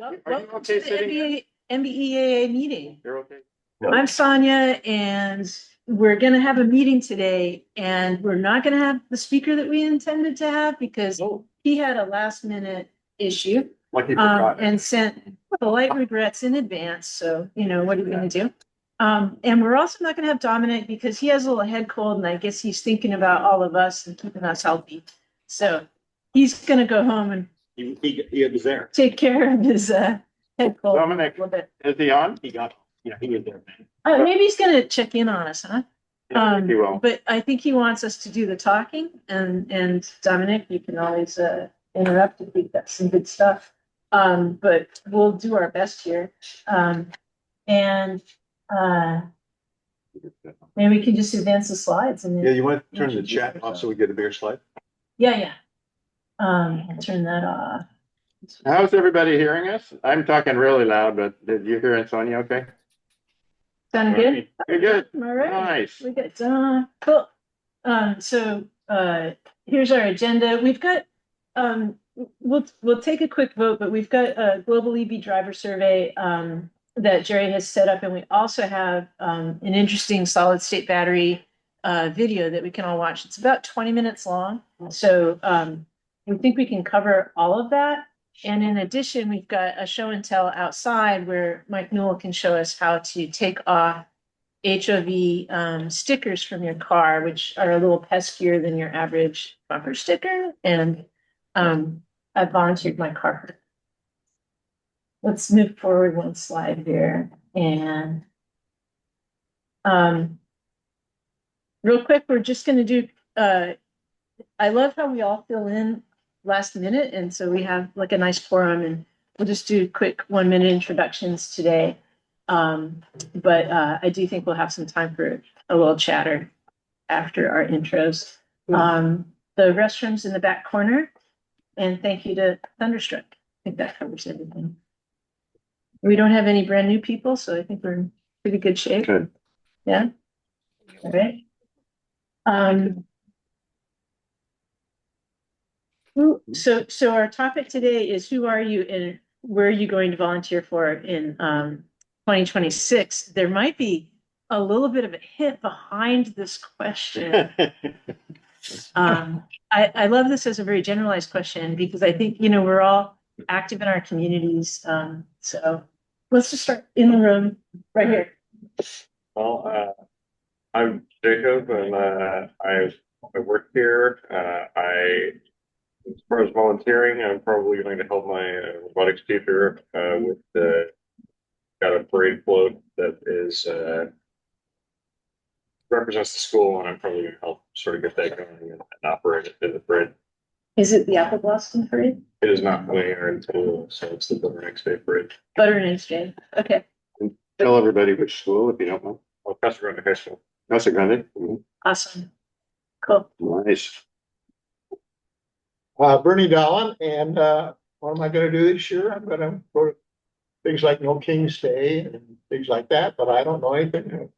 Welcome to the NBEAA meeting. You're okay? I'm Sonia, and we're going to have a meeting today, and we're not going to have the speaker that we intended to have because he had a last minute issue Like he forgot. and sent polite regrets in advance. So, you know, what are we going to do? And we're also not going to have Dominic because he has a little head cold, and I guess he's thinking about all of us and keeping us healthy. So he's going to go home and He was there. take care of his head cold. Dominic, a little bit. is he on? He was there, man. Maybe he's gonna check in on us, huh? Yeah, I think he will. But I think he wants us to do the talking, and Dominic, you can always interrupt if we've got some good stuff. But we'll do our best here. And maybe we can just advance the slides and Yeah, you want to turn the chat off so we get a bigger slide? yeah. I'll turn that off. How's everybody hearing us? I'm talking really loud, but did you hear Sonia okay? Sound good? You're good. All right. Nice. We got cool. So here's our agenda. We've got we'll take a quick vote, but we've got a global EV driver survey that Jerry has set up, and we also have an interesting solid state battery video that we can all watch. It's about 20 minutes long, so we think we can cover all of that. And in addition, we've got a show and tell outside where Mike Newell can show us how to take off HOV stickers from your car, which are a little peskier than your average bumper sticker. And I volunteered my car. Let's move forward one slide here. And real quick, we're just going to do, I love how we all fill in last minute, and so we have like a nice forum, and we'll just do quick 1 minute introductions today. But I do think we'll have some time for a little chatter after our intros. The restrooms in the back corner, and thank you to Thunderstruck. I think that covers everything. We don't have any brand new people, so I think we're in pretty good shape. Good. Yeah. All right. So our topic today is who are you and where are you going to volunteer for in 2026? There might be a little bit of a hint behind this question. I love this as a very generalized question because I think, you know, we're all active in our communities. So let's just start in the room right here. Well, I'm Jacob, and I work here. As far as volunteering, I'm probably going to help my robotics teacher with got a parade float that is represents the school, and I'm probably going to help sort of get that going and operate it in the parade. Is it the Apple Blossom Parade? It is not coming here until so it's the Butter Next Day Parade. Butter Next Day. Okay. Tell everybody which school, if you don't mind. Well, Casa Grande High School. Casa Grande. Awesome. Cool. Nice. Bernie Dallin, and what am I going to do this year? I'm going to go to things like No King's Day and things like that, but I don't know anything to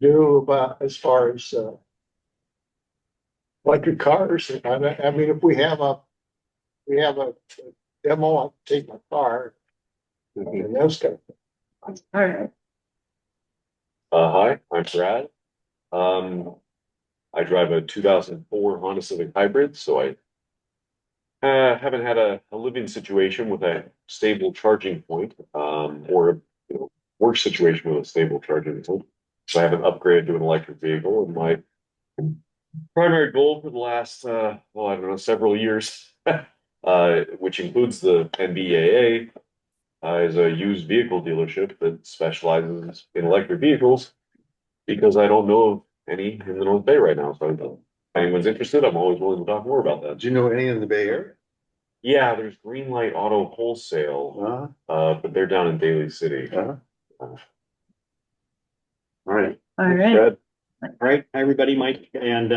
do about as far as electric cars. I mean, if we have a demo, I'll take my car and those kind of things. All right. Hi, I'm Brad. I drive a 2004 Honda Civic Hybrid, so I haven't had a living situation with a stable charging point, or work situation with a stable charging point. So I haven't upgraded to an electric vehicle, and my primary goal for the last, several years, which includes the NBEAA, is a used vehicle dealership that specializes in electric vehicles, because I don't know of any in the North Bay right now. So if anyone's interested, I'm always willing to talk more about that. Do you know any in the Bay Area? Yeah, there's Greenlight Auto Wholesale, but they're down in Daly City. All right. All right. Fred? All right, hi everybody, Mike, and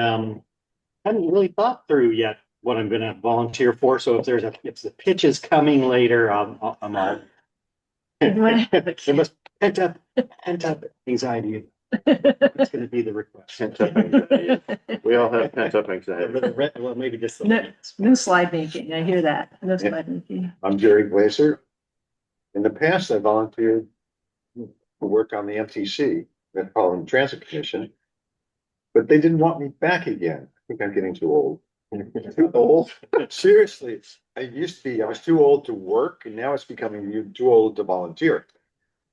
haven't really thought through yet what I'm going to volunteer for. So if the pitch is coming later, I'm all. There must pent up anxiety It's gonna be the request. Pent up anxiety. We all have pent up anxiety. Well, maybe just. No, no slide making, I hear that, no slide making. I'm Jerry Glazer. In the past, I volunteered to work on the MTC, Metropolitan Transit Commission. But they didn't want me back again. I think I'm getting too old. Too old? Seriously, I was too old to work, and now it's becoming too old to volunteer.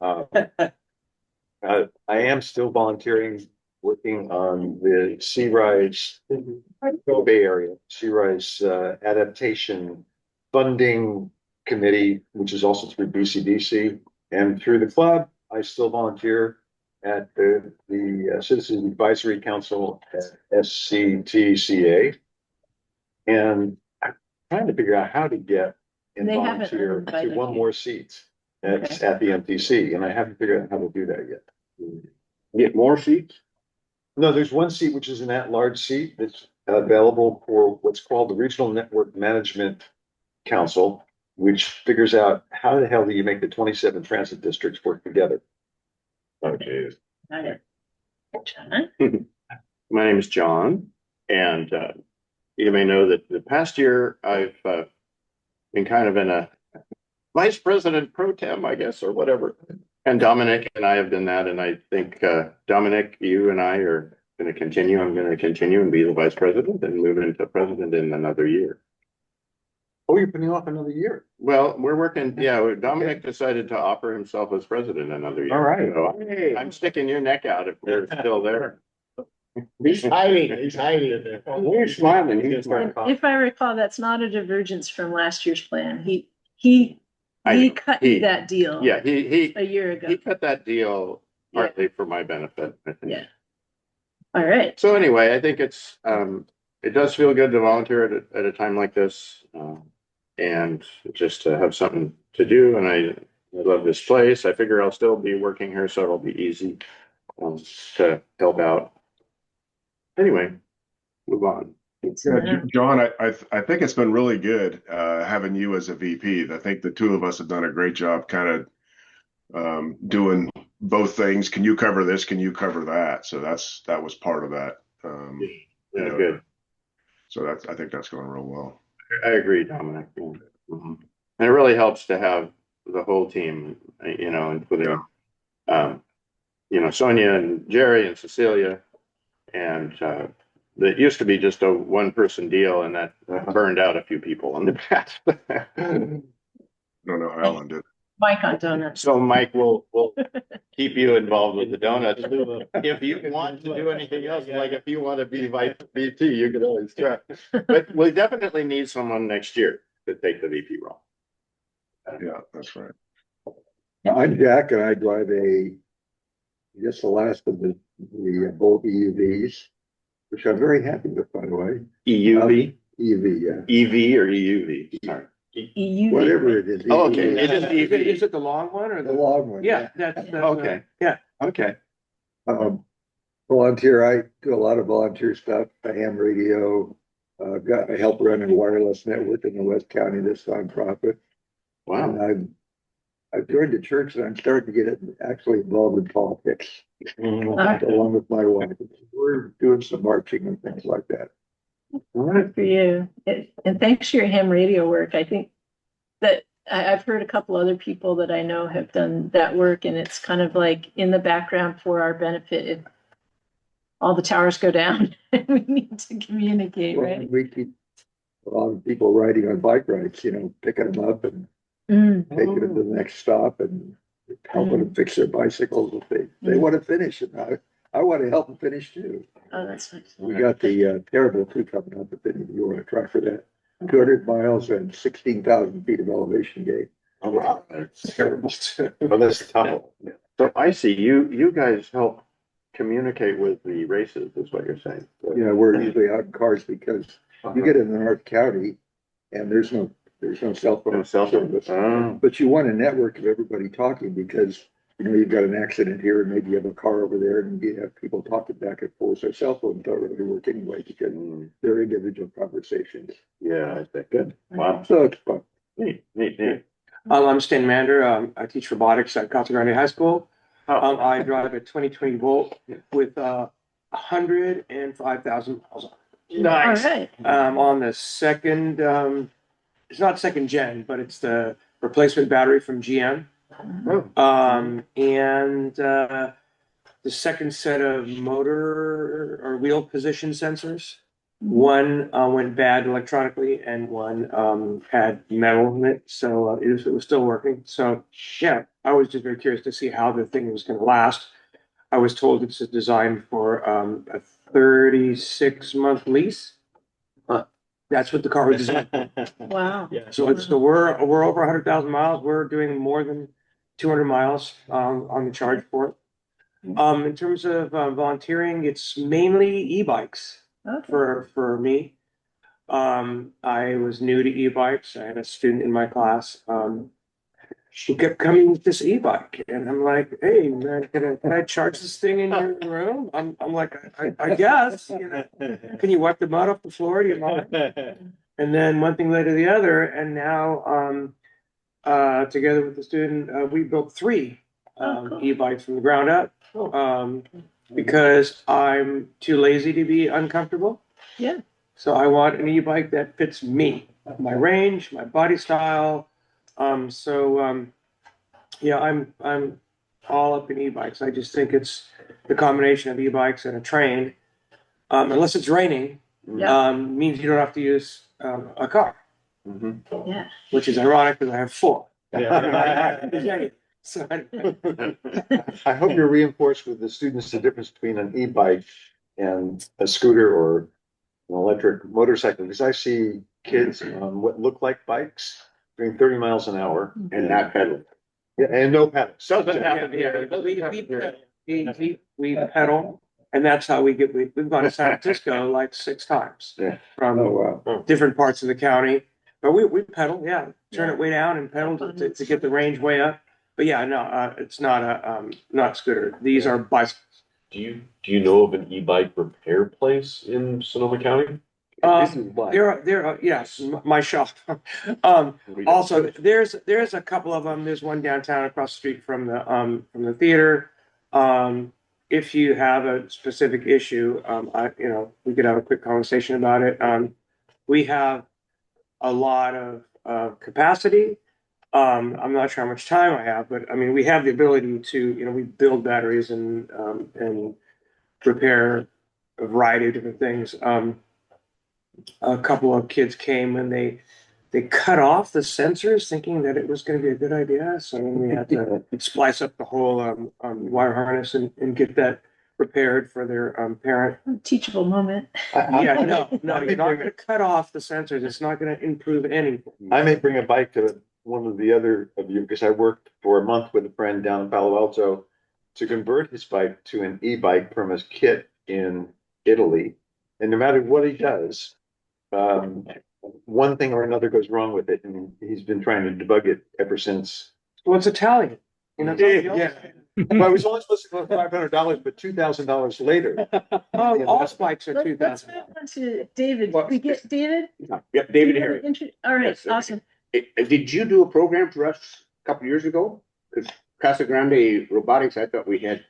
I am still volunteering, working on the Sea Rise Bay Area, Sea Rise Adaptation Funding Committee, which is also through BCDC. And through the club, I still volunteer at the Citizens Advisory Council at SCTCA. And I'm trying to figure out how to get and They haven't volunteer to invited one you. more seat at Okay. the MTC, and I haven't figured out how to do that yet. Get more seats? No, there's one seat which is an at-large seat that's available for what's called the Regional Network Management Council, which figures out how the hell do you make the 27 transit districts work together. Okay. Got it. John? My name is John, and you may know that the past year I've been kind of in a vice president pro tem, I guess, or whatever. And Dominic and I have done that, and I think Dominic, you and I are going to continue. I'm going to continue and be the vice president and move into president in another year. Oh, you're putting off another year. Well, we're working. Yeah, Dominic decided to offer himself as president another year. All right. So I'm sticking your neck out if you're still there. He's hiding. You're smiling. You're smiling. If I recall, that's not a divergence from last year's plan. He cut He- that deal. Yeah, he A year ago. he cut that deal partly for my benefit, I think. Yeah. All right. So anyway, I think it's it does feel good to volunteer at a time like this, and just to have something to do. And I love this place. I figure I'll still be working here, so it'll be easy to help out. Anyway, move on. Yeah, John, I think it's been really good having you as a VP. I think the two of us have done a great job kind of doing both things. Can you cover this? Can you cover that? So that was part of that. Yeah, good. So I think that's going real well. I agree, Dominic. Mhm. And it really helps to have the whole team, including Sonia and Jerry and Cecilia, and it used to be just a one-person deal, and that burned out a few people in the past. I don't know how Ellen did. Mike on donuts. So Mike will keep you involved with the donuts. If you want to do anything else, like if you want to be vice VP, you can always try. But we definitely need someone next year to take the VP role. Yeah, that's right. I'm Jack, and I drive just the last of the both EUVs, which I'm very happy with, by the way. EUV, EUV, yeah. EV or EUV? Sorry. EUV. Whatever it is. Oh, okay. EUV. It is EV. Is it the long one or The long one. Yeah, that's okay. Yeah, okay. Volunteer, I do a lot of volunteer stuff, the ham radio, I help run a wireless network in the West County, this nonprofit. Wow. And I've joined the church, and I'm starting to get actually involved in politics, along with my wife. We're doing some marching and things like that. Good for you. And thanks for your ham radio work. I think that I've heard a couple other people that I know have done that work, and it's kind of like in the background for our benefit. If all the towers go down, we need to communicate, Well, right? we keep a lot of people riding on bike rides, picking them up and taking them to the next stop and helping them fix their bicycles if they want to finish it. I want to help them finish too. Oh, that's nice. We got the Terrible 2 coming up, but then you want to try for that. 200 miles and 16,000 feet of elevation gain. Oh, wow. That's terrible. Well, that's tough. So I see you guys help communicate with the races, is what you're saying. Yeah, we're usually out in cars because you get in North County and there's no cell phone No cell phone. service. Oh. But you want a network of everybody talking because you've got an accident here and maybe you have a car over there and you have people talking back and forth. So cell phones don't really work anyway because they're individual conversations. Yeah, I think good. Wow. So it's fun. Neat. I'm Stan Mander. I teach robotics at Casa Grande High School. I drive a 2020 Volt with 105,000 miles on it. All right. On the second, it's not second gen, but it's the replacement battery from GM. The second set of motor or wheel position sensors. One went bad electronically and one had metal in it, so it was still working. So yeah, I was just very curious to see how the thing was going to last. I was told it's designed for a 36-month lease. That's what the car was designed for. Wow. Yeah. So we're over 100,000 miles. We're doing more than 200 miles on the charge for it. In terms of volunteering, it's mainly e-bikes Okay. for me. I was new to e-bikes. I had a student in my class who kept coming with this e-bike, and I'm like, "Hey man, can I charge this thing in your room?" I'm like, I guess. You know, can you wipe the mud off the floor? Do you mind? And then one thing led to the other, and now together with the student, we built three cool. e-bikes from the ground up. Because I'm too lazy to be uncomfortable. Yeah. So I want an e-bike that fits me, my range, my body style. Yeah, I'm all up in e-bikes. I just think it's the combination of e-bikes and a train, unless it's raining, means you don't have to use a car. Yeah. Which is ironic because I have four. Yeah. So I hope you're reinforced with the students the difference between an e-bike and a scooter or an electric motorcycle, because I see kids on what look like bikes doing 30 miles an hour And not pedal. yeah, and no pedals. Doesn't happen we here. pedal, and that's how we've gone to San Francisco like 6 times. Yeah. From Wow. different parts of the county. But we pedal, turn it way down and pedal to get the range way up. But yeah, no, it's not a scooter. These are bicycles. Do you know of an e-bike repair place in Sonoma County? This is why. There are, yes, my shop. Also, there's a couple of them. There's one downtown across the street from the theater. If you have a specific issue, we could have a quick conversation about it. We have a lot of capacity. I'm not sure how much time I have, but I mean, we have the ability to, we build batteries and repair a variety of different things. A couple of kids came and they cut off the sensors thinking that it was going to be a good idea. So then we had to splice up the whole wire harness and get that repaired for their parent. Teachable moment. Yeah, no, you're not going to cut off the sensors. It's not going to improve anything. I may bring a bike to one of the other of you, because I worked for a month with a friend down in Palo Alto to convert his bike to an e-bike from his kit in Italy. And no matter what he does, one thing or another goes wrong with it, and he's been trying to debug it ever since. Well, it's Italian. Yeah. But I was only supposed to go $500, but $2,000 later. Oh, all spikes are Let's move 2,000. on to David. Did we get David? Yeah, David Harry. All right, Yes, okay. awesome. Did you do a program for us a couple years ago? Because Casa Grande Robotics, I thought we had.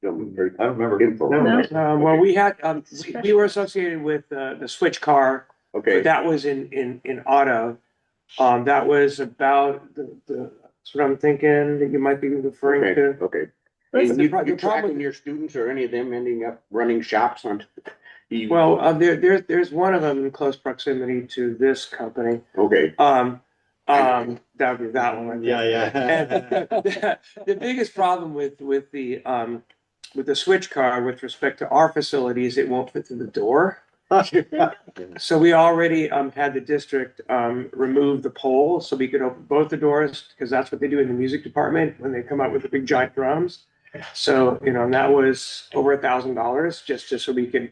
I don't remember. Info. No. Well, we had we were associated with the Switch car, but Okay, that was in auto. That was about that's what I'm thinking that you might be referring okay, to. okay. Let's- And The you problem- tracking your students or any of them ending up running shops on? Well, there's one of them in close proximity to this company. Okay, That would be that one. Yeah, yeah. And the biggest problem with the Switch car with respect to our facilities, it won't fit through the door. So we already had the district remove the pole so we could open both the doors, because that's what they do in the music department when they come out with the big giant drums. So, and that was over $1,000 just so we could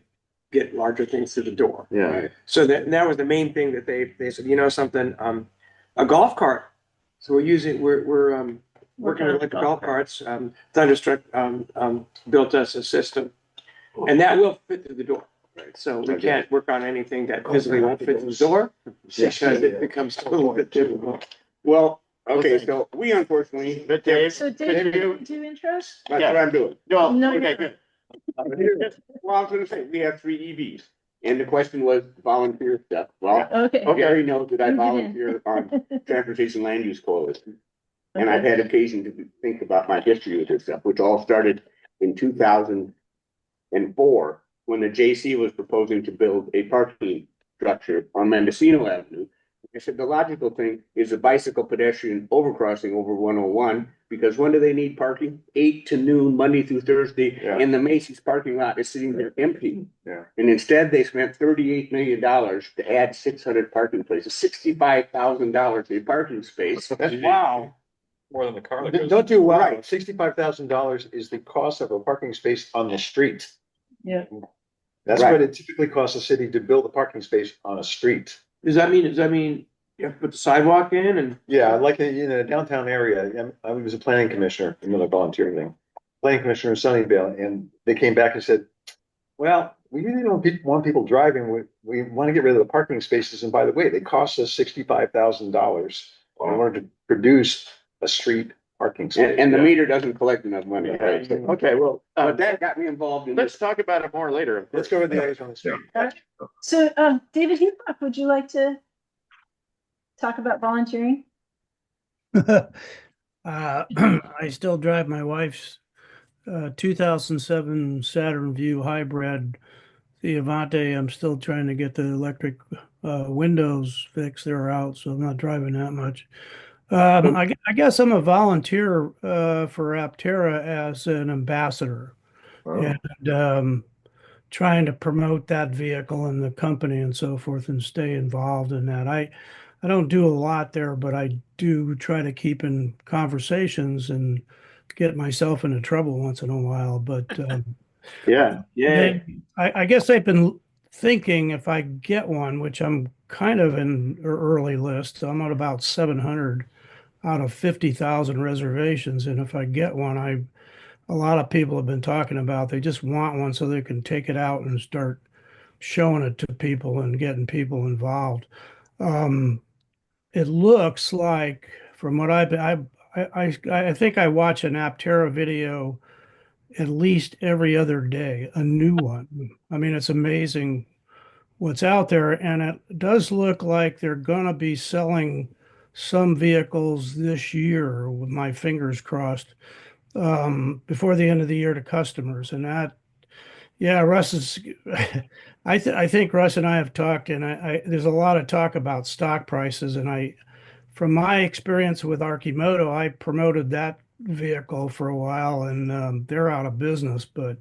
get larger things through the door. yeah. So that was the main thing that they said, something, a golf cart. So we're working with electric golf carts. Thunderstruck built us a system, and that will fit through the door. Right. So we can't work on anything that physically won't fit through the door, because it becomes a little bit difficult. Well, Okay, so we unfortunately, But Dave, So could Dave, you- do intros? that's what I'm doing. no, No, okay, good. Well, I was gonna say, we have 3 EVs, and the question was volunteer stuff. Well, Okay. Gary knows that I You get in. volunteer on Transportation Land Use Coalition. And I've Okay. had occasion to think about my history with this stuff, which all started in 2004, when the JC was proposing to build a parking structure on Mendocino Avenue. I said the logical thing is a bicycle pedestrian overcrossing over 101, because when do they need parking? 8 to noon, Monday through Thursday, Yeah. and the Macy's parking lot is sitting there empty. Yeah. And instead, they spent $38 million to add 600 parking places, $65,000 a parking space. Wow. More than the car that goes. Don't do well. Right. $65,000 is the cost of a parking space on the street. Yeah. That's Right. what it typically costs a city to build a parking space on a street. Does that mean you have to put the sidewalk in and? Yeah, like in a downtown area, I was a planning commissioner, another volunteer thing. Planning commissioner in Sunnyvale, and they came back and said, well, we really don't want people driving. We want to get rid of the parking spaces. And by the way, they cost us $65,000 in order to produce a street parking space. And the meter doesn't collect enough money. Okay, okay, well, But that got me involved in let's this. talk about it more later. Let's go with the others on the street. So, David Hucock, would you like to talk about volunteering? I still drive my wife's 2007 Saturn Vue hybrid, the Avante. I'm still trying to get the electric windows fixed. They're out, so I'm not driving that much. I guess I'm a volunteer for Aptera as an ambassador, and trying to promote that vehicle and the company and so forth, and stay involved in that. I don't do a lot there, but I do try to keep in conversations and get myself into trouble once in a while. But Yeah, I guess I've been thinking if I get one, which I'm kind of in an early list, I'm at about 700 out of 50,000 reservations. And if I get one, a lot of people have been talking about, they just want one so they can take it out and start showing it to people and getting people involved. It looks like from what I think I watch an Aptera video at least every other day, a new one. I mean, it's amazing what's out there, and it does look like they're gonna be selling some vehicles this year, with my fingers crossed, before the end of the year to customers. And that, yeah, Russ is, I think Russ and I have talked, and there's a lot of talk about stock prices, and from my experience with Archimoto, I promoted that vehicle for a while, and they're out of business. But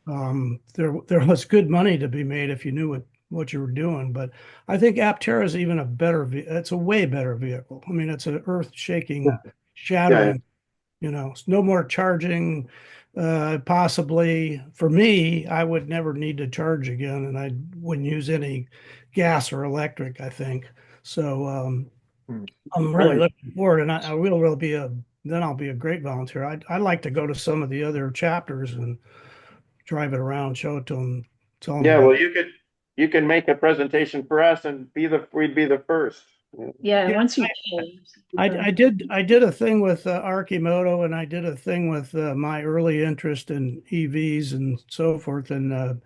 there was good money to be made if you knew what you were doing. But I think Aptera is even a better. It's a way better vehicle. I mean, it's an earth-shaking, shattering. It's no more charging. Possibly for me, I would never need to charge again, and I wouldn't use any gas or electric, I think. So I'm really looking forward, and I will really then I'll be a great volunteer. I'd like to go to some of the other chapters and drive it around, show it to them, tell them. yeah, well, you can make a presentation for us and we'd be the first. Yeah, Yeah, once you. I did a thing with Archimoto, and I did a thing with my early interest in EVs and so forth, and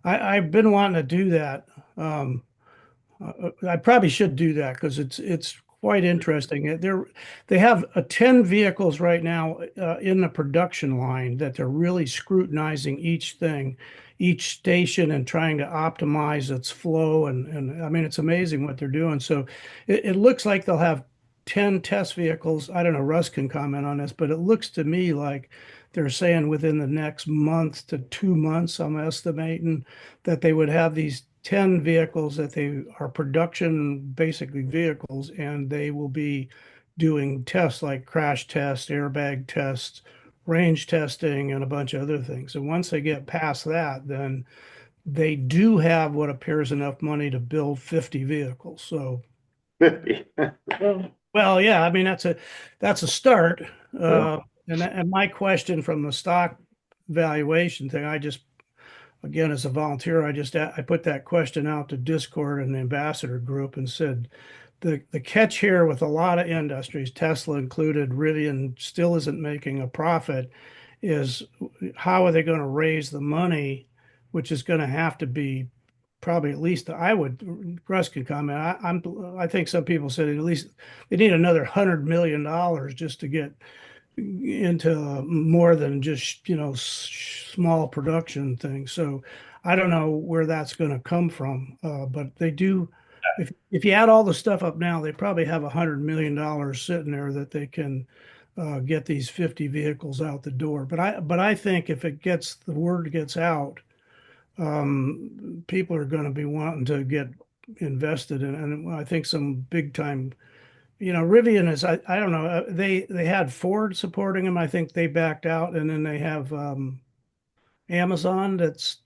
I've been wanting to do that. I probably should do that because it's quite interesting. They have 10 vehicles right now in the production line that they're really scrutinizing each thing, each station, and trying to optimize its flow. And I mean, it's amazing what they're doing. So it looks like they'll have 10 test vehicles. I don't know, Russ can comment on this, but it looks to me like they're saying within the next month to 2 months, I'm estimating that they would have these 10 vehicles that they are production, basically vehicles, and they will be doing tests like crash tests, airbag tests, range testing, and a bunch of other things. And once they get past that, then they do have what appears enough money to build 50 vehicles. So, 50. well, yeah, I mean, that's a start. And my question from the stock valuation thing, again, as a volunteer, I put that question out to Discord and the ambassador group and said, the catch here with a lot of industries, Tesla included, Rivian still isn't making a profit, is how are they going to raise the money, which is going to have to be probably at least Russ can comment. I think some people said at least they need another $100 million just to get into more than just, small production things. So I don't know where that's going to come from, but they do. If you add all the stuff up now, they probably have $100 million sitting there that they can get these 50 vehicles out the door. But I think if the word gets out, people are going to be wanting to get invested in, and I think some big time. Rivian is, I don't know, they had Ford supporting them. I think they backed out, and then they have Amazon that's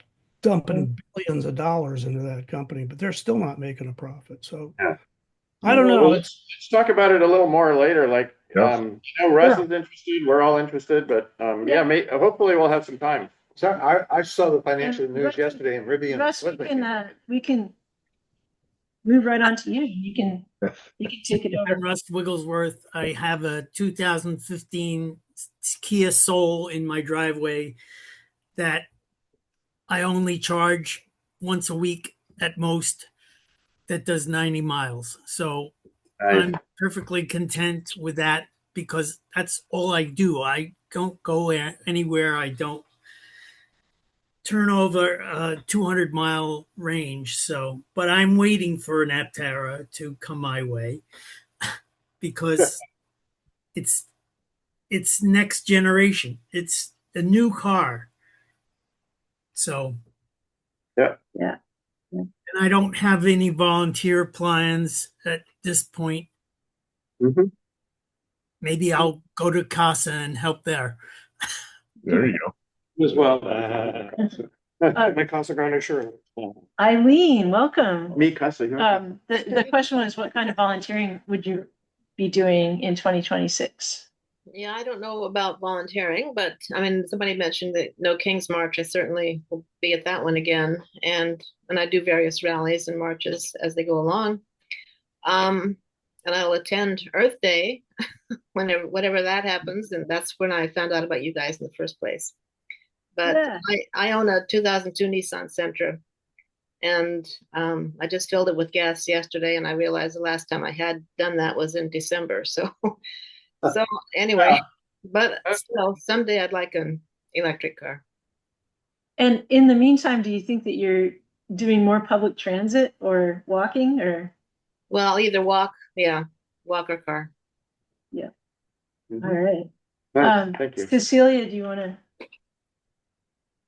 dumping billions of dollars into that company, but they're still not making a profit. So Yeah. I don't know. Well, let's talk about it a little more later. Like, Yeah. Russ is interested. We're all interested, but hopefully we'll have some time. So I saw the financial And news Russ- yesterday and Rivian. Russ, we can move right on to you. You can take it over. I'm Russ Wigglesworth. I have a 2015 Kia Soul in my driveway that I only charge once a week at most, that does 90 miles. So I'm perfectly content with that because that's all I do. I don't go anywhere. I don't turn over a 200-mile range. So, but I'm waiting for an Aptera to come my way because it's next generation. It's a new car. So Yeah. and I don't have any volunteer plans at this point. Mhm. Maybe I'll go to Casa and help there. There you go. As well. My Casa Grande, sure. Eileen, welcome. Me, Casa. The question was, what kind of volunteering would you be doing in 2026? Yeah, I don't know about volunteering, but I mean, somebody mentioned the No King's March. I certainly will be at that one again, and I do various rallies and marches as they go along. And I'll attend Earth Day whenever that happens, and that's when I found out about you guys in the first place. But Yeah. I own a 2002 Nissan Sentra, and I just filled it with gas yesterday, and I realized the last time I had done that was in December. So anyway, but still, someday I'd like an electric car. And in the meantime, do you think that you're doing more public transit or walking or? Well, either walk or car. Yeah. Mhm. All right. Nice. Thank you. Cecilia, do you want to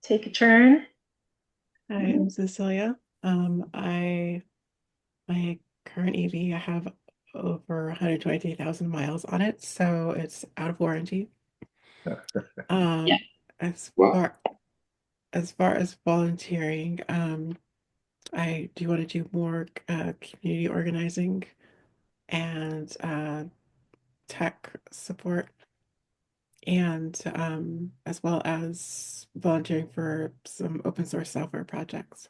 take a turn? Hi, I'm Cecilia. My current EV, I have over 123,000 miles on it, so it's out of warranty. Yeah. As Wow. far as volunteering, I do want to do more community organizing and tech support, and as well as volunteering for some open source software projects.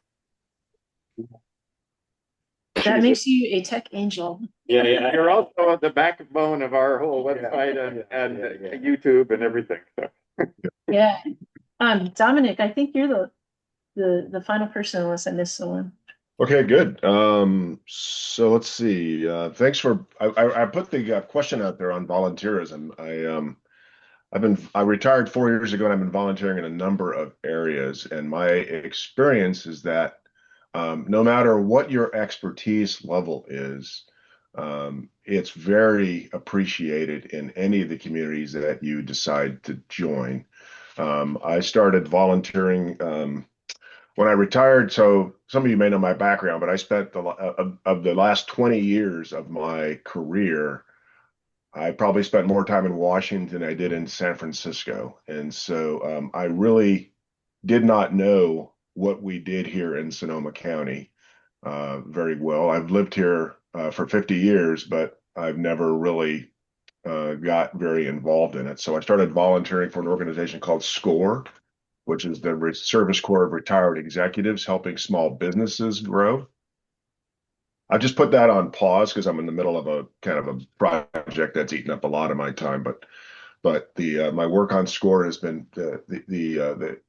That makes you a tech angel. Yeah. You're also the backbone of our whole website and YouTube and everything. So. Yeah. Dominic, I think you're the final person unless I missed someone. Okay, good. So let's see. Thanks for I put the question out there on volunteerism. I retired 4 years ago and I've been volunteering in a number of areas, and my experience is that no matter what your expertise level is, it's very appreciated in any of the communities that you decide to join. I started volunteering when I retired. So some of you may know my background, but I spent of the last 20 years of my career, I probably spent more time in Washington than I did in San Francisco. And so I really did not know what we did here in Sonoma County very well. I've lived here for 50 years, but I've never really got very involved in it. So I started volunteering for an organization called SCORE, which is the Service Corps of Retired Executives, helping small businesses grow. I just put that on pause because I'm in the middle of a kind of a project that's eaten up a lot of my time. But the my work on SCORE has been the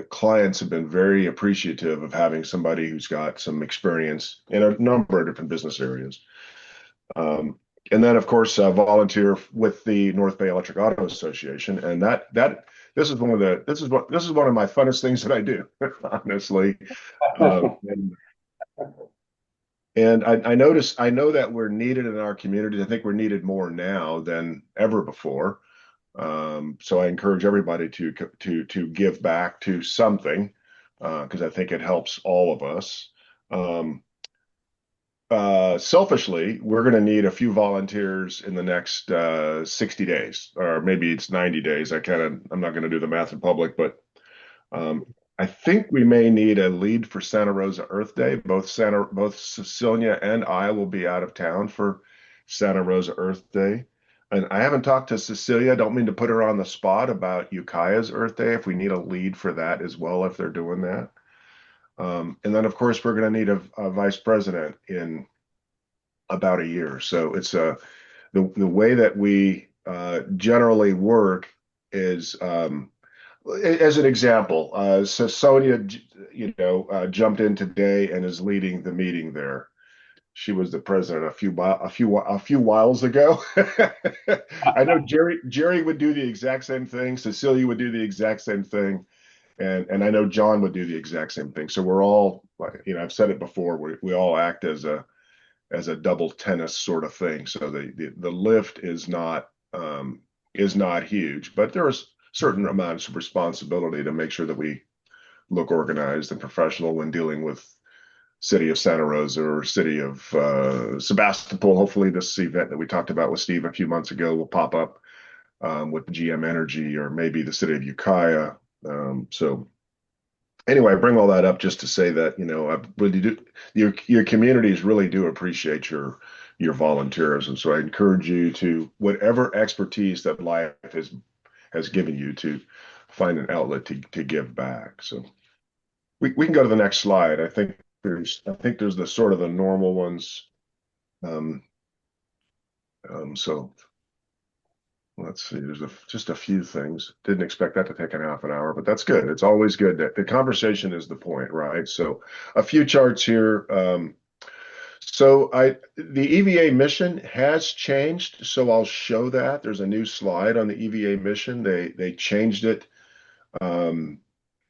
clients have been very appreciative of having somebody who's got some experience in a number of different business areas. And then, of course, volunteer with the North Bay Electric Auto Association, and that this is one of my funnest things that I do, honestly. And I I know that we're needed in our community. I think we're needed more now than ever before. So I encourage everybody to give back to something because I think it helps all of us. Selfishly, we're going to need a few volunteers in the next 60 days, or maybe it's 90 days. I'm not going to do the math in public, but um, I think we may need a lead for Santa Rosa Earth Day. Both Cecilia and I will be out of town for Santa Rosa Earth Day. And I haven't talked to Cecilia. I don't mean to put her on the spot about Ukiah's Earth Day, if we need a lead for that as well, if they're doing that. And then, of course, we're going to need a vice president in about a year. So it's the way that we generally work is as an example. So Sonia, jumped in today and is leading the meeting there. She was the president a few whiles ago. I know Jerry would do the exact same thing. Cecilia would do the exact same thing. And I know John would do the exact same thing. So we're all, I've said it before, we all act as a double tennis sort of thing. So the lift is not huge, but there is certain amounts of responsibility to make sure that we look organized and professional when dealing with city of Santa Rosa or city of Sebastopol. Hopefully this event that we talked about with Steve a few months ago will pop up with GM Energy or maybe the city of Ukiah. So anyway, I bring all that up just to say that, I really do, your communities really do appreciate your volunteerism. So I encourage you to, whatever expertise that life has given you, to find an outlet to give back. So we can go to the next slide. I think there's the sort of the normal ones. So let's see, there's just a few things. Didn't expect that to take an half an hour, but that's good. It's always good that the conversation is the point, right? So a few charts here. The EVA mission has changed, so I'll show that. There's a new slide on the EVA mission. They changed it.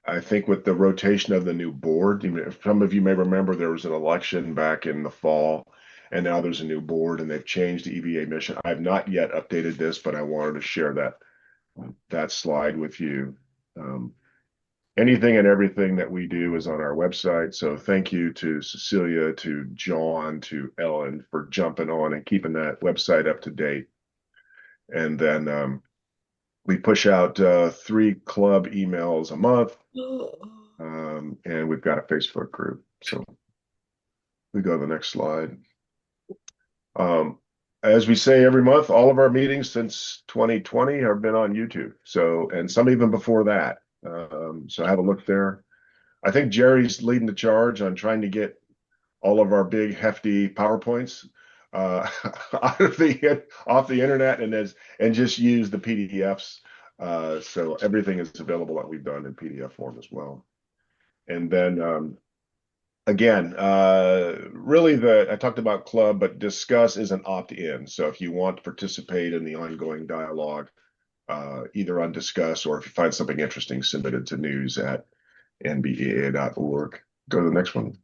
I think with the rotation of the new board. Some of you may remember there was an election back in the fall, and now there's a new board, and they've changed the EVA mission. I've not yet updated this, but I wanted to share that slide with you. Anything and everything that we do is on our website. So thank you to Cecilia, to John, to Ellen for jumping on and keeping that website up to date. And then we push out 3 club emails a month. And we've got a Facebook group. So we go to the next slide. As we say every month, all of our meetings since 2020 have been on YouTube. So, and some even before that. So have a look there. I think Jerry's leading the charge on trying to get all of our big hefty PowerPoints off the internet and just use the PDFs. So everything is available that we've done in PDF form as well. And then again, really I talked about club, but discuss is an opt-in. So if you want to participate in the ongoing dialogue, either on discuss or if you find something interesting, submit it to news@nbeaa.org. Go to the next one.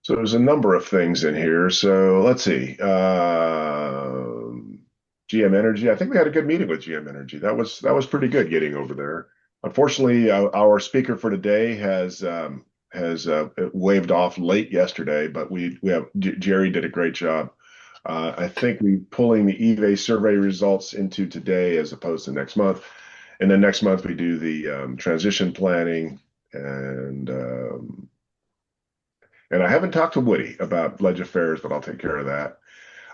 So there's a number of things in here. So let's see. GM Energy. I think we had a good meeting with GM Energy. That was pretty good getting over there. Unfortunately, our speaker for today has waved off late yesterday, but Jerry did a great job. I think we pulling the eBay survey results into today as opposed to next month. And then next month we do the transition planning and I haven't talked to Woody about Ledge Affairs, but I'll take care of that.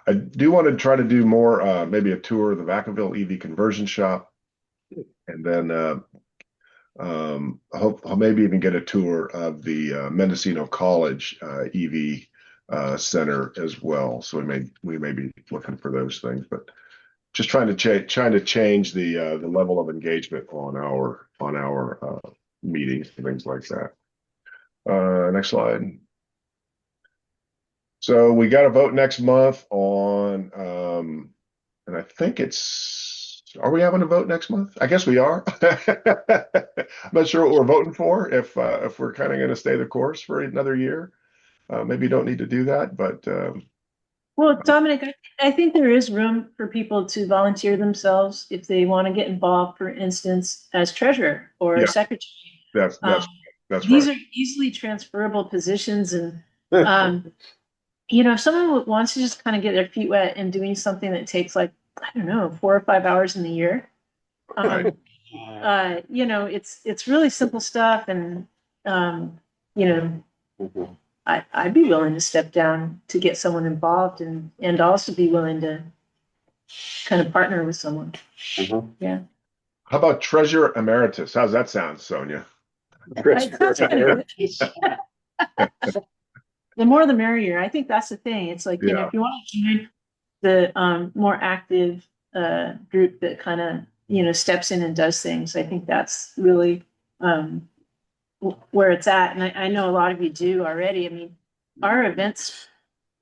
I do want to try to do more, maybe a tour of the Vacaville EV conversion shop, and then Hope I'll maybe even get a tour of the Mendocino College EV center as well. So we may be looking for those things, but just trying to change the level of engagement on our meetings and things like that. Next slide. So we got a vote next month on, and I think are we having a vote next month? I guess we are. I'm not sure what we're voting for, if we're kind of going to stay the course for another year. Maybe you don't need to do that, but Well, Dominic, I think there is room for people to volunteer themselves if they want to get involved, for instance, as treasurer or yeah, secretary. that's Um, that's These right. are easily transferable positions, and if someone wants to just kind of get their feet wet and doing something that takes, like, I don't know, 4 or 5 hours in the year, Right. it's really simple stuff, and you know, Mhm. I'd be willing to step down to get someone involved, and also be willing to kind of partner with someone. Mhm. Yeah. How about treasurer emeritus? How's that sound, Sonia? It sounds kind of good. The more the merrier. I think that's the thing. It's like, Yeah. if you want to join the more active group that kind of, steps in and does things, I think that's really where it's at. And I know a lot of you do already. I mean, our events,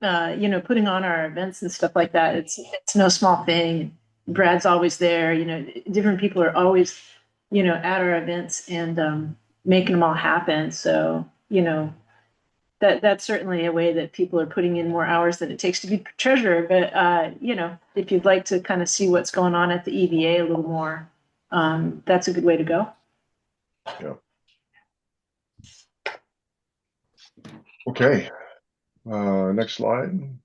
putting on our events and stuff like that, it's no small thing. Brad's always there. Different people are always, at our events, and making them all happen. So, that's certainly a way that people are putting in more hours than it takes to be treasurer. But if you'd like to kind of see what's going on at the EVA a little more, that's a good way to go. Yeah. Okay. Next slide.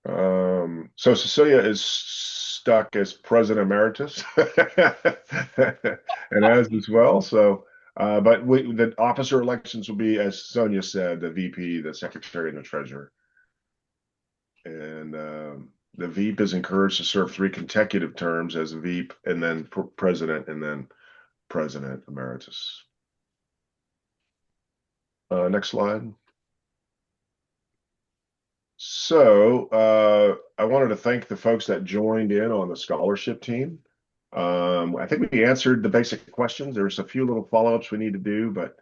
So Cecilia is stuck as president emeritus, and as well. So, but the officer elections will be, as Sonia said, the VP, the secretary, and the treasurer. And the VP is encouraged to serve 3 consecutive terms as a VP, and then president, and then president emeritus. Next slide. So I wanted to thank the folks that joined in on the scholarship team. I think we answered the basic questions. There's a few little follow-ups we need to do, but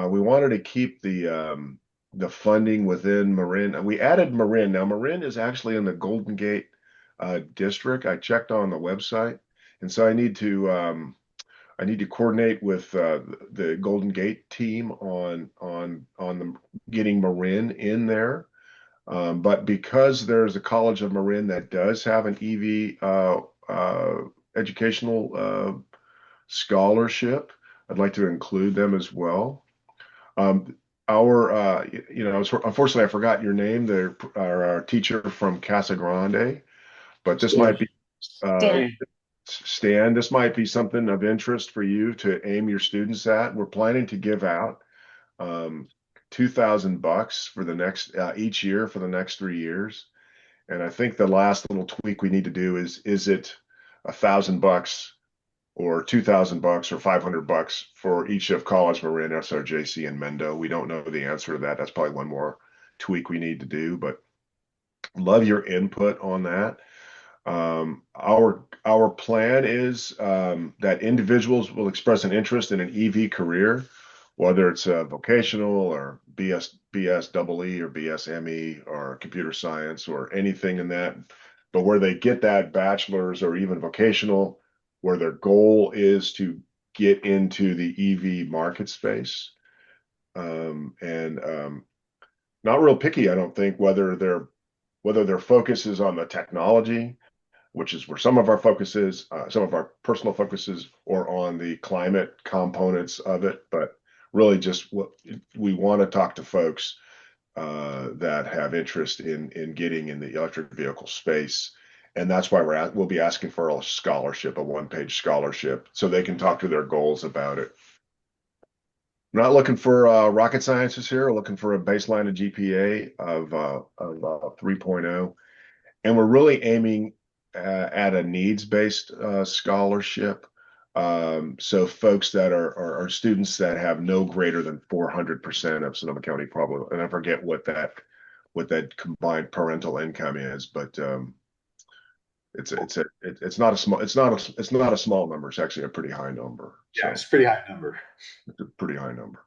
we wanted to keep the funding within Marin. We added Marin. Now Marin is actually in the Golden Gate district. I checked on the website, and so I need to coordinate with the Golden Gate team on getting Marin in there. But because there's a College of Marin that does have an EV educational scholarship, I'd like to include them as well. Unfortunately, I forgot your name. Our teacher from Casa Grande, but this might be Stan. This might be something of interest for you to aim your students at. We're planning to give out $2,000 for the next each year for the next 3 years. And I think the last little tweak we need to do is it $1,000 or $2,000 or $500 for each of College, Marin, SRJC, and Mendo? We don't know the answer to that. That's probably one more tweak we need to do, but love your input on that. Our plan is that individuals will express an interest in an EV career, whether it's a vocational or BSEE or BSME or computer science or anything in that, but where they get that bachelor's or even vocational, where their goal is to get into the EV market space. Not real picky, I don't think, whether their focus is on the technology, which is where some of our focus is, some of our personal focuses, or on the climate components of it. But really just what we want to talk to folks that have interest in getting in the electric vehicle space. And that's why we'll be asking for a scholarship, a 1-page scholarship, so they can talk to their goals about it. We're not looking for rocket sciences here. We're looking for a baseline of GPA of 3.0. And we're really aiming at a needs-based scholarship. So folks that are students that have no greater than 400% of Sonoma County probably, and I forget what that combined parental income is, but it's not a small number. It's actually a pretty high number. Yeah, So it's a pretty high number. it's a pretty high number.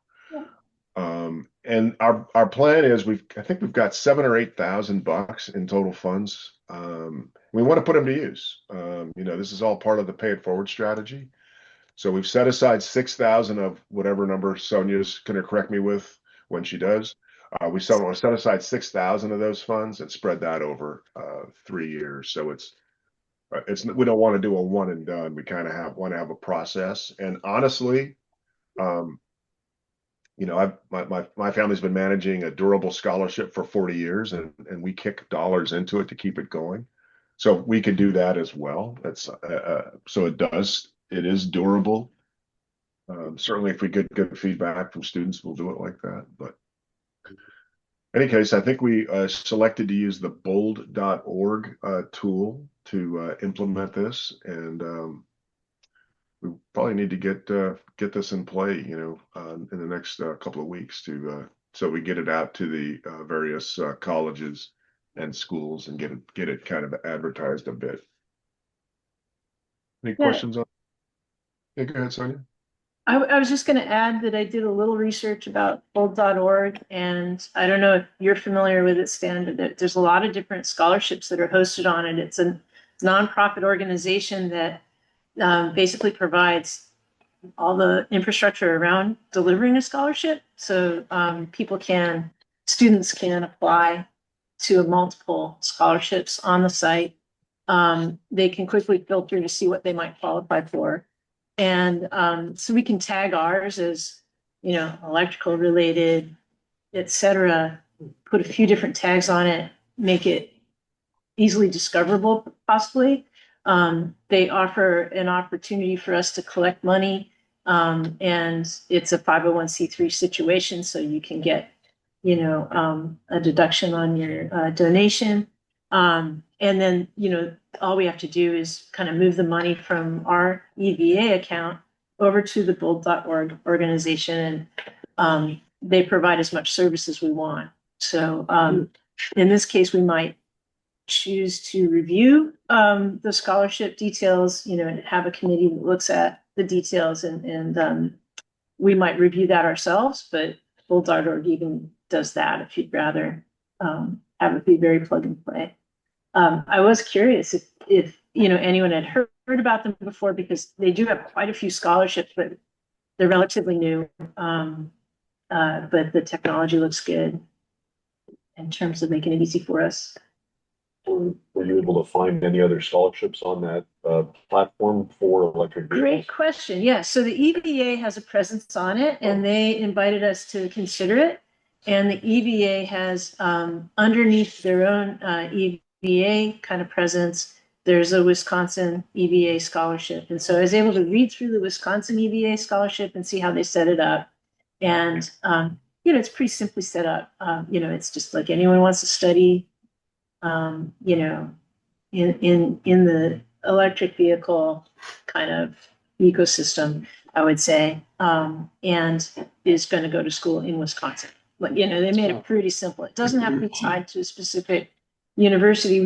And our plan is I think we've got $7,000 or $8,000 in total funds. We want to put them to use. This is all part of the pay it forward strategy. So we've set aside 6,000 of whatever number Sonia's going to correct me with when she does. We set aside 6,000 of those funds and spread that over 3 years. So we don't want to do a one and done. We kind of want to have a process. And honestly, my family's been managing a durable scholarship for 40 years, and we kick dollars into it to keep it going. So we could do that as well. That's so it is durable. Certainly, if we get good feedback from students, we'll do it like that. But in any case, I think we selected to use the bold.org tool to implement this, and we probably need to get this in play, in the next couple of weeks so we get it out to the various colleges and schools and get it kind of advertised a bit. Any questions on? Yeah, go ahead, Sonia. I was just going to add that I did a little research about bold.org, and I don't know if you're familiar with it, Stan, but there's a lot of different scholarships that are hosted on it. It's a nonprofit organization that basically provides all the infrastructure around delivering a scholarship. So students can apply to multiple scholarships on the site. They can quickly filter to see what they might qualify for. And so we can tag ours as, electrical related, etc. Put a few different tags on it, make it easily discoverable, possibly. They offer an opportunity for us to collect money, and it's a 501c3 situation, so you can get, a deduction on your donation. And then, all we have to do is kind of move the money from our EVA account over to the bold.org organization, and they provide as much service as we want. So in this case, we might choose to review the scholarship details, and have a committee that looks at the details, and we might review that ourselves, but bold.org even does that if you'd rather have it be very plug and play. I was curious if anyone had heard about them before, because they do have quite a few scholarships, but they're relatively new. But the technology looks good in terms of making it easy for us. Were you able to find any other scholarships on that platform for electric vehicles? Great question. Yeah, so the EVA has a presence on it, and they invited us to consider it. And the EVA has underneath their own EVA kind of presence, there's a Wisconsin EVA scholarship. And so I was able to read through the Wisconsin EVA scholarship and see how they set it up. And, it's pretty simply set up. It's just like anyone wants to study, in the electric vehicle kind of ecosystem, I would say, and is going to go to school in Wisconsin. But, they made it pretty simple. It doesn't have to be tied to a specific university.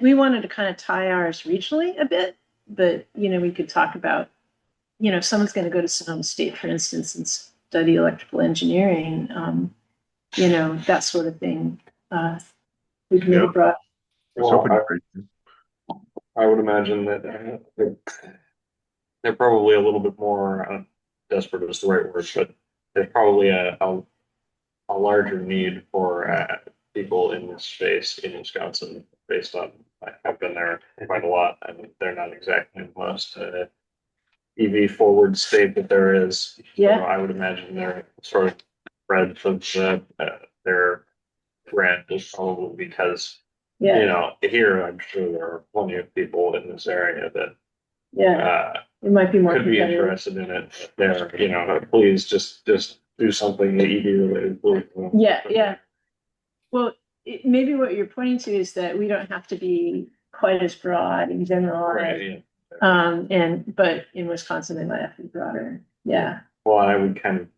We wanted to kind of tie ours regionally a bit, but, we could talk about, if someone's going to go to Sonoma State, for instance, and study electrical engineering, that sort of thing. We can make it broad. Well, I would imagine that they're probably a little bit more desperate is the right word, but there's probably a larger need for people in this space in Wisconsin, based on I've been there quite a lot, and they're not exactly the most EV forward state that there is. Yeah. So I would imagine their sort of breadth of their brand is probably because here I'm sure there are plenty of people in this area that it might be more could be interested in it. There, please just do something EV related. Yeah. Well, maybe what you're pointing to is that we don't have to be quite as broad in general. Right. But in Wisconsin, they might have to be broader. Yeah. Well, I would kind of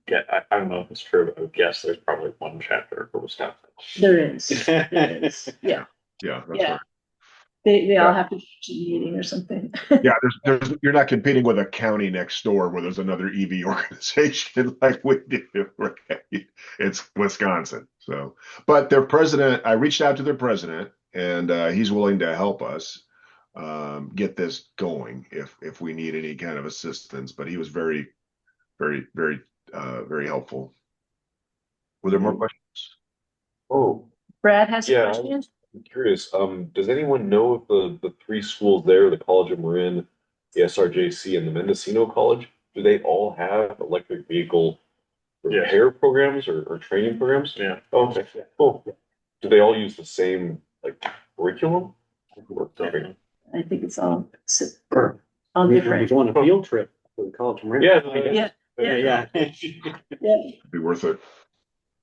I don't know if it's true, but I would guess there's probably one chapter for Wisconsin. There is. There is. Yeah. Yeah, that's Yeah. right. They all Yeah. have to be a meeting or something. Yeah, you're not competing with a county next door where there's another EV organization like we do, right? It's Wisconsin. So, but their president, I reached out to their president, and he's willing to help us get this going if we need any kind of assistance. But he was very, very, very helpful. Were there more questions? Oh, Brad has a yeah. question. I'm curious. Does anyone know if the three schools there, the College of Marin, the SRJC, and the Mendocino College, do they all have electric vehicle repair programs or training programs? Yeah. Oh, okay. Cool. Do they all use the same like curriculum? I think it's all We're different. going on a field trip for the college. Yeah. Yeah. Yeah. Be worth it.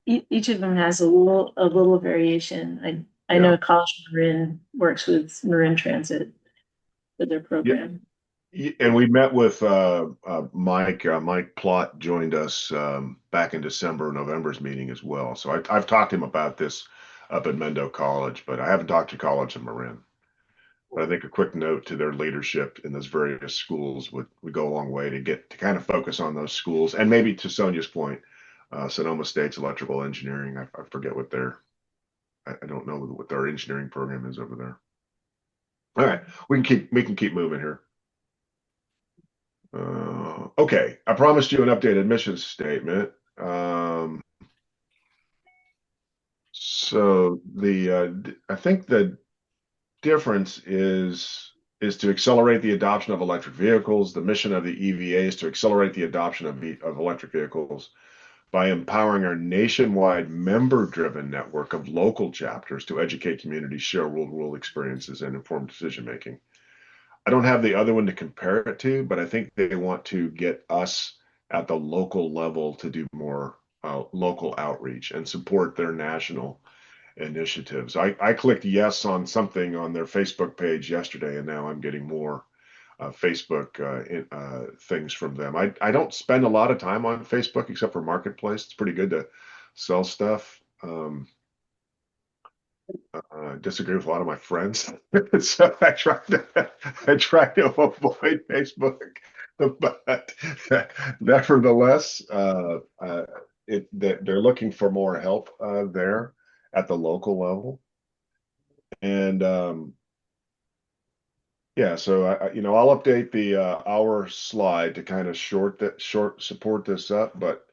Each of them has a little variation. I know College of Marin works with Marin Transit for their program. And we met with Mike. Mike Plott joined us back in November's meeting as well. So I've talked to him about this up at Mendo College, but I haven't talked to College of Marin. But I think a quick note to their leadership in those various schools would go a long way to kind of focus on those schools. And maybe to Sonia's point, Sonoma State's electrical engineering. I forget what I don't know what their engineering program is over there. All right, we can keep moving here. Okay, I promised you an updated mission statement. So I think the difference is to accelerate the adoption of electric vehicles. The mission of the EVA is to accelerate the adoption of electric vehicles by empowering our nationwide member-driven network of local chapters to educate communities, share real-world experiences, and inform decision-making. I don't have the other one to compare it to, but I think they want to get us at the local level to do more local outreach and support their national initiatives. I clicked yes on something on their Facebook page yesterday, and now I'm getting more Facebook things from them. I don't spend a lot of time on Facebook except for Marketplace. It's pretty good to sell stuff. Disagree with a lot of my friends, so I try to avoid Facebook, but nevertheless, they're looking for more help there at the local level, and yeah, so I'll update the our slide to kind of support this up, but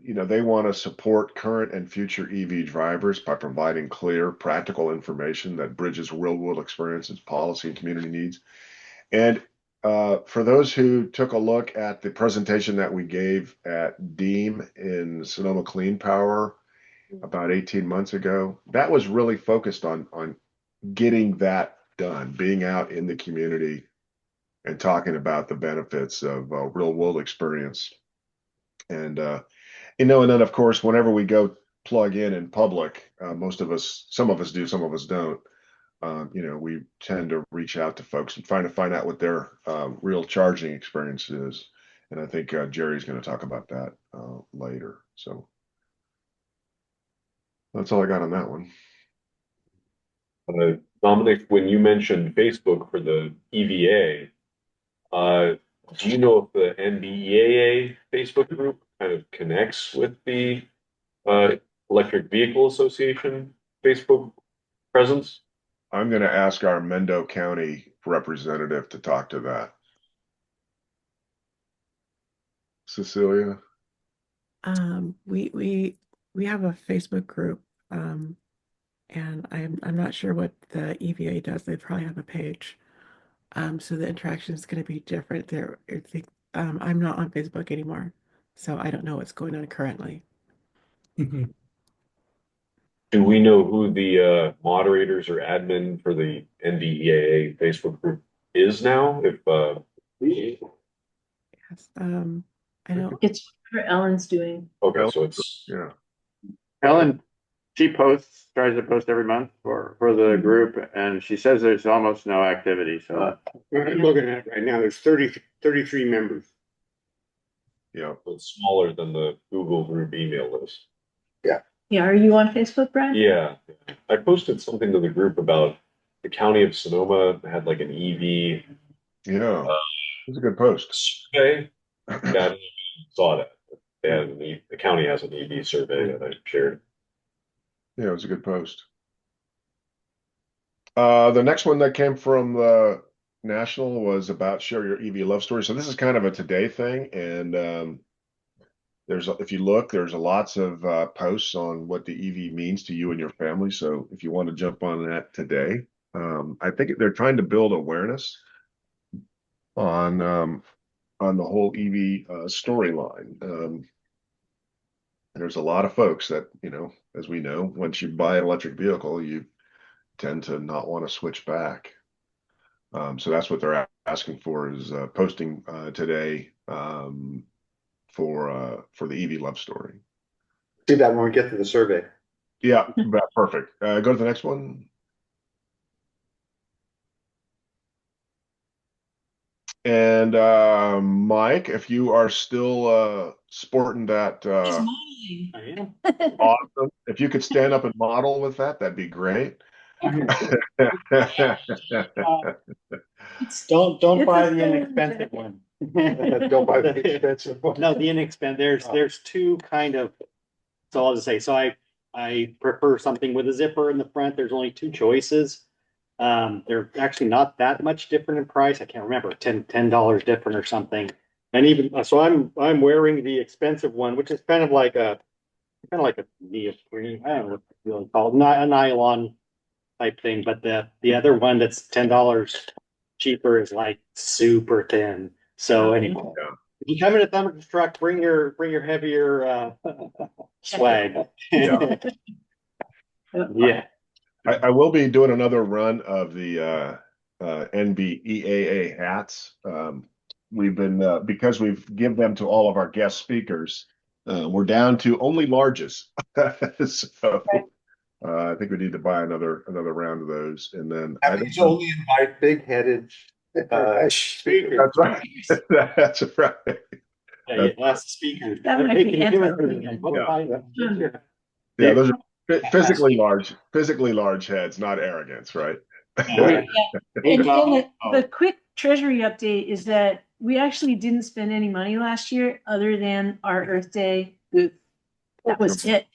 they want to support current and future EV drivers by providing clear, practical information that bridges real-world experiences, policy, and community needs. And for those who took a look at the presentation that we gave at DEAM in Sonoma Clean Power about 18 months ago, that was really focused on getting that done, being out in the community and talking about the benefits of real-world experience. And and then of course, whenever we go plug in public, some of us do, some of us don't. We tend to reach out to folks and trying to find out what their real charging experience is. And I think Jerry's going to talk about that later. So that's all I got on that one. Dominic, when you mentioned Facebook for the EVA, do you know if the NBEAA Facebook group kind of connects with the Electric Vehicle Association Facebook presence? I'm going to ask our Mendo County representative to talk to that. Cecilia? We have a Facebook group, and I'm not sure what the EVA does. They probably have a page. So the interaction is going to be different there. I'm not on Facebook anymore, so I don't know what's going on currently. Do we know who the moderators or admin for the NBEAA Facebook group is now? Yes. I don't. It's whatever Ellen's doing. Okay, so it's Yeah. Ellen, she tries to post every month for the group, and she says there's almost no activity, so. I'm looking at it right now, there's 33 members. Yeah. It's smaller than the Google group email list. Yeah, are you on Facebook, Brian? Yeah, I posted something to the group about the county of Sonoma had like an EV Yeah. It's a good post. survey. Yeah, I don't know if you saw that. They had the county has an EV survey that I shared. Yeah, it was a good post. The next one that came from the National was about share your EV love story. So this is kind of a today thing, and if you look, there's lots of posts on what the EV means to you and your family. So if you want to jump on that today, I think they're trying to build awareness on the whole EV storyline. There's a lot of folks that, as we know, once you buy an electric vehicle, you tend to not want to switch back. So that's what they're asking for is posting today for the EV love story. See that when we get to the survey. Yeah, perfect. Go to the next one. And Mike, if you are still sporting that I am. awesome. If you could stand up and model with that, that'd be great. Don't buy the It's a inexpensive one. Don't buy the expensive one. No, the inexpensive, there's two kind of, so I'll just say, so I prefer something with a zipper in the front. There's only two choices. They're actually not that much different in price. I can't remember, $10 different or something. And even, so I'm wearing the expensive one, which is kind of like a neoprene, I don't know what it's really called, not a nylon type thing, but the other one that's $10 cheaper is like super thin. So anyway, if you come in a Thunderstruck, bring your heavier swag. Yeah. Yeah. I will be doing another run of the NBEAA hats. We've been because we've given them to all of our guest speakers. We're down to only larges, so I think we need to buy another round of those, and then He's only invite big-headed speakers. That's right. That's right. Yeah, lots of speakers. That might Hey, be can you give us interesting. Yeah, those are physically large heads, not arrogance, right? And the quick treasury update is that we actually didn't spend any money last year other than our Earth Day booth. That was it.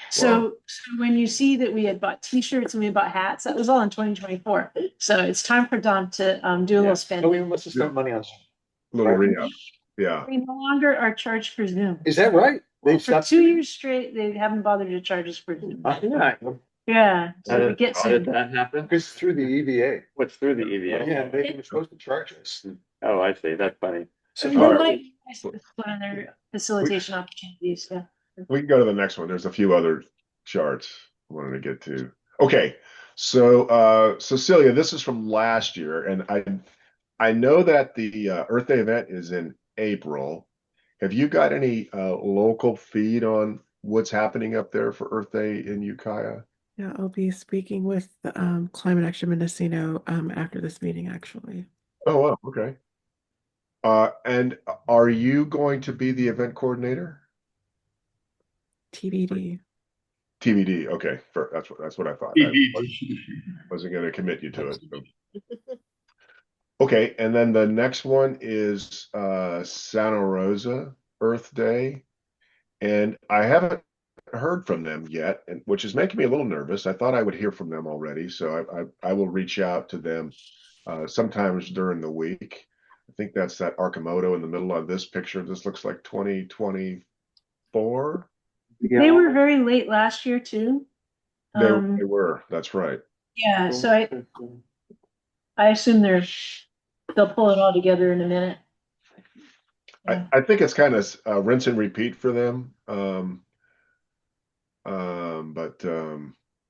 So when you see that we had bought t-shirts and we had bought hats, that was all in 2024. So it's time for Don to do a little spending. We must have spent money on. Little re-up. Yeah. We no longer are charged for Zoom. Is that right? Well, for 2 years straight, they haven't bothered to charge us for Zoom. Yeah. So we get How did some. that happen? It's through the EVA. What's through the EVA? Yeah, they were supposed to charge us. Oh, I see. That's funny. So All they right. might put on their facilitation opportunities. Yeah. We can go to the next one. There's a few other charts I wanted to get to. Okay. So Cecilia, this is from last year, and I know that the Earth Day event is in April. Have you got any local feed on what's happening up there for Earth Day in Ukiah? Yeah, I'll be speaking with the Climate Action Mendocino after this meeting, actually. Oh, wow. Okay. And are you going to be the event coordinator? TBD. TBD. Okay. That's what I thought. I wasn't going to commit you to it. So. Okay. And then the next one is Santa Rosa Earth Day. And I haven't heard from them yet, which is making me a little nervous. I thought I would hear from them already. So I will reach out to them sometimes during the week. I think that's that Arcimoto in the middle of this picture. This looks like 2024. They were very late last year too. They were. That's right. Yeah. So I assume they'll pull it all together in a minute. Yeah. I think it's kind of rinse and repeat for them.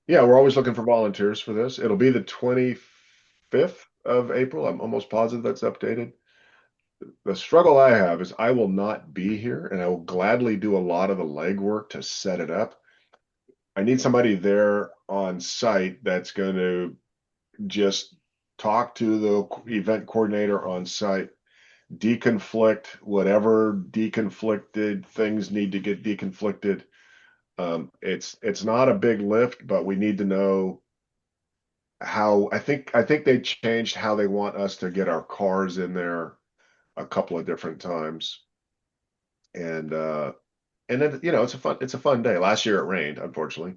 Yeah, we're always looking for volunteers for this. It'll be the 25th of April. I'm almost positive that's updated. The struggle I have is I will not be here, and I will gladly do a lot of the legwork to set it up. I need somebody there on site that's going to just talk to the event coordinator on site, deconflict whatever deconflicted things need to get deconflicted. It's not a big lift, but we need to know how. I think they changed how they want us to get our cars in there a couple of different times. And then it's a fun day. Last year it rained, unfortunately.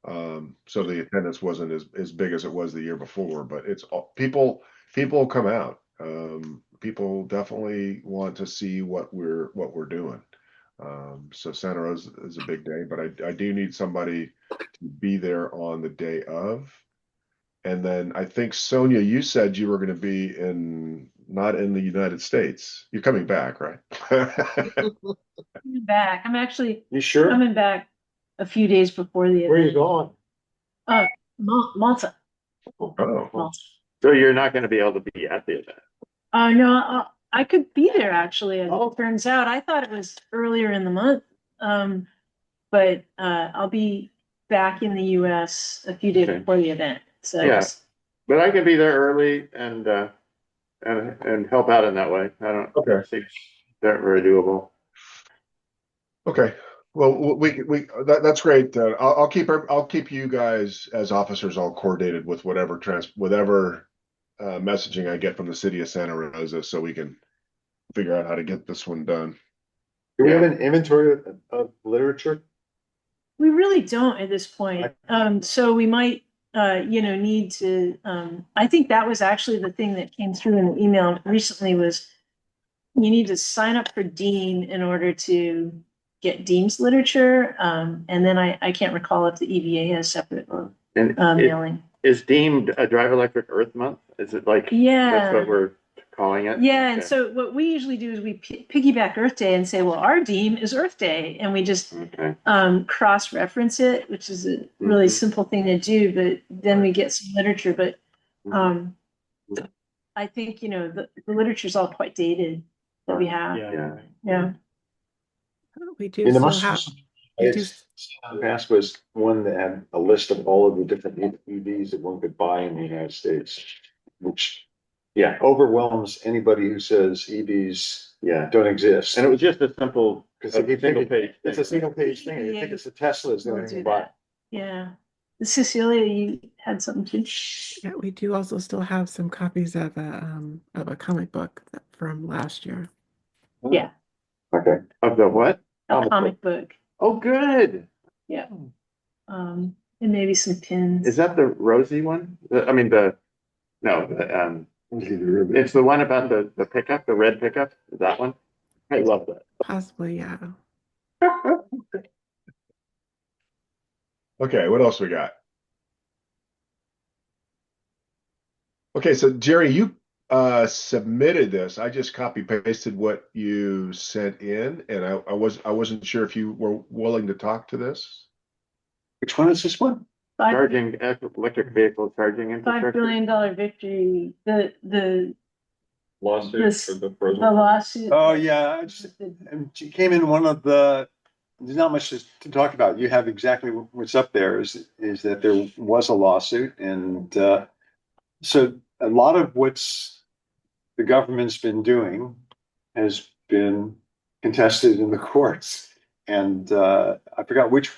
So the attendance wasn't as big as it was the year before, but it's all people come out. People definitely want to see what we're doing. So Santa Rosa is a big day, but I do need somebody to be there on the day of. And then I think Sonia, you said you were going to be not in the United States. You're coming back, right? Coming back. I'm actually You sure? coming back a few days before the Where are you event. going? Malta. Oh, Malta. So you're not going to be able to be at the event. No, I could be there actually. As Oh. it turns out, I thought it was earlier in the month. But I'll be back in the US a few days Okay. before the event. So Yeah. But I can be there early and help out in that way. I don't okay. see that very doable. Okay. Well, that's great. I'll keep you guys as officers all coordinated with whatever messaging I get from the city of Santa Rosa, so we can figure out how to get this one done. Do we Yeah. have an inventory of literature? we really don't at this point. So we might need to I think that was actually the thing that came through in the email recently was you need to sign up for Dean in order to get Dean's literature. And then I can't recall if the EVA has separate And it mailing. is deemed a Drive Electric Earth Month. Is it like Yeah. that's what we're calling it? Yeah, and Okay. so what we usually do is we piggyback Earth Day and say, well, our Dean is Earth Day, and we just Okay. cross-reference it, which is a really Mhm. simple thing to do, but then we get some literature. But I think, the literature is all quite dated that we have. Yeah. Yeah. We do In the still most have, we do, past was one that had a list of all of the different EVs that one could buy in the United States, which overwhelms anybody who says EVs Yeah. don't exist. And it was just a simple, Because if you single think page. it's a single page thing, you think it's a Tesla is the We'll only thing do to buy. that. Yeah. Cecilia, you had something too? yeah, we do also still have some copies of a comic book from last year. Yeah. Okay. Of the what? A comic book. Oh, good. Yeah. And maybe some pins. Is that the Rosie one? It's the one about the pickup, the red pickup. Is that one? I love that. Possibly, yeah. Okay, what else we got? Okay, so Jerry, you submitted this. I just copy pasted what you sent in, and I wasn't sure if you were willing to talk to this. Which one is this one? Charging electric vehicle charging $5 infrastructure. billion victory. The Lawsuit for the the frozen. lawsuit. Oh, yeah, she came in there's not much to talk about. You have exactly what's up there is that there was a lawsuit. And so a lot of what's the government's been doing has been contested in the courts. And I forgot which.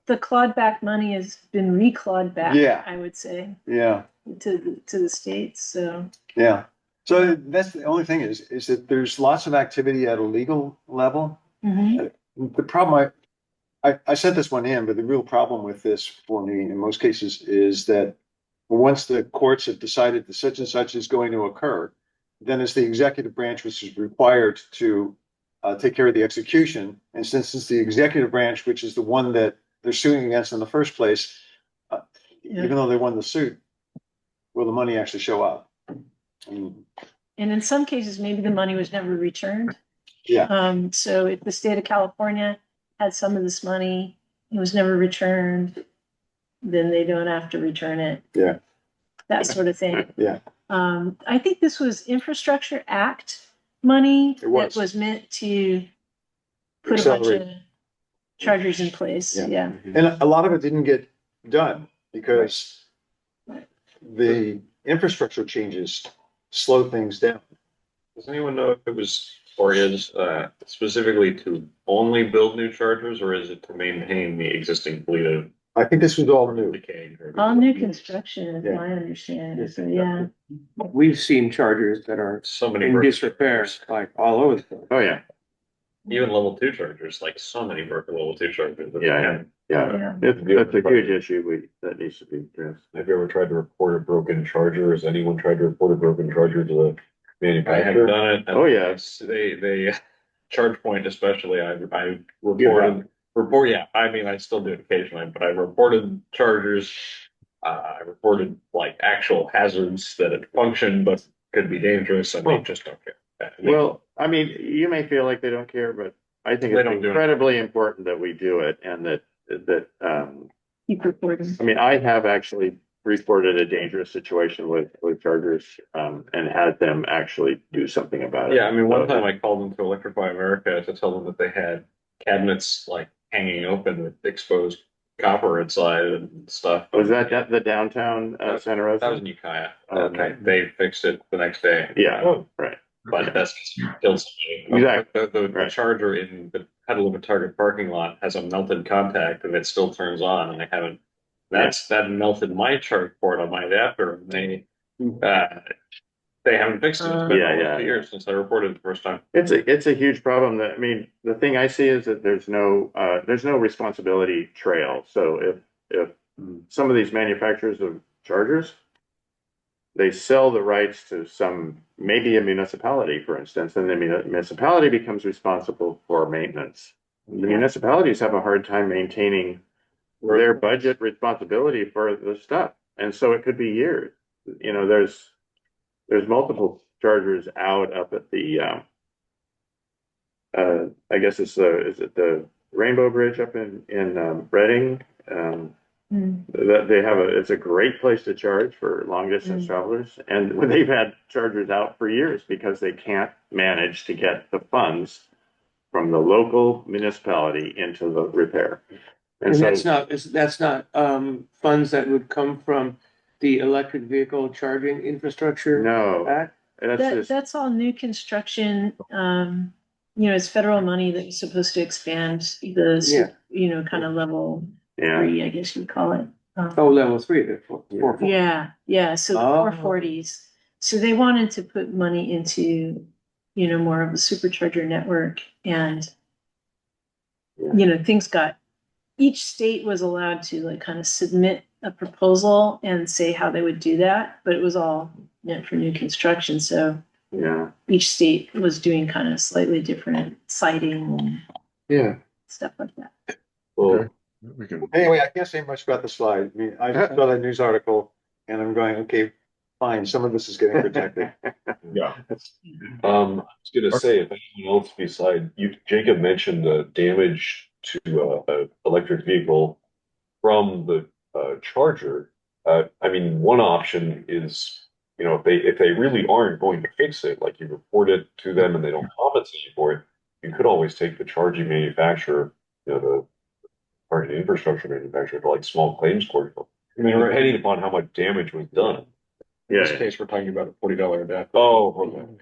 The clawed back money has been reclawed back. Yeah. I would say. Yeah. To the states. So. Yeah. So that's the only thing is that there's lots of activity at a legal level. Mm-hmm. The problem I sent this one in, but the real problem with this for me in most cases is that once the courts have decided that such and such is going to occur, then it's the executive branch which is required to take care of the execution. And since it's the executive branch, which is the one that they're suing against in the first place, even though they won the suit, will the money actually show up? And in some cases, maybe the money was never returned. Yeah. So if the state of California had some of this money, it was never returned, then they don't have to return it. Yeah. That sort of thing. Yeah. I think this was Infrastructure Act money It was. that was meant to put Accelerate. a bunch of chargers in place, yeah. And a lot of it didn't get done because the infrastructure changes slow things down. Does anyone know if it was or is specifically to only build new chargers, or is it to maintain the existing fleet of I think this was all new. decaying chargers? All new construction is Yeah. my understanding, so yeah. We've seen chargers that are So many in broken disrepair, chargers. like all over the place. Oh, yeah. Even level 2 chargers, like so many broken level 2 chargers. that Yeah, can- Yeah, it's a huge issue that needs to be addressed. Have you ever tried to report a broken charger? Has anyone tried to report a broken charger to the manufacturer? I have done it. Oh, yes. They ChargePoint especially, I yeah, I mean, I still do it occasionally, but I reported chargers. I reported like actual hazards that it functioned, but could be dangerous, and they just don't care. Well, I mean, you may feel like they don't care, but I think They it's don't do it. incredibly important that we do it and that, Keep reporting. I mean, I have actually reported a dangerous situation with chargers, and had them actually do something about it. Yeah, I mean, one So, time I called them to Electrify America to tell them that they had cabinets like hanging open with exposed copper inside and stuff. Was that the downtown, Santa Rosa? That was in Ukiah. Oh, And okay. they fixed it the next day. Yeah, Oh, right. but that's killed somebody. Exactly. The Right. charger in the Petal of a Target parking lot has a melted contact and it still turns on, and they haven't. That melted my charge port on my adapter, and they haven't fixed it. It's been almost 2 years since I reported it the first time. It's a huge problem that, I mean, the thing I see is that there's no responsibility trail. So if some of these manufacturers of chargers, they sell the rights to maybe a municipality, for instance, and the municipality becomes responsible for maintenance. The municipalities have a hard time maintaining their budget responsibility for the stuff. And so it could be years. You know, there's multiple chargers out up at the, I guess is it the Rainbow Bridge up in Reading? That it's a great place to charge for long distance travelers. And they've had chargers out for years because they can't manage to get the funds from the local municipality into the repair. And so that's not funds that would come from the electric vehicle charging infrastructure no, act? That's all new construction. It's federal money that's supposed to expand the, kind of level 3, I guess you'd call it. Level 3, the 440. Yeah. So 440s. So they wanted to put money into, more of a supercharger network, and each state was allowed to like kind of submit a proposal and say how they would do that, but it was all meant for new construction. So each state was doing kind of slightly different siting and stuff like that. Well, Anyway, I can't say much about the slide. I mean, I just saw that news article and I'm going, okay, fine, some of this is getting protected. Yeah. I was gonna say, if anyone else beside you, Jacob mentioned the damage to an electric vehicle from the charger. I mean, one option is, if they really aren't going to fix it, like you report it to them and they don't compensate you for it, you could always take the charging manufacturer, the charging infrastructure manufacturer, to like small claims court. I mean, we're heading upon how much damage was done. In this case, we're talking about a $40 adapter. Oh,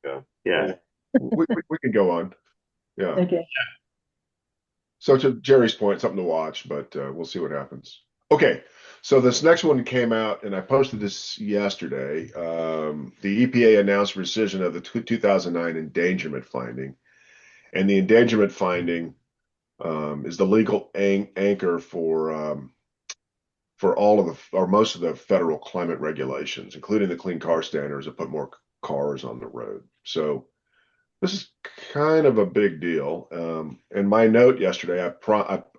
okay. Yeah. We can go on. Yeah. Okay. So to Jerry's point, something to watch, but we'll see what happens. Okay, so this next one came out, and I posted this yesterday. The EPA announced rescission of the 2009 endangerment finding, and the endangerment finding is the legal anchor for all of the or most of the federal climate regulations, including the Clean Car Standards that put more cars on the road. So this is kind of a big deal. In my note yesterday,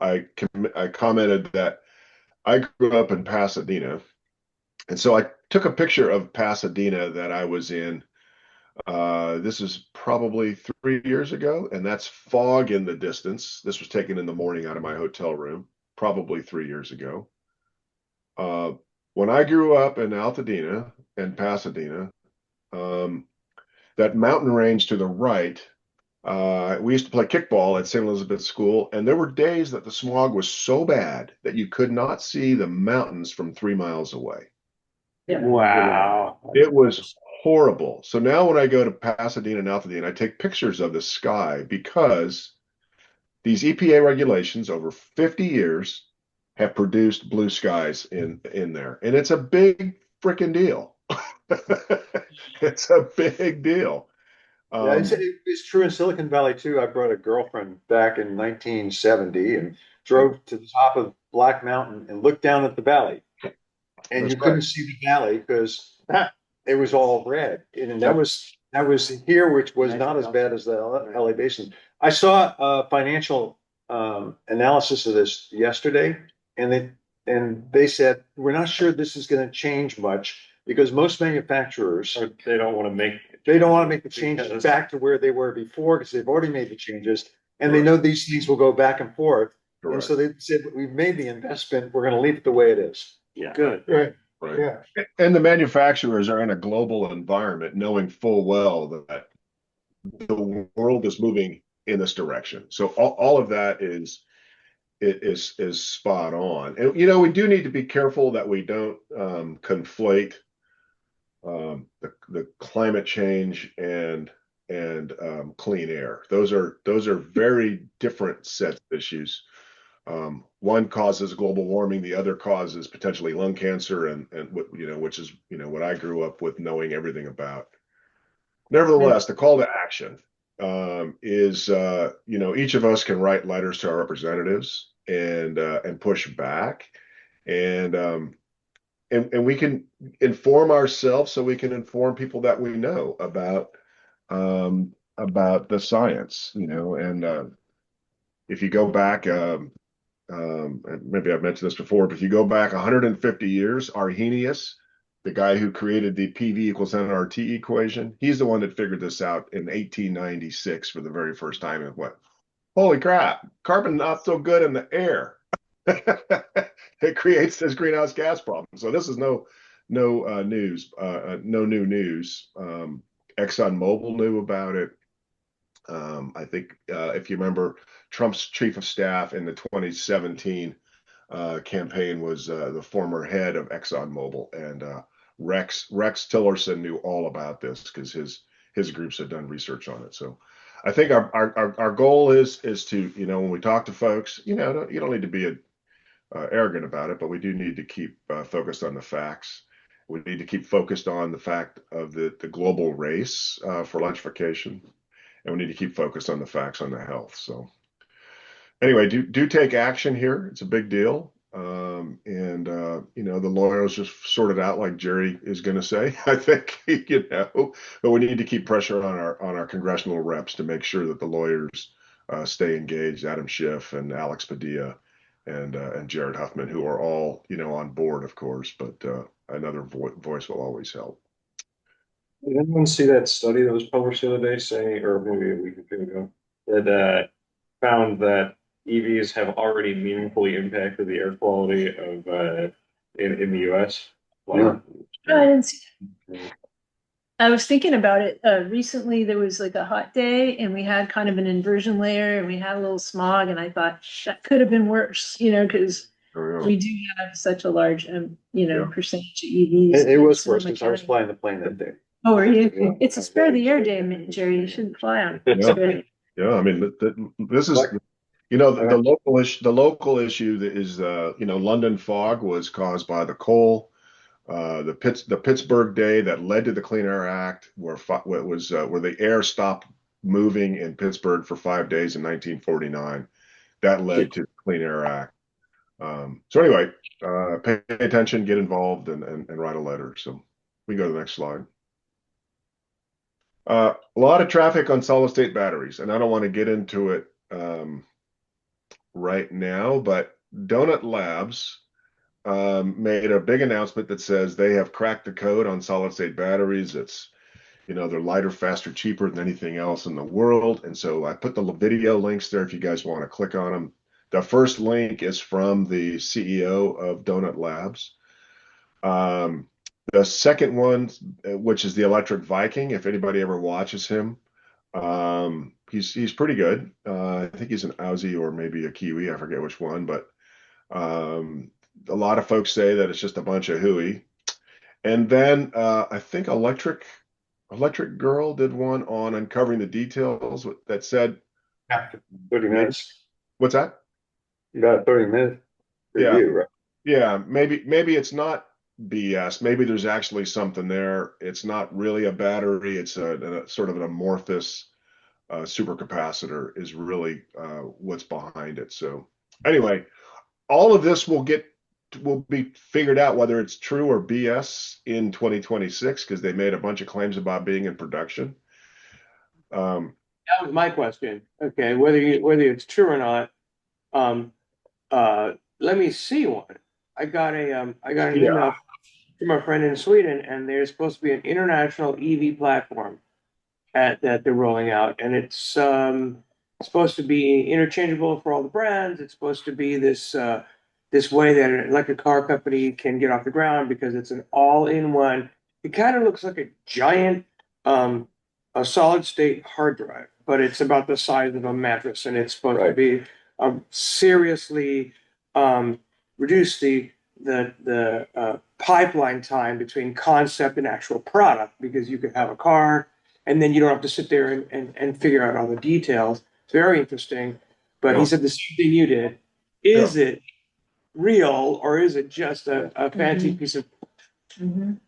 I commented that I grew up in Pasadena, and so I took a picture of Pasadena that I was in. This is probably 3 years ago, and that's fog in the distance. This was taken in the morning out of my hotel room, probably 3 years ago. When I grew up in Altadena and Pasadena, that mountain range to the right We used to play kickball at St. Elizabeth School, and there were days that the smog was so bad that you could not see the mountains from 3 miles away. Wow. It was horrible. So now when I go to Pasadena and Altadena, I take pictures of the sky because these EPA regulations over 50 years have produced blue skies in there. And it's a big freaking deal. It's a big deal. Yeah, it's true in Silicon Valley too. I brought a girlfriend back in 1970 and drove to the top of Black Mountain and looked down at the valley. And That's you couldn't right. see the valley because it was all red. And that was here, which was not as bad as the LA Basin. I saw a financial analysis of this yesterday, and they said we're not sure this is going to change much because most manufacturers Or they don't want to make. they don't want to make the changes Because- back to where they were before because they've already made the changes, and they know these things will go back and forth. And Correct. so they said we've made the investment, we're going to leave it the way it is. Yeah. Good. Right. Right. Yeah. And the manufacturers are in a global environment knowing full well that the world is moving in this direction. So all of that is spot on. And we do need to be careful that we don't conflate the climate change and clean air. Those are very different sets of issues. One causes global warming, the other causes potentially lung cancer, and which is what I grew up with knowing everything about. Nevertheless, the call to action is each of us can write letters to our representatives and push back, and we can inform ourselves so we can inform people that we know about the science, and if you go back. Maybe I've mentioned this before, but if you go back 150 years, Arrhenius, the guy who created the PV equals nRT equation, he's the one that figured this out in 1896 for the very first time and went, holy crap, carbon not so good in the air. It creates this greenhouse gas problem. So this is no news, no new news. ExxonMobil knew about it. I think if you remember, Trump's chief of staff in the 2017 campaign was the former head of ExxonMobil, and Rex Tillerson knew all about this because his groups had done research on it. So I think our goal is to when we talk to folks, you don't need to be arrogant about it, but we do need to keep focused on the facts. We need to keep focused on the fact of the global race for electrification, and we need to keep focused on the facts on the health. So anyway, do take action here. It's a big deal. And the lawyers just sort it out like Jerry is going to say, I think, but we need to keep pressure on our congressional reps to make sure that the lawyers stay engaged, Adam Schiff and Alex Padilla and Jared Huffman, who are all, on board, of course, but another voice will always help. Did anyone see that study that was published the other day saying, or maybe a week or two ago, that found that EVs have already meaningfully impacted the air quality of in the US? I didn't see that. I was thinking about it. Recently, there was like a hot day and we had kind of an inversion layer and we had a little smog, and I thought that could have been worse, because we do have such a large, percentage of EVs. It was in worse Sonoma because I was County. flying the plane that day. Oh, are you? It's a spare the air day, Jerry. You shouldn't fly on. It's great. Yeah, I mean, this is, the local issue that is, London fog was caused by the coal. The Pittsburgh day that led to the Clean Air Act, where the air stopped moving in Pittsburgh for 5 days in 1949. That led to the Clean Air Act. So anyway, pay attention, get involved, and write a letter. So we go to the next slide. A lot of traffic on solid state batteries, and I don't want to get into it right now, but Donut Labs made a big announcement that says they have cracked the code on solid state batteries. It's, they're lighter, faster, cheaper than anything else in the world. And so I put the video links there if you guys want to click on them. The first link is from the CEO of Donut Labs. The second one, which is the Electric Viking, if anybody ever watches him, He's pretty good. I think he's an Aussie or maybe a Kiwi. I forget which one, but um, a lot of folks say that it's just a bunch of hooey. And then I think Electric Girl did one on uncovering the details that said, 30 minutes. what's that? You got a 30-minute Yeah. review, right? Yeah, maybe it's not BS. Maybe there's actually something there. It's not really a battery. It's a sort of an amorphous supercapacitor is really what's behind it. So anyway, all of this will be figured out whether it's true or BS in 2026 because they made a bunch of claims about being in production. That was my question. Okay, whether it's true or not, um, let me see one. I got an email from a friend in Sweden, and there's supposed to be an international EV platform that they're rolling out, and it's supposed to be interchangeable for all the brands. It's supposed to be this way that an electric car company can get off the ground because it's an all-in-one. It kind of looks like a giant a solid state hard drive, but it's about the size of a mattress, and it's supposed to be seriously reduce the pipeline time between concept and actual product, because you could have a car and then you don't have to sit there and figure out all the details. It's very interesting. But he said the same thing you did. Is it real, or is it just a fancy piece of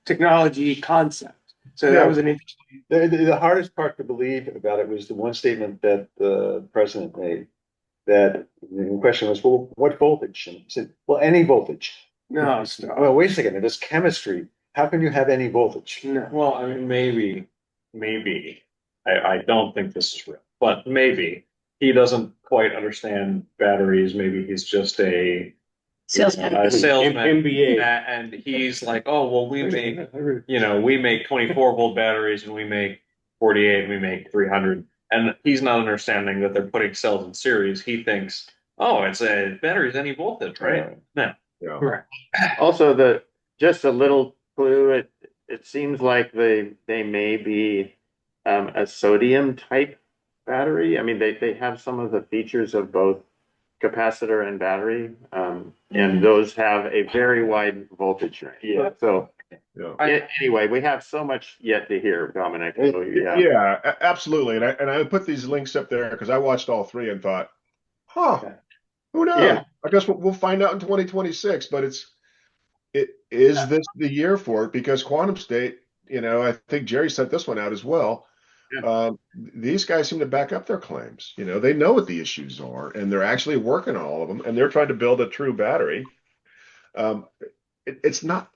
technology concept? So that was an interesting. The hardest part to believe about it was the one statement that the president made, that the question was, well, what voltage? And he said, well, any voltage. No, stop. Well, wait a second, it is chemistry. How can you have any voltage? No. Well, I mean, maybe. I don't think this is real, but maybe he doesn't quite understand batteries. Maybe he's just a salesman, NBEAA. and he's like, oh, well, we make 24-volt batteries, and we make 48, and we make 300. And he's not understanding that they're putting cells in series. He thinks, oh, it's a battery's any voltage, right? No. Yeah. Correct. Also, just a little clue. It seems like they may be a sodium type battery. I mean, they have some of the features of both capacitor and battery, and those have a very wide voltage range. Yeah. So Yeah. anyway, we have so much yet to hear, Dominic. So, Absolutely. And I put these links up there because I watched all three and thought, who knows? Yeah. I guess we'll find out in 2026. But is this the year for it? Because Quantum State, I think Jerry sent this one out as well. These guys seem to back up their claims. They know what the issues are, and they're actually working on all of them, and they're trying to build a true battery. It's not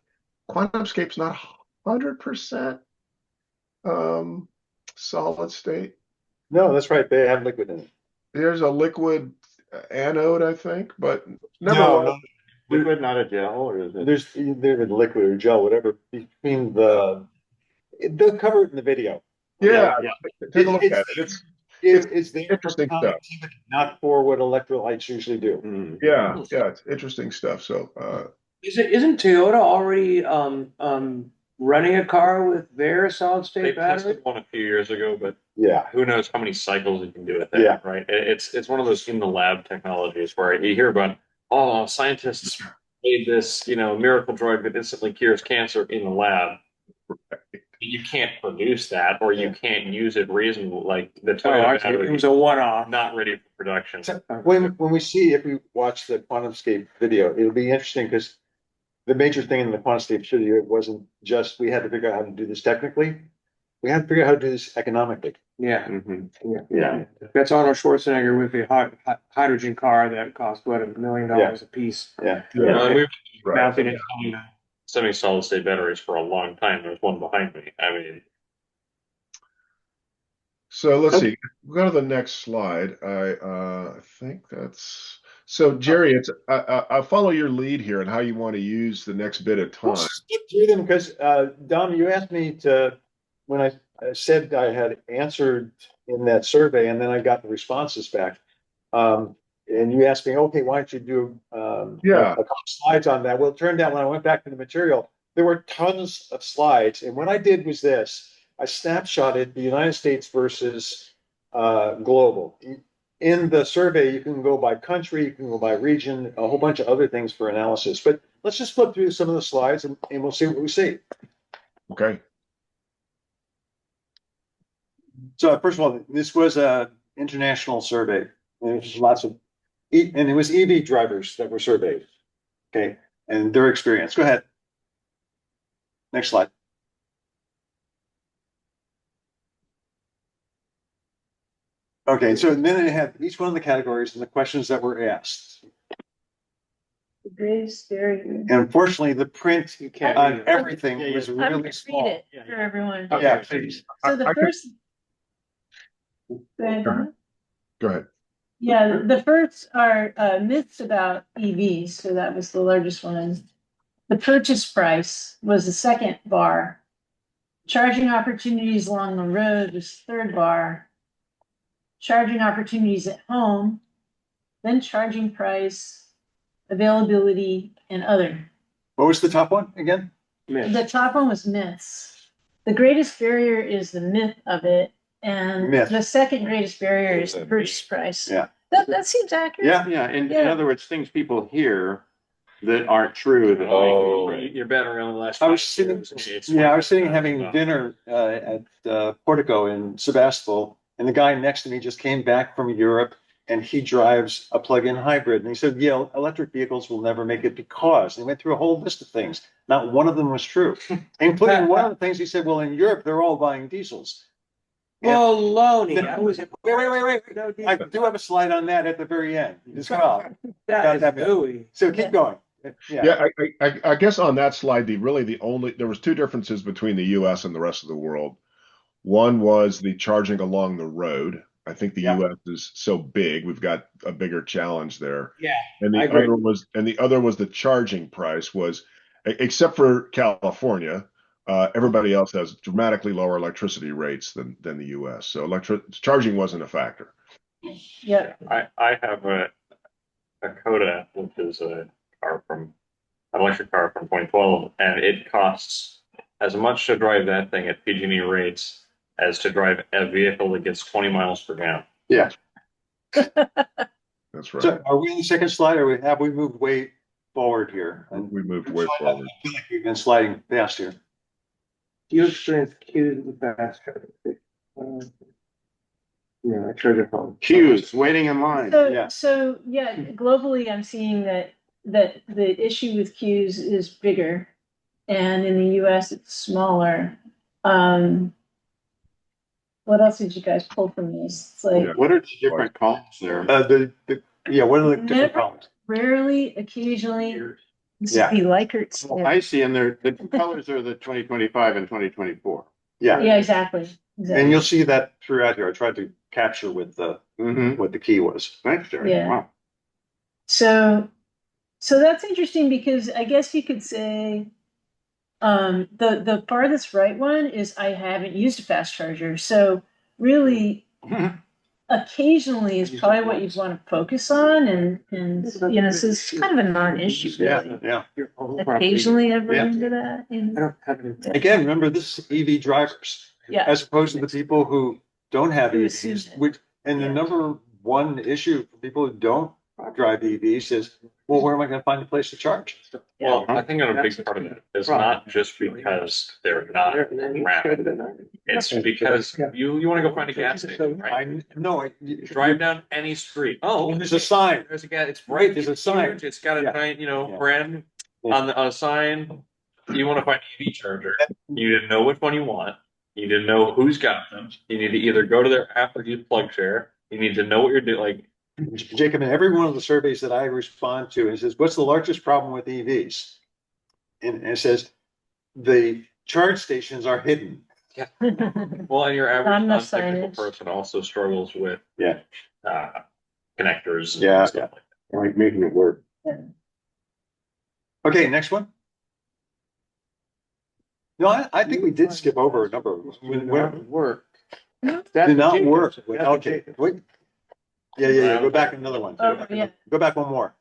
QuantumScape's not 100% solid state. No, that's right. They have liquid in it. There's a liquid anode, I think, but No, liquid, not a gel, or is it? there's liquid or gel, whatever between they'll cover it in the video. Yeah. Take a look at it. It's the interesting stuff. Not for what electrolytes usually do. Yeah, it's interesting stuff. So Isn't Toyota already running a car with their solid They state battery? tested one a few years ago, but Yeah. who knows how many cycles you can do with that, Yeah. right? It's one of those in the lab technologies where you hear about, oh, scientists made this, miracle drug that instantly cures cancer in the lab. You can't produce that, or you can't use it reasonably. Like the Toyota battery, It was a one-off. not ready for production. When we see, if we watch the QuantumScape video, it'll be interesting because the major thing in the QuantumScape video wasn't just we had to figure out how to do this technically. We had to figure out how to do this economically. Yeah. Yeah. That's Arnold Schwarzenegger with the hydrogen car that cost what, $1 million a piece. Yeah. We've right. Mounted it on semi-solid state batteries for a long time. There's one behind me. I mean, So let's see. We'll go to the next slide. I think that's so, Jerry. It's I'll follow your lead here on how you want to use the next bit of time. Let's skip through them because Dom, you asked me to when I said I had answered in that survey, and then I got the responses back. And you asked me, okay, why don't you do a couple slides on that? Well, it turned out when I went back to the material, there were tons of slides. And what I did was this. I snapshotted the United States versus global. In the survey, you can go by country, you can go by region, a whole bunch of other things for analysis. But let's just flip through some of the slides and we'll see what we see. Okay. So first of all, this was a international survey. There's lots of, and it was EV drivers that were surveyed. Okay, and their experience. Go ahead. Next slide. Okay, so then they have each one of the categories and the questions that were asked. The greatest barrier. And unfortunately, the print You can't on read it. everything Yeah, was I'm gonna really read small. it for everyone. Yeah, please. So the I could- first. Go ahead. Go ahead. Yeah, the first are myths about EVs, so that was the largest one. The purchase price was the second bar. Charging opportunities along the road was third bar. Charging opportunities at home, then charging price, availability, and other. What was the top one again? The top one was myths. The greatest barrier is the myth of it, and Myth. the second greatest barrier is the purchase price. Yeah. That seems accurate. Yeah. Yeah, in Yeah. other words, things people hear that aren't true. That Oh, You're better around the last. I was 5 sitting, years. It's yeah, I was sitting fine. having dinner at Portico in Sebastopol, and the guy next to me just came back from Europe, and he drives a plug-in hybrid, and he said, "Yeah, electric vehicles will never make it because." And he went through a whole list of things. Not one of them was true, including one of the things he said. Well, in Europe, they're all buying diesels. Baloney. I was. Wait. No, I do have a slide on that at the very end as well. that that is gooey. So keep going. Yeah, I guess on that slide, there was two differences between the US and the rest of the world. One was the charging along the road. I think the Yeah. US is so big, we've got a bigger challenge there. Yeah, And I the agree. other was the charging price was, except for California, everybody else has dramatically lower electricity rates than the US. So charging wasn't a factor. Yeah. I have a Coda, which is an electric car from 2012, and it costs as much to drive that thing at PG&E rates as to drive a vehicle that gets 20 miles per gallon. Yeah. That's right. So are we on the second slide, or have we moved way forward here? And We moved way forward. I feel like we've been sliding fast here. Do you experience queues with fast charging? Yeah, I charge at home. Queues, waiting in line. So yeah, globally, I'm seeing that the issue with queues is bigger, and in the US, it's smaller. What else did you guys pull from these? It's like Yeah. What are the different columns there? What are the different Never- columns? rarely, occasionally, Yeah. be Likert. Well, I see, and the two colors are the 2025 and 2024. Yeah. Yeah, exactly. And you'll see that throughout here. I tried to capture what the key was. Thanks, Jerry. Yeah. Wow. So that's interesting because I guess you could say the farthest right one is I haven't used a fast charger. So really occasionally is probably what you'd want to focus on and this is kind of a non-issue really. Yeah. Occasionally ever Yeah. into that. I don't have any. Again, remember, this is EV drivers, Yeah. as opposed to the people who don't have Who EVs, assume it. which, and the Yeah. number one issue for people who don't drive EVs is, well, where am I gonna find a place to charge? Well, I think a big part of it is not just because they're not around. It's because you want to go find a gas station, right? Drive down any street. Oh, There's a sign. There's a gas. It's bright. There's a It's sign. huge, It's got a Yeah. giant, Yeah. brand on a sign. You want to find an EV charger. You need to know which one you want. You need to know who's got them. You need to either go to their app or use PlugShare. You need to know what you're doing. Like, Jacob, in every one of the surveys that I respond to, it says, what's the largest problem with EVs? And it says, the charge stations are hidden. well, and your average Not enough non-technical signage. person also struggles with Yeah. Connectors. Yeah, And stuff like that. Like making it work. Okay, next one. No, I think we did skip over a number of them. Work. Did not work. Okay, wait. Yeah. Go back another one. Oh, yeah. Go back one more.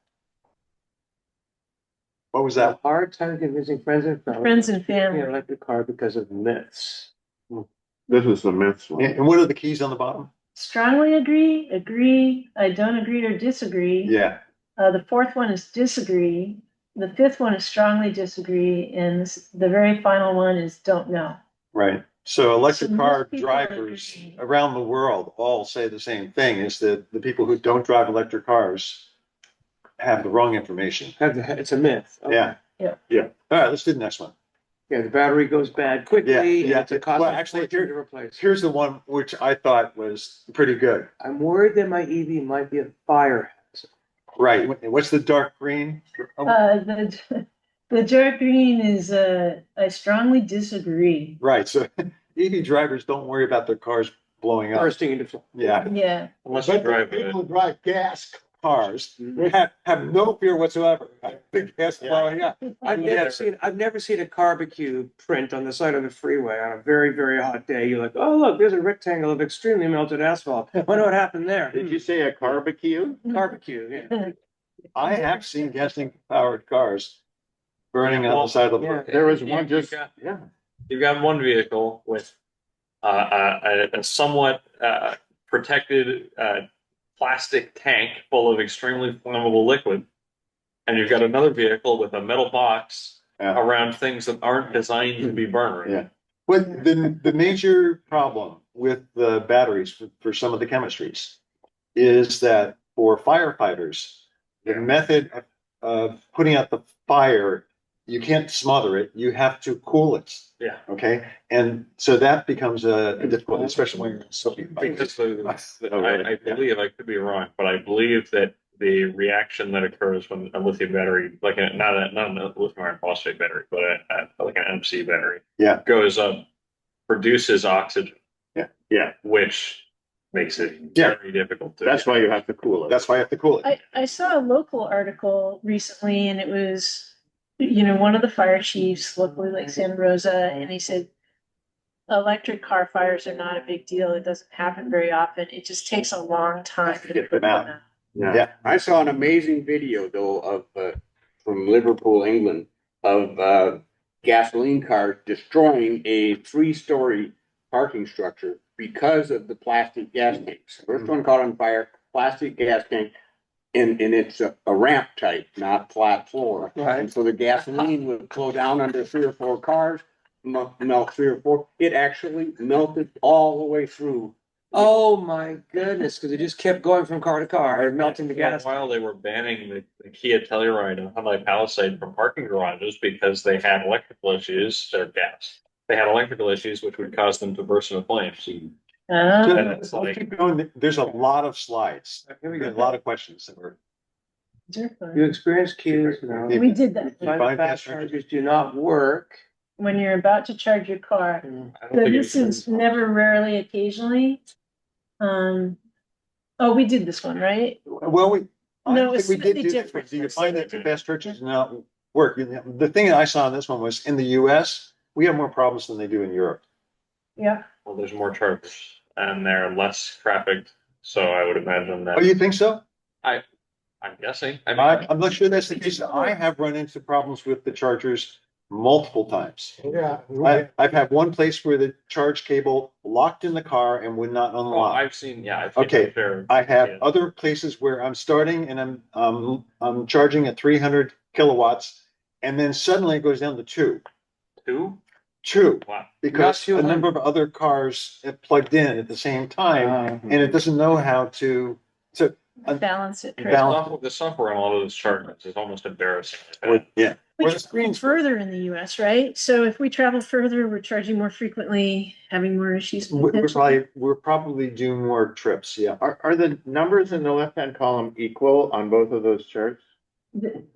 What was A that? hard time convincing friends and family. Friends and to get family. An electric car because of myths. This is the myths one. And what are the keys on the bottom? strongly agree, I don't agree or disagree. Yeah, The fourth one is disagree. The fifth one is strongly disagree, and the very final one is don't know. right. So electric So car most people are drivers agreeing. around the world all say the same thing, is that the people who don't drive electric cars have the wrong information. It's a myth. Okay. Yeah. Yeah. Yeah. All right, let's do the next one. Yeah, the battery goes bad quickly. Yeah, yeah. And it's a cost Well, of actually, fortune to replace. Here's the one which I thought was pretty good. I'm worried that my EV might be a fire hazard. Right. What's the dark green? The dark green is, I strongly disagree. Right. So EV drivers don't worry about their cars blowing up. Bursting into flame. Yeah. Yeah. Unless But you drive the a, people who drive gas cars have no fear whatsoever. Big gas blowing up. I've never seen a barbecue print on the side of the freeway on a very, very hot day. You're like, oh, look, there's a rectangle of extremely melted asphalt. Wonder what happened there. Did you say a barbecue? Barbecue, yeah. I have seen gasoline powered cars burning on the side of the road. There was Yeah, one just, yeah. You've got one vehicle with a somewhat protected plastic tank full of extremely flammable liquid, and you've got another vehicle with a metal box Yeah. around things that aren't designed to be burned. Yeah. But the major problem with the batteries for some of the chemistries is that for firefighters, the method of putting out the fire, you can't smother it, you have to cool it. Yeah. Okay, and so that becomes a difficult, especially when you're in sodium. Because I believe, I could be wrong, but I believe that the reaction that occurs when a lithium battery, like not a lithium iron phosphate battery, but like an MC battery, Yeah. goes up, produces oxygen. Yeah. Which makes it Yeah. very difficult to. that's why you have to cool it. That's why you have to cool it. I saw a local article recently, and it was, one of the fire chiefs locally, like Santa Rosa, and he said, electric car fires are not a big deal. It doesn't happen very often. It just takes a long time to Get put them them out. out. Yeah. I saw an amazing video though of from Liverpool, England, of gasoline cars destroying a 3-story parking structure because of the plastic gas tanks. First one caught on fire, plastic gas tank, and it's a ramp type, not flat floor. Right. And so the gasoline would flow down under 3 or 4 cars, melt 3 or 4. It actually melted all the way through. Oh my goodness, because it just kept going from car to car, melting the For a gas. while, they were banning the Kia Telluride and Hyundai Palisade from parking garages because they had electrical issues, or gas. They had electrical issues which would cause them to burst into flames. And it's Let's like, keep going. There's a lot of slides. Here we A go. lot of questions that were. You experience queues now. We did that. Find fast chargers do not work. When you're about to charge your car. I don't So think this it's- is never, rarely, occasionally. We did this one, right? Well, I No, think it's we did slightly do different. Do you find that the fast churches not work? The thing that I saw in this one was in the US, we have more problems than they do in Europe. Yeah. Well, there's more chargers and they're less trafficked, so I would imagine that. Oh, you think so? I'm guessing. I mean, I'm not sure that's the case. I have run into problems with the chargers multiple times. Yeah. I've had one place where the charge cable locked in the car and would not oh, unlock. I've seen my Okay, share. I have Yeah. other places where I'm starting and I'm charging at 300 kilowatts, and then suddenly it goes down to two. Two, Wow. because Not a number of other cars have plugged in at the same time, and it doesn't know how to Balance it. Balance. The software on a lot of those chargers is almost embarrassing. yeah. We Where the travel screens further in the US, right? So if we travel further, we're charging more frequently, having more issues. we're probably doing more trips. Yeah. Are the numbers in the left-hand column equal on both of those charts?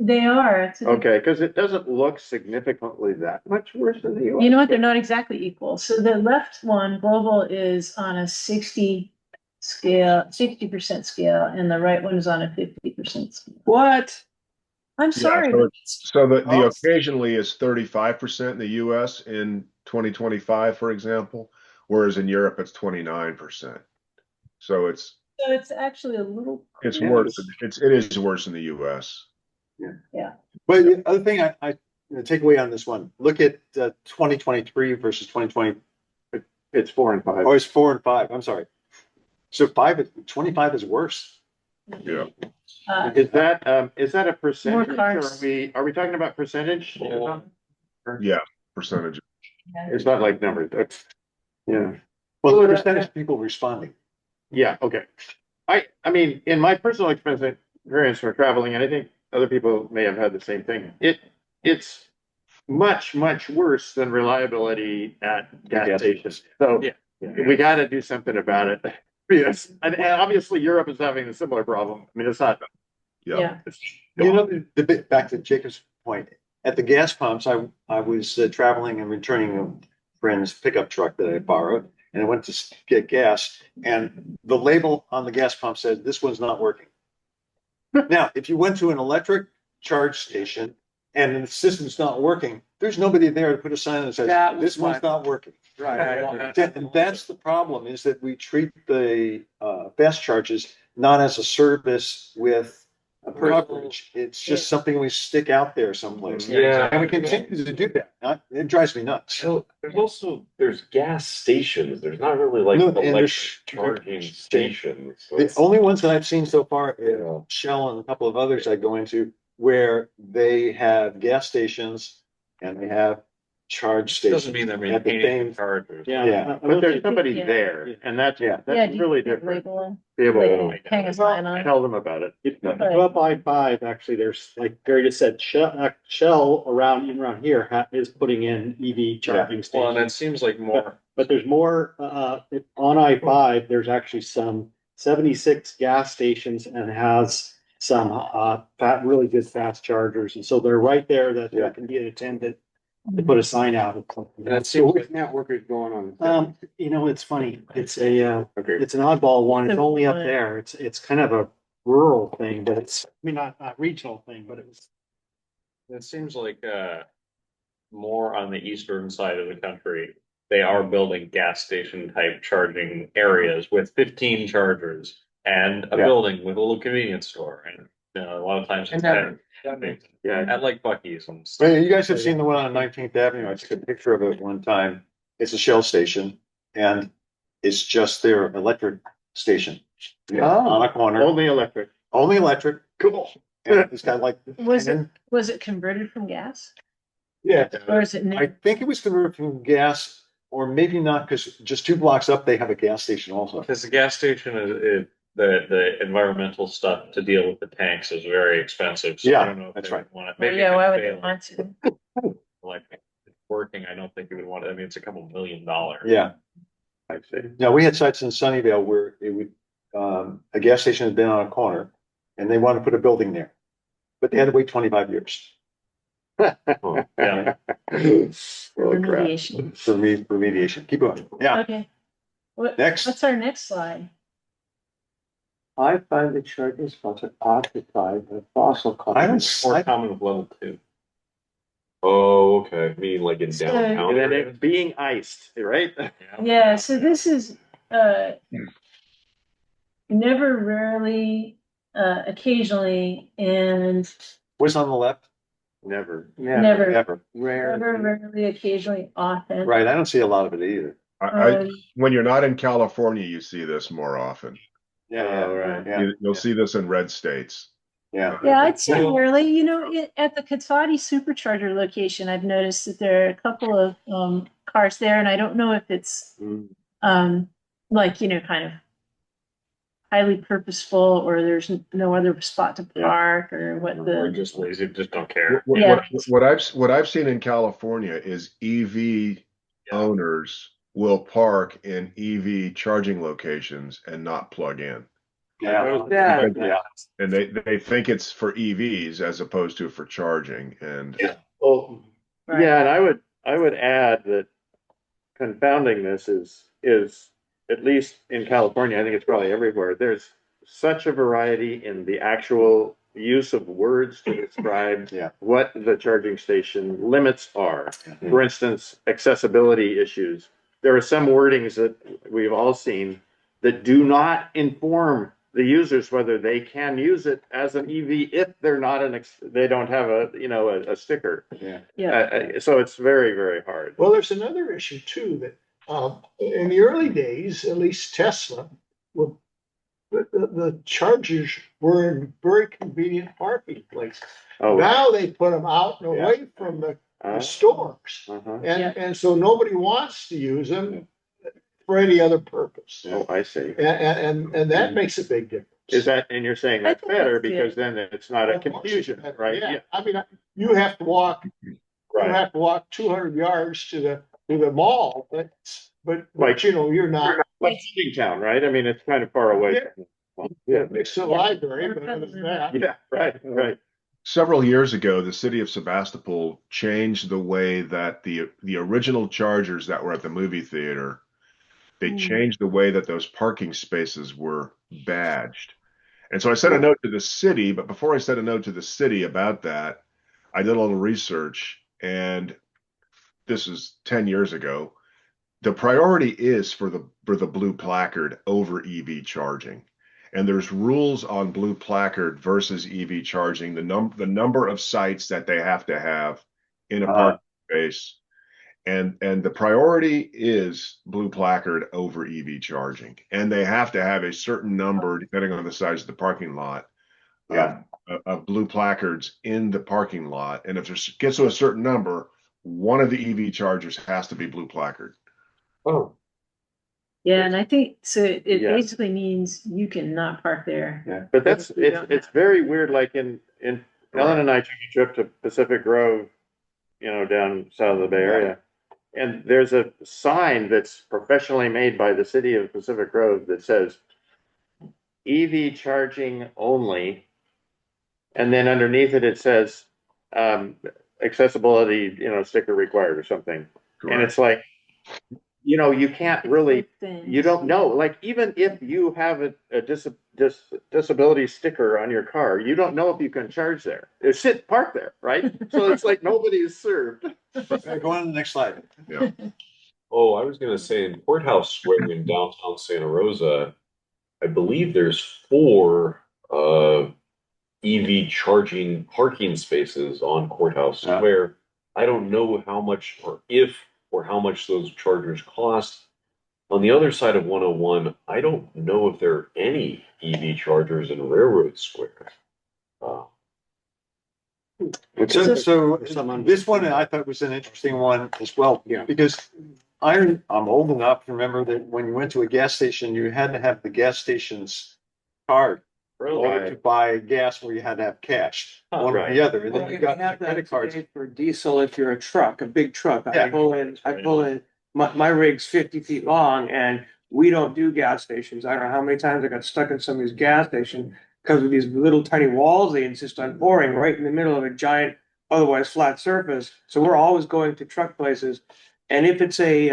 They are. It's a- Okay, because it doesn't look significantly that much worse in the US. You know what? They're not exactly equal. So the left one, global, is on a 60% scale, and the right one is on a 50% scale. What? I'm sorry. so but So the Oh. occasionally is 35% in the US in 2025, for example, whereas in Europe it's 29%. So it's actually a little. worse. It is worse in the US. But the other thing I take away on this one, look at 2023 versus 2020. It's 4 and 5. Oh, it's 4 and 5. I'm sorry. So 25 is worse. Yeah. Is that a percentage, or cars. are we talking about percentage? Yeah, percentage. It's not like numbers, that's, yeah. Well, the Well, percentage of people responding. Yeah, okay. I mean, in my personal experience for traveling, and I think other people may have had the same thing, it's much, much worse than reliability at gas stations. So we gotta do something about it. Yes, and obviously Europe is having a similar problem. I mean, it's not. Yeah. You know, the bit back to Jacob's point, at the gas pumps, I was traveling and returning a friend's pickup truck that I borrowed, and I went to get gas, and the label on the gas pump said, "This one's not working." Now, if you went to an electric charge station and the system's not working, there's nobody there to put a sign that says, That was "This one's not working." Right. And that's the problem, is that we treat the fast charges not as a service with a coverage. It's just something we stick out there someplace. Yeah. And we continue to do that. It drives me nuts. So there's gas stations. There's not really like No, and electric there's- charging stations. So The it's- only ones that I've seen so far, Yeah. Shell and a couple of others I go into, where they have gas stations and they have charge stations. Doesn't mean they're at the maintaining same- chargers. Yeah. But there's somebody Yeah. there, and that's Yeah, that's do you really put a different. label on? Be able Like, to hang a sign on it? tell them about it. If you go up I-5, actually, there's, like Gary just said, Shell around here is putting in EV charging Well, and it stations. seems like more. But there's more, on I-5, there's actually some 76 gas stations and has some, really good fast chargers. And so they're right there that there can be an attendant to put a sign out. Or something. And it So seems which like network is going on? It's funny. It's an oddball one. It's only up there. It's kind of a rural thing, but not a regional thing, but it seems like more on the eastern side of the country. They are building gas station type charging areas with 15 chargers and a building with a little convenience store. And a lot of times it's at like Buc-ee's and stuff. Well, you guys have seen the one on 19th Avenue. I took a picture of it one time. It's a Shell station and it's just their electric station. On a corner. Only electric. Only electric. Cool. And it's got like. Was it converted from gas? Yeah. Or is it new? I think it was converted from gas, or maybe not, because just 2 blocks up, they have a gas station also. Because the gas station is the environmental stuff to deal with the tanks is very expensive. So I don't know if that's they right. want it. Well, Maybe yeah, if why it would they failed, want to? like it's working, I don't think you would want it. I mean, it's a couple $1 million. Yeah. I see. Now, we had sites in Sunnyvale where it would, a gas station had been on a corner and they wanted to put a building there, but they had to wait 25 years. Oh, yeah. Well, crap. Remediation. For remediation. Keep going. Yeah. Okay. Next. What's our next slide? I find the charging spots are occupied by fossil I don't, companies. More I, common with level 2. Oh, okay. I mean, like in So- downtown. And then areas. it being iced, right? Yeah, so this is never, rarely, occasionally, and what's on the left? Never. never, Ever. never, rarely, occasionally, often. Right. I don't see a lot of it either. I when you're not in California, you see this more often. Yeah. Oh, right. Yeah. You'll see this in red states. Yeah. Yeah, I'd say rarely. At the Katati supercharger location, I've noticed that there are a couple of cars there, and I don't know if it's like kind of highly purposeful, or there's no other spot to park, or what We're the. just lazy, just don't care. What I've seen in California is EV owners will park in EV charging locations and not plug in. Yeah. And they think it's for EVs as opposed to for charging. And Well, Right. yeah, and I would add that confounding this is at least in California, I think it's probably everywhere. There's such a variety in the actual use of words to describe what the charging station limits are. For instance, accessibility issues. There are some wordings that we've all seen that do not inform the users whether they can use it as an EV if they're not they don't have a sticker. So it's very, very hard. Well, there's another issue too, that in the early days, at least Tesla the chargers were in very convenient parking places. Oh, Now they put them out and Yeah. away from the uh, stores. uh-huh. And so nobody wants to use them for any other purpose. Oh, I see. And that makes a big difference. Is that, and you're saying I that's think better that's because good. then it's not a Of course confusion, it's better. right? Yeah, I mean, you have to walk, you Right. have to walk 200 yards to the mall, but Like- you know, you're not. Like Town, right? I mean, it's kind of far away. Yeah. From Yeah, it's the library, but other than that. Yeah, right. Several years ago, the city of Sebastopol changed the way that the original chargers that were at the movie theater, they changed the way that those parking spaces were badged. And so I sent a note to the city, but before I sent a note to the city about that, I did a little research, and this is 10 years ago. The priority is for the blue placard over EV charging. And there's rules on blue placard versus EV charging, the number of sites that they have to have in a parking space. And the priority is blue placard over EV charging. And they have to have a certain number, depending on the size of the parking lot, of blue placards in the parking lot. And if it gets to a certain number, one of the EV chargers has to be blue placard. Oh. Yeah, and I think, so it Yeah. basically means you cannot park there. Yeah, but that's, You don't it's have- very weird, like in Ellen and I took a trip to Pacific Grove, down south of the Bay Area. And there's a sign that's professionally made by the city of Pacific Grove that says EV charging only. And then underneath it, it says, accessibility, sticker required or something. And it's like, you can't really, you don't know, like, even if you have a disability sticker on your car, you don't know if you can charge there. It's park there, right? So it's like nobody is served. Go on to the next slide. Yeah. Oh, I was gonna say in Courthouse Square in downtown Santa Rosa, I believe there's 4 EV charging parking spaces on Courthouse Yeah. Square. I don't know how much or how much those chargers cost. On the other side of 101, I don't know if there are any EV chargers in Railroad Square. So this one I thought was an interesting one as well. Yeah. Because I'm old enough to remember that when you went to a gas station, you had to have the gas station's card in order to buy gas, where you had to have cash, one or the other, and then Well, you got the have that credit cards. today for diesel if you're a truck, a big truck. I Yeah. pull in, my rig's 50 feet long and we don't do gas stations. I don't know how many times I got stuck in some of these gas stations because of these little tiny walls they insist on pouring right in the middle of a giant, otherwise flat surface. So we're always going to truck places. And if it's a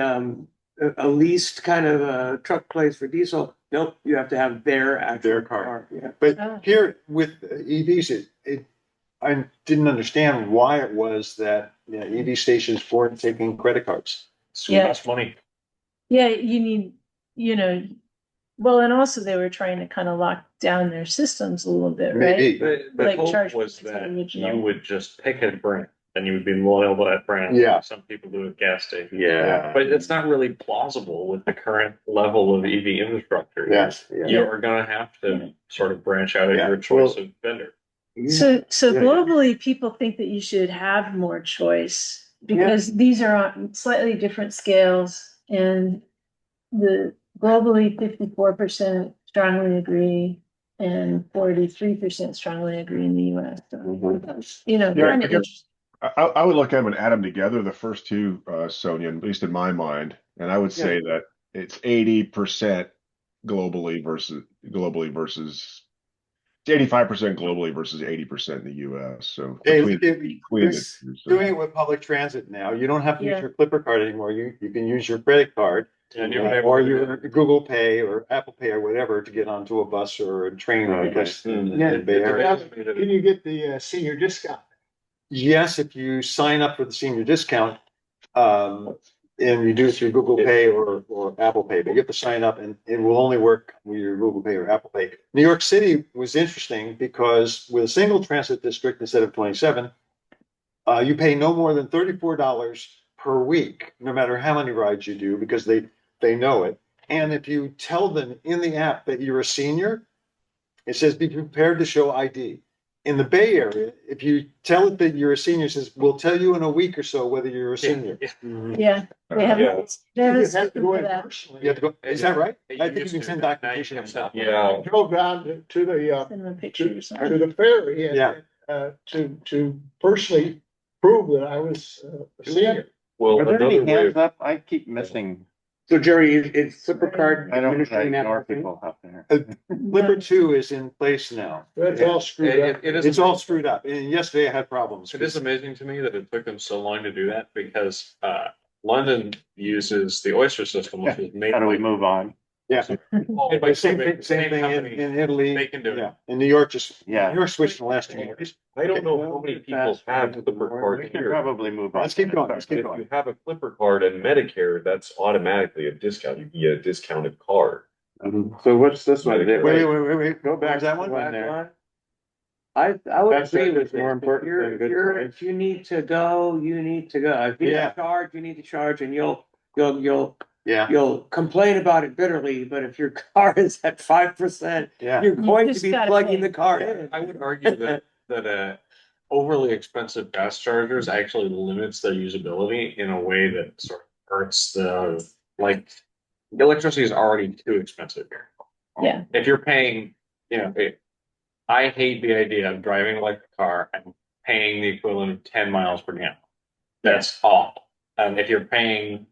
leased kind of a truck place for diesel, nope, you have to have their actual car. Yeah. But here with EVs, I didn't understand why it was that EV stations weren't taking credit cards. So Yeah. that's money. Yeah, you need, well, and also they were trying to kind of lock down their systems a little bit, right? Maybe. The Like hope charge was points that on original. you would just pick a brand and you would be loyal to that brand. Yeah. Like some people do with gas stations. Yeah. But it's not really plausible with the current level of EV infrastructure. Yes. You are gonna have to sort of branch out of Yeah. your choice Well- of vendor. So Yeah. globally, people think that you should have more choice because these are on slightly different scales, and the globally 54% strongly agree and 43% strongly agree in the US. So, Yeah, kind I of guess I would look at them and add them together, the first two, Sonia, at least in my mind. And I would say that it's 80% globally versus 85% globally versus 80% in the US. So between the two, so. Doing it with public transit now, you don't have to use Yeah. your Clipper card anymore. You can use your credit card. And Or your Google Pay or Apple Pay or whatever to get onto a bus or a train. Okay. Because in Yeah. the Bay Area. Can you get the senior discount? Yes, if you sign up for the senior discount, and you do it through Google Pay or Apple Pay, but you have to sign up and it will only work with your Google Pay or Apple Pay. New York City was interesting because with a single transit district instead of 27, you pay no more than $34 per week, no matter how many rides you do, because they know it. And if you tell them in the app that you're a senior, it says be prepared to show ID. In the Bay Area, if you tell it that you're a senior, it says we'll tell you in a week or so whether you're a senior. Yeah, they have, Yeah. they have You a have to system go for in that. personally. You have to go, is that right? I think you can send documentation yourself. Yeah, Drove down to the, Send them a picture or to something. the ferry and, Yeah. to personally prove that I was a senior. well, Are there another any way hands of, up? I keep missing. So Jerry, is Flipper card I don't administering that ignore whole thing? people out there. Flipper 2 is in place now. That's all screwed up. It's all screwed up. And yesterday I had problems. it is amazing to me that it took them so long to do that because, London uses the Oyster system, which was made. How do we by- move on? Yeah. made by Same thing, same thing company. in Italy. They can do it. Yeah. In New York, just, Yeah. New York switched in the last 2 years. I don't know how many people have Clipper We card can here. probably move on. Let's keep going, let's If keep going. you have a Clipper card and Medicare, that's automatically a discount. You get a discounted card. So what's this one? Wait. Go What back was that to one? one there. I would That's agree it, with it's it. more If important you're, than if good you're, points. if you need to go, you need to go. If you Yeah. need to charge, you need to charge, and you'll Yeah, you'll complain about it bitterly. But if your car is at 5%, yeah. you're going to just be gotta plugging pay. the car in. I would argue that overly expensive fast chargers actually limits their usability in a way that sort of hurts the electricity is already too expensive here. Yeah. If you're paying, I hate the idea of driving an electric car and paying the equivalent of 10 miles per gallon. That's awful. And if you're paying,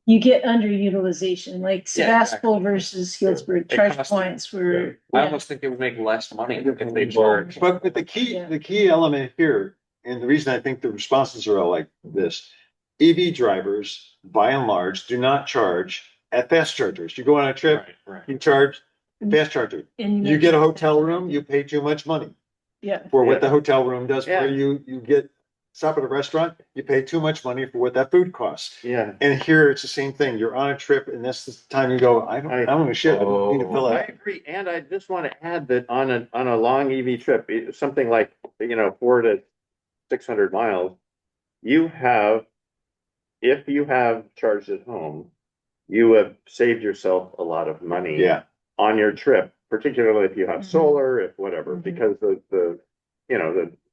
You get underutilization, like Yeah, Sebastopol versus Healdsburg It charge costs- points were. I Yeah. almost think it would make less money if they charged. But the key element here, and the reason I think the responses are all like this, EV drivers, by and large, do not charge at fast chargers. You go on a trip, Right. you charge fast charger. And You get a hotel room, you pay too much money Yeah, for what the hotel room does Yeah. for you. You get, stop at a restaurant, you pay too much money for what that food costs. Yeah. And here it's the same thing. You're on a trip and that's the time you go, I'm gonna shit. I need to fill I out. agree, and I just want to add that on a long EV trip, something like, 400 to 600 miles, if you have charged at home, you have saved yourself a lot of money. Yeah. On your trip, particularly if you have Mhm. solar, if whatever, Mhm. because the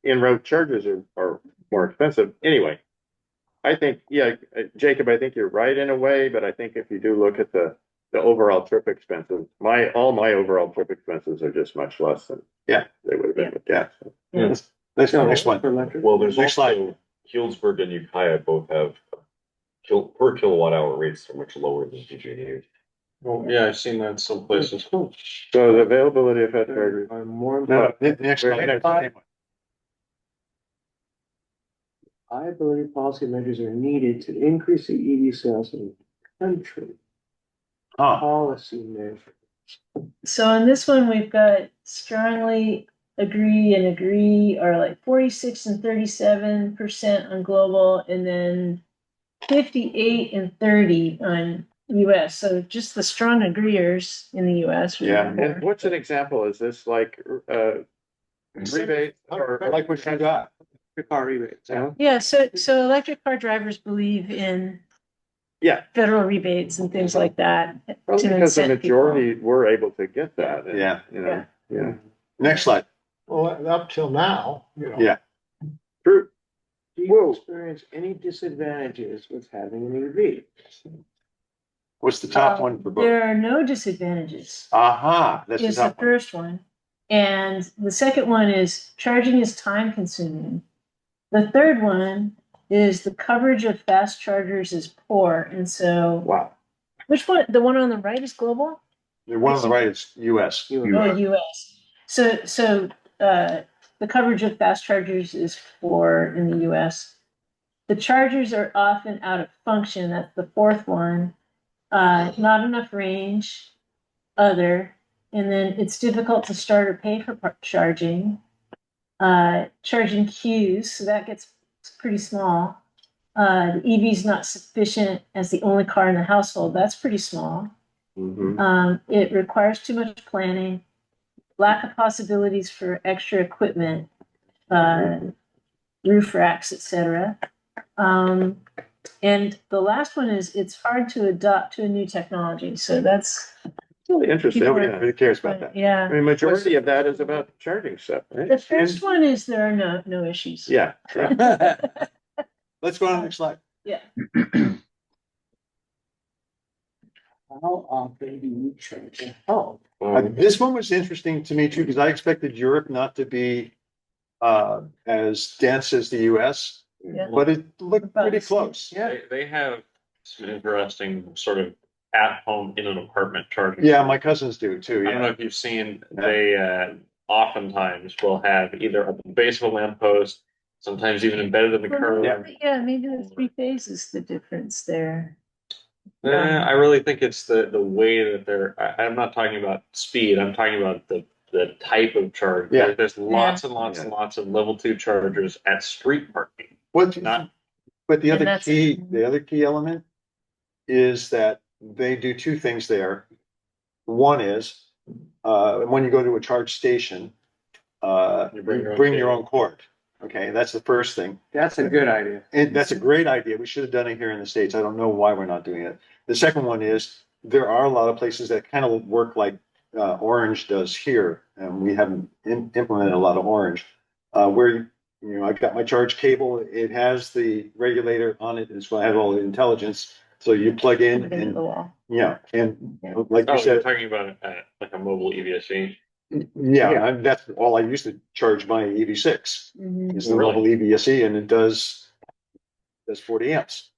in-road charges are more expensive. Anyway, I think, Jacob, I think you're right in a way, but I think if you do look at the overall trip expenses, all my overall trip expenses are just much less than. Yeah. They would have been with gas. Let's go next one. Well, there's Next also Healdsburg and Ukiah both have per kilowatt hour rates are much lower than PG&E. Well, yeah, I've seen that in some places. So the availability of fast chargers. No, next one. Liability policy measures are needed to increase the EV sales in the country. Policy measures. so on this one, we've got strongly agree are like 46 and 37% on global, and then 58 and 30 on US. So just the strong agreeers in the US. were Yeah, more. and what's an example? Is this like, rebate or? Like what you got. Car rebates. Yeah, so electric car drivers believe in Yeah, federal rebates and things like that. probably to because the incent people. majority were able to get that. and, Yeah. Yeah, Next slide. well, up till now, Yeah. True. Do you experience any disadvantages with having an EV? What's the top one for both? There are no disadvantages. Aha, that's the Is the top one. first one. And the second one is charging is time consuming. The third one is the coverage of fast chargers is poor. And so, Wow. which one? The one on the right is global? The one on the right is US. Oh, US. So the coverage of fast chargers is poor in the US. The chargers are often out of function. That's the fourth one. Not enough range, and then it's difficult to start or pay for charging. Charging queues, so that gets pretty small. The EV is not sufficient as the only car in the household. That's pretty small. It requires too much planning, lack of possibilities for extra equipment, roof racks, etc. And the last one is it's hard to adopt to a new technology. So that's Really interesting. People Nobody are- really cares about that. I yeah. mean, majority of that is about charging stuff, right? The first one is there are no issues. Yeah, yeah. Let's go on to the next slide. Yeah. How often do you charge your phone? This one was interesting to me too, because I expected Europe not to be as dense as the US, Yeah. but it looked pretty About- close. Yeah. They have some interesting sort of at home in an apartment charging. Yeah, my cousins do too, I don't know yeah. if you've seen, they oftentimes will have either at the base of a lamppost, sometimes even embedded in the Well, curb. yeah, maybe the 3 phases, the difference there. I really think it's the way that I'm not talking about speed, I'm talking about the type of charge. Yeah. There's lots and lots and lots of level 2 chargers at street parking. What, Not- but the And other that's- the other key element is that they do two things there. One is, when you go to a charge station, You you bring your own bring your cable. own cord. Okay, that's the first thing. That's a good idea. And that's a great idea. We should have done it here in the States. I don't know why we're not doing it. The second one is, there are a lot of places that kind of work like Orange does here, and we haven't implemented a lot of Orange. Where, I've got my charge cable, it has the regulator on it, it's going to have all the intelligence. So you plug in Put it in and, the wall. yeah, and like Oh, you you're said, talking about like a mobile EVSE? yeah, and that's all I used to charge my EV6. Mhm. Is the Really? level EVSE, and it does 40 amps.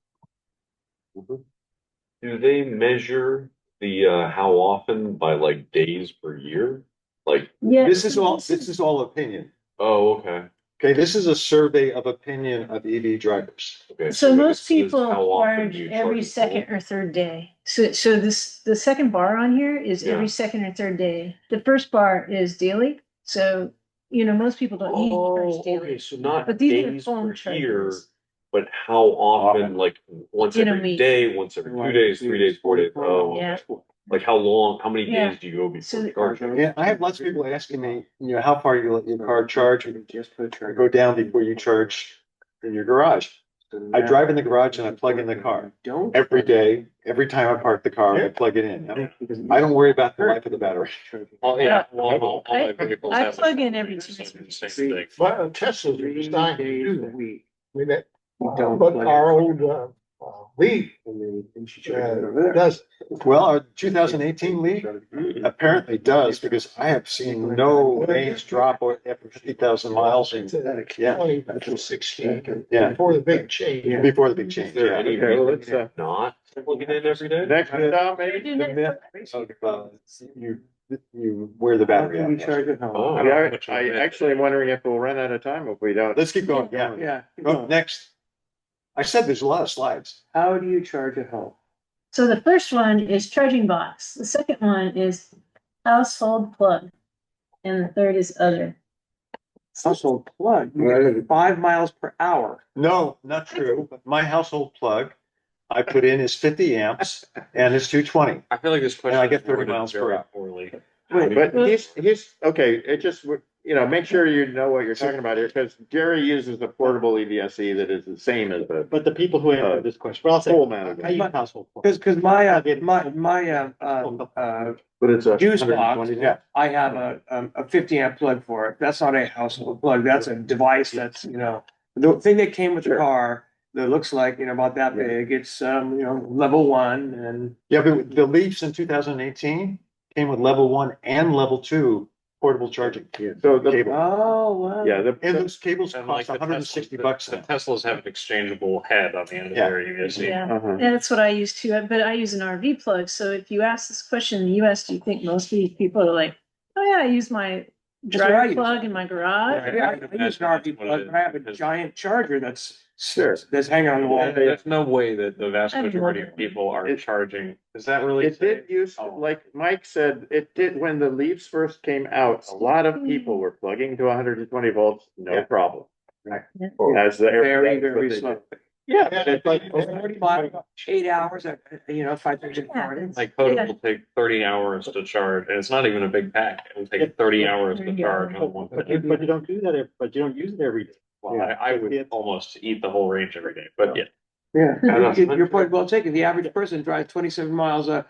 Do they measure the how often by like days per year? Like, Yeah. This is all opinion. oh, okay. Okay, this is a survey of opinion of EV drivers. Okay. So when it most says people how often charge do you every charge second your or third day. So the second bar on here is Yeah. every second or third day. The first bar is daily. So, most people don't need to phone? charge Oh, daily. okay, so not But these are days phone per year, chargers. but how often, like once In a every week. day, once every 2 days, 3 days, 4 days? Oh, Yeah. like how long, how many Yeah. days do you go before So- charging? Yeah, I have lots of people asking me, how far you let your car charge or Just put a charger. go down before you charge in your garage. I drive in the garage and I plug in the car. Don't. Every day, every time I park the car, I plug it in. I don't worry about the life of the battery. Oh, yeah, well, all my I- vehicles I have plug the in every same 2 weeks. thing. Well, Tesla's are 3 designed to days do a that. week. I mean, that, Don't but plug our it. old, Leaf, And then you should charge it over there. does. Well, our 2018 Leaf apparently does, because I have seen no range drop after 50,000 miles. And yeah. 20 to 16, Yeah. before the big change. Before the big Is change, there yeah. any Okay, well, reason let's, not plug it in every day? Next stop, maybe? Do The that. myth of, you wear the battery We out. charge at home. Oh, Yeah, I actually am wondering if we'll run out of time if we don't. Let's keep going, yeah. Yeah. Oh, next. I said there's a lot of slides. How do you charge at home? So the first one is charging box. The second one is household plug. And the third is other. Household plug, you get 5 miles per hour. No, not true. My household plug I put in is 50 amps and it's 220. I feel like this question. And I get is 30 worded miles per very hour. Poorly. But he's, okay, it just, make sure you know what you're talking about here, because Jerry uses the portable EVSE that is the same as the. But the people who answered this question, well, I'll say, Full mounted. I use household. plug. Because my But it's a. juice box, 120, yeah. I have a 50 amp plug for it. That's not a household plug. That's a device that's, the thing that came with the Sure. car that looks like, about that big. It's, level 1 and. Yeah, but the Leafs in 2018 came with level 1 and level 2 portable charging. So the, Cable. Oh, wow. yeah, And those cables And like cost the 160 Teslas- bucks The now. Teslas have an exchangeable head on the end of Yeah. their EVSE. Yeah, uh-huh. and that's what I use too, but I use an RV plug. So if you ask this question in the US, do you think most of these people are like, oh yeah, I use my That's what I dryer use. plug in my garage? Yeah, I use an RV plug, but I have a giant charger that's hanging on the wall. There's no way that the vast I don't majority know. of people are It- charging. Is that really? It did use, Oh. like Mike said, it did, when the Leafs first came out, a lot of people were plugging to 120 volts, no Yeah. problem. Right. As the. Very, that's what very they slow. did. Yeah, but it's like. 8 hours, if I think it's hard. Like Coda will take 30 hours to charge, and it's not even a big pack. It will take 30 hours to charge on one. But you don't do that, but you don't use it every day. Well, I would almost eat the whole range every day, but yeah. Yeah, Yeah. your point well taken. The average person drives 27 miles a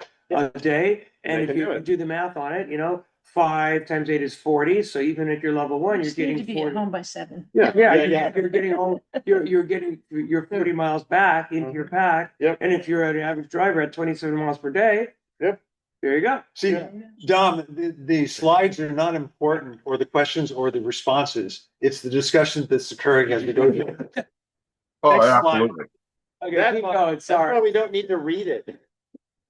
day, And and they if can you do it. do the math on it, 5 times 8 is 40. So even at your level one, you're Just need getting to be 40. at home by 7. Yeah, Yeah, you're getting home. You're getting your 40 miles back into your pack. Yep. And if you're an average driver at 27 miles per day, Yep. there you go. See, Dom, the slides are not important, or the questions or the responses. It's the discussion that's occurring as we go through. Oh, Next slide. absolutely. Okay, keep going. That's why Sorry. we don't need to read it.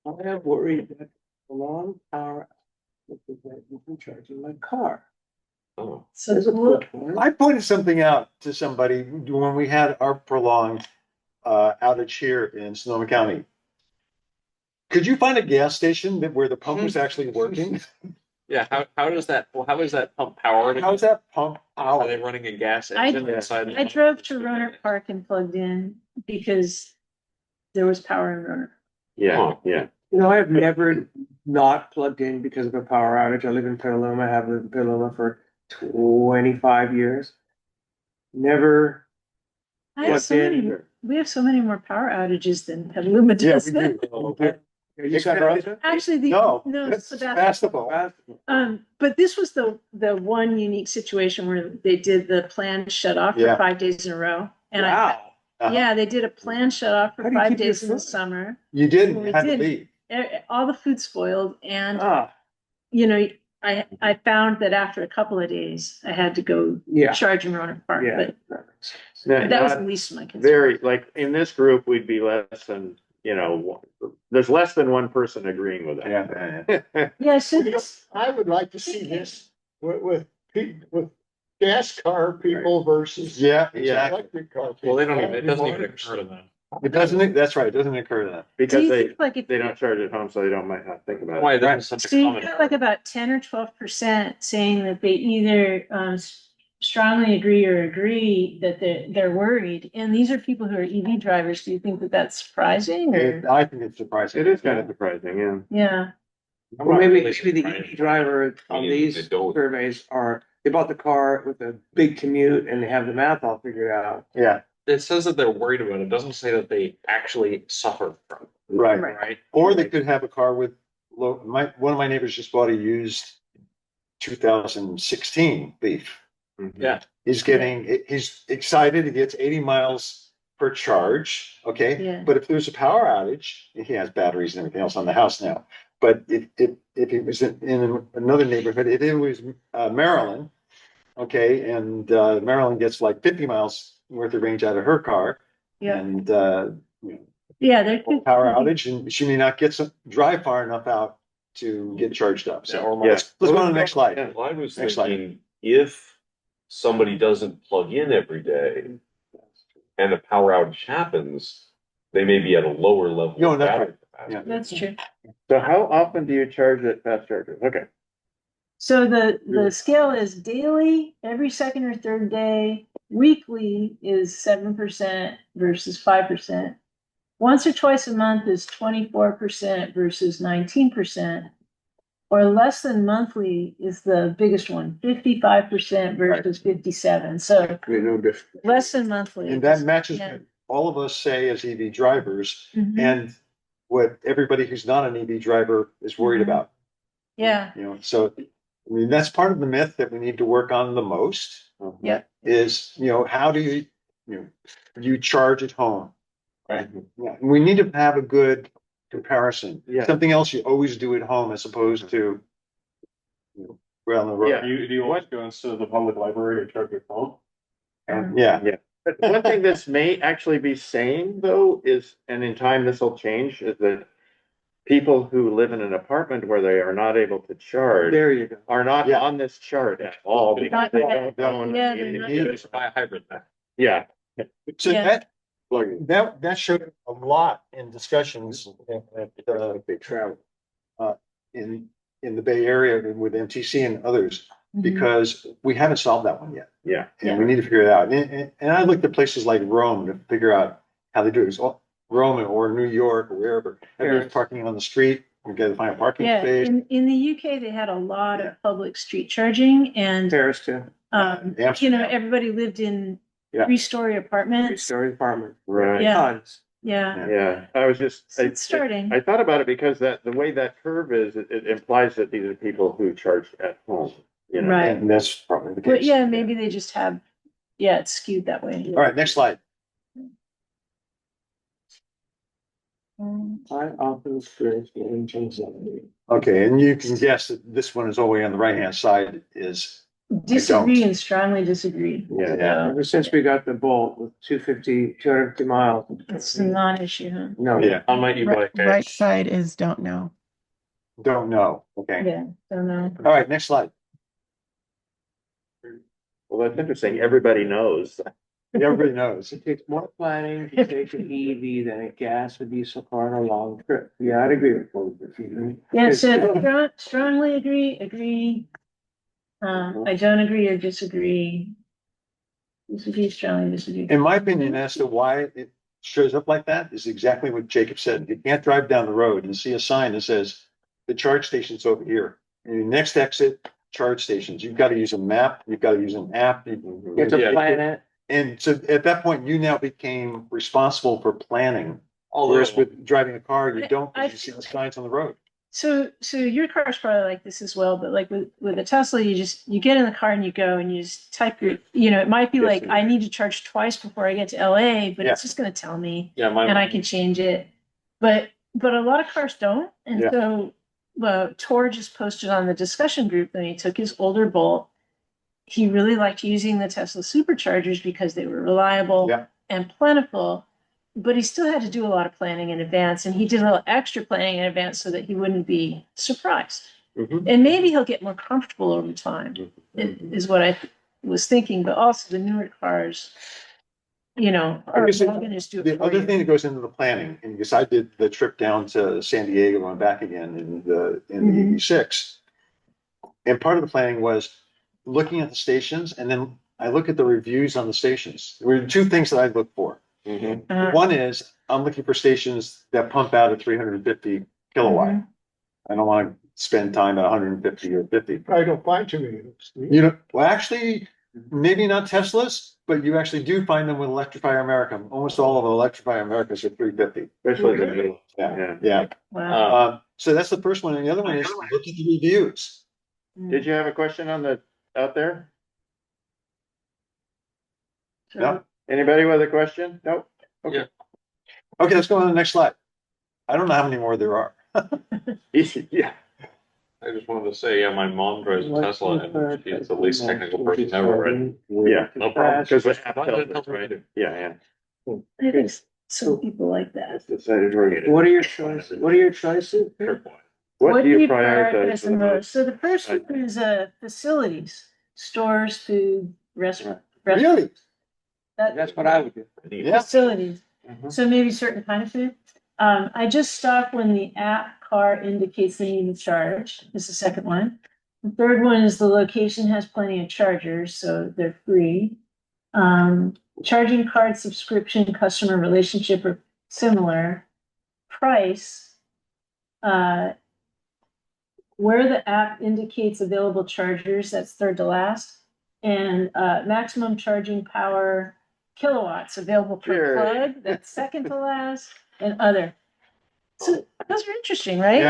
I am worried that the long power will prevent me from charging my car. Oh, So There's a look, good one. I pointed something out to somebody when we had our prolonged outage here in Sonoma County. Could you find a gas station where the pump was actually working? yeah. How is that pump powered? How's that pump Are they out? running a gas I- engine inside? I drove to Roner Park and plugged in because there was power in Roner. Yeah, yeah. I have never not plugged in because of a power outage. I live in Petaluma, have lived in Petaluma for 25 years. Never I have plugged so many, in. we have so many more power outages than Petaluma Yeah, does. we do. You got Rosa? Actually, No, no, it's Sebastopol. Sebastopol. But this was the one unique situation where they did the planned shut off for Yeah. 5 days in a row. And Wow. yeah, they did a planned shut off How for do you 5 keep your days in the food? summer. You didn't, Well, you we had to didn't. leave. All the food spoiled, and Ah, I found that after a couple of days, I had to go yeah. charge in Roner Park, Yeah. but No, that was not the least of my concern. very, like, in this group, we'd be less than, there's less than one person agreeing with that. Yeah. Yeah, so this, I would like to see this with gas car people versus. Yeah, exactly. Electric car. Well, they don't people. even. It doesn't even occur to them. It doesn't, that's right, it doesn't occur to them. do Because you they, think like if they don't charge at home, so they might not think about Why it. this is such a so you common. got like about 10 or 12% saying that they either strongly agree or agree that they're worried, and these are people who are EV drivers. Do you think that that's surprising, or I think it's surprising. It is kind of surprising, yeah. yeah? Well, maybe the EV driver on Meaning these they don't. surveys they bought the car with a big commute and they have the math all figured out. Yeah, It says that they're worried about it. It doesn't say that they actually suffer from it, right. right? Or they could have a car with one of my neighbors just bought a used 2016 Leaf. Yeah. He's excited. He gets 80 miles per charge. Okay. Yeah. But if there's a power outage, he has batteries and everything else on the house now. But if it was in another neighborhood, if it was Maryland, okay, and Maryland gets like 50 miles worth of range out of her car, Yeah. and Yeah, there could power outage, and she may not drive far enough out to get charged up. Yeah, So or let's go on to the next slide. Yeah. Well, I was Next slide. thinking if somebody doesn't plug in every day and a power outage happens, they may be at a lower level. No, of that's battery right. capacity. Yeah. that's true. So how often do you charge at fast chargers? Okay. So the scale is daily, every second or third day. Weekly is 7% versus 5%. Once or twice a month is 24% versus 19%. Or less than monthly is the biggest one, 55% versus 57. So No different. less than monthly. And that matches Yeah. what all of us say as EV drivers, Mhm. and what everybody who's not an EV driver is worried Mhm. about. Yeah, So I mean, that's part of the myth that we need to work on the most. Yeah. Is, how do you charge at home? Right. Yeah, we need to have a good comparison. Yeah. Something else you always do at home as opposed to around the road. Yeah. Do you always go into the public library to charge your phone? Yeah. Yeah. But one thing this may actually be saying, though, is, and in time this will change, is that people who live in an apartment where they are not able to charge There you go. are not Yeah. on this chart at all because Not they yet. don't own. Yeah, they're not You just buy a hybrid now. Yeah. So Yeah. that showed a lot in discussions They travel. in the Bay Area with MTC and others, Mhm. because we haven't solved that one yet. Yeah. And we need to figure it out. And I looked at places like Rome to figure out how they do it. So Rome or New York or wherever, everyone's parking on the street. We got to find a parking Yeah, space. in the UK, they had a lot Yeah. of public street charging, and Paris too. everybody lived in Yeah. 3-story apartments. Three-story apartment. Right. Yeah. Tons. Yeah, Yeah, I was just, it's starting. I thought about it because the way that curve is, it implies that these are people who charge at home, you know? Right. And that's probably the But case. yeah, maybe they just have, yeah, it's skewed that way. All right, next slide. I often experience getting things like Okay, and you can guess that this one is all the way on the right-hand side is, Disagree and strongly disagree. Yeah. So ever since we got the Bolt with 250 miles. it's a non-issue, huh? No. yeah, On my e-bike, I Right side is don't know. don't know. Okay. Yeah, don't know. All right, next slide. Well, that's interesting. Everybody knows. Everybody knows. It takes more planning to take an EV than a gas or diesel car on a long trip. Yeah, I'd agree with both of you. Yeah, so strongly agree. I don't agree or disagree. Disagree, strongly disagree. In my opinion, as to why it shows up like that is exactly what Jacob said. You can't drive down the road and see a sign that says the charge station's over here. And your next exit, charge stations. You've got to use a map. You've got to use an app. You have to plan it. And so at that point, you now became responsible for planning. although, Whereas with driving a car, you don't, I- because you see the signs on the road. So your car's probably like this as well, but like with a Tesla, you get in the car and you go and you just type your, it might be Yes, like, it I need to charge twice before I get to LA, but Yeah. it's just gonna tell me yeah, my. and I can change it. But a lot of cars don't. And Yeah. so, Tor just posted on the discussion group that he took his older Bolt. He really liked using the Tesla superchargers because they were reliable Yeah. and plentiful. But he still had to do a lot of planning in advance, and he did a little extra planning in advance so that he wouldn't be surprised. Mhm. And maybe he'll get more comfortable over time, is what I was thinking. But also the newer cars, are guess all going to just do it The for other you. thing that goes into the planning, and because I did the trip down to San Diego and back again in the Mhm. EV6. And part of the planning was looking at the stations, and then I look at the reviews on the stations. There were two things that I look for. Uh, One is I'm looking for stations that pump out at 350 kilowatt. Mhm. I don't want to spend time at 150 or 50. I don't find too many of those. Well, actually, maybe not Teslas, but you actually do find them with Electrify America. Almost all of the Electrify Americas are 350. Especially the Okay. middle. Yeah. Wow. So that's the first one. And the other one is look at the reviews. Did you have a question out there? So- No? Anybody with a question? Nope. Okay, let's go on to the next slide. I don't know how many more there are. Yeah. I just wanted to say, yeah, my mom drives a Tesla and she's the least technical person ever, right? Yeah, No problem. Because the That's app what tells it us, tells me to right? do. Yeah. I think some people like that. Decided we're gonna- What are your choices? What are your choices? What do you prioritize the most? So the first one is facilities, stores, food, restaurant. Really? That's what I would do. Yeah. Facilities. Mhm. So maybe certain kind of food. I just stop when the app car indicates they need to charge. Is the second one. The third one is the location has plenty of chargers, so they're free. Charging card subscription, customer relationship are similar. Price. Where the app indicates available chargers, that's third to last. And maximum charging power kilowatts available per Sure. plug, that's second to last, and other. So those are interesting, right?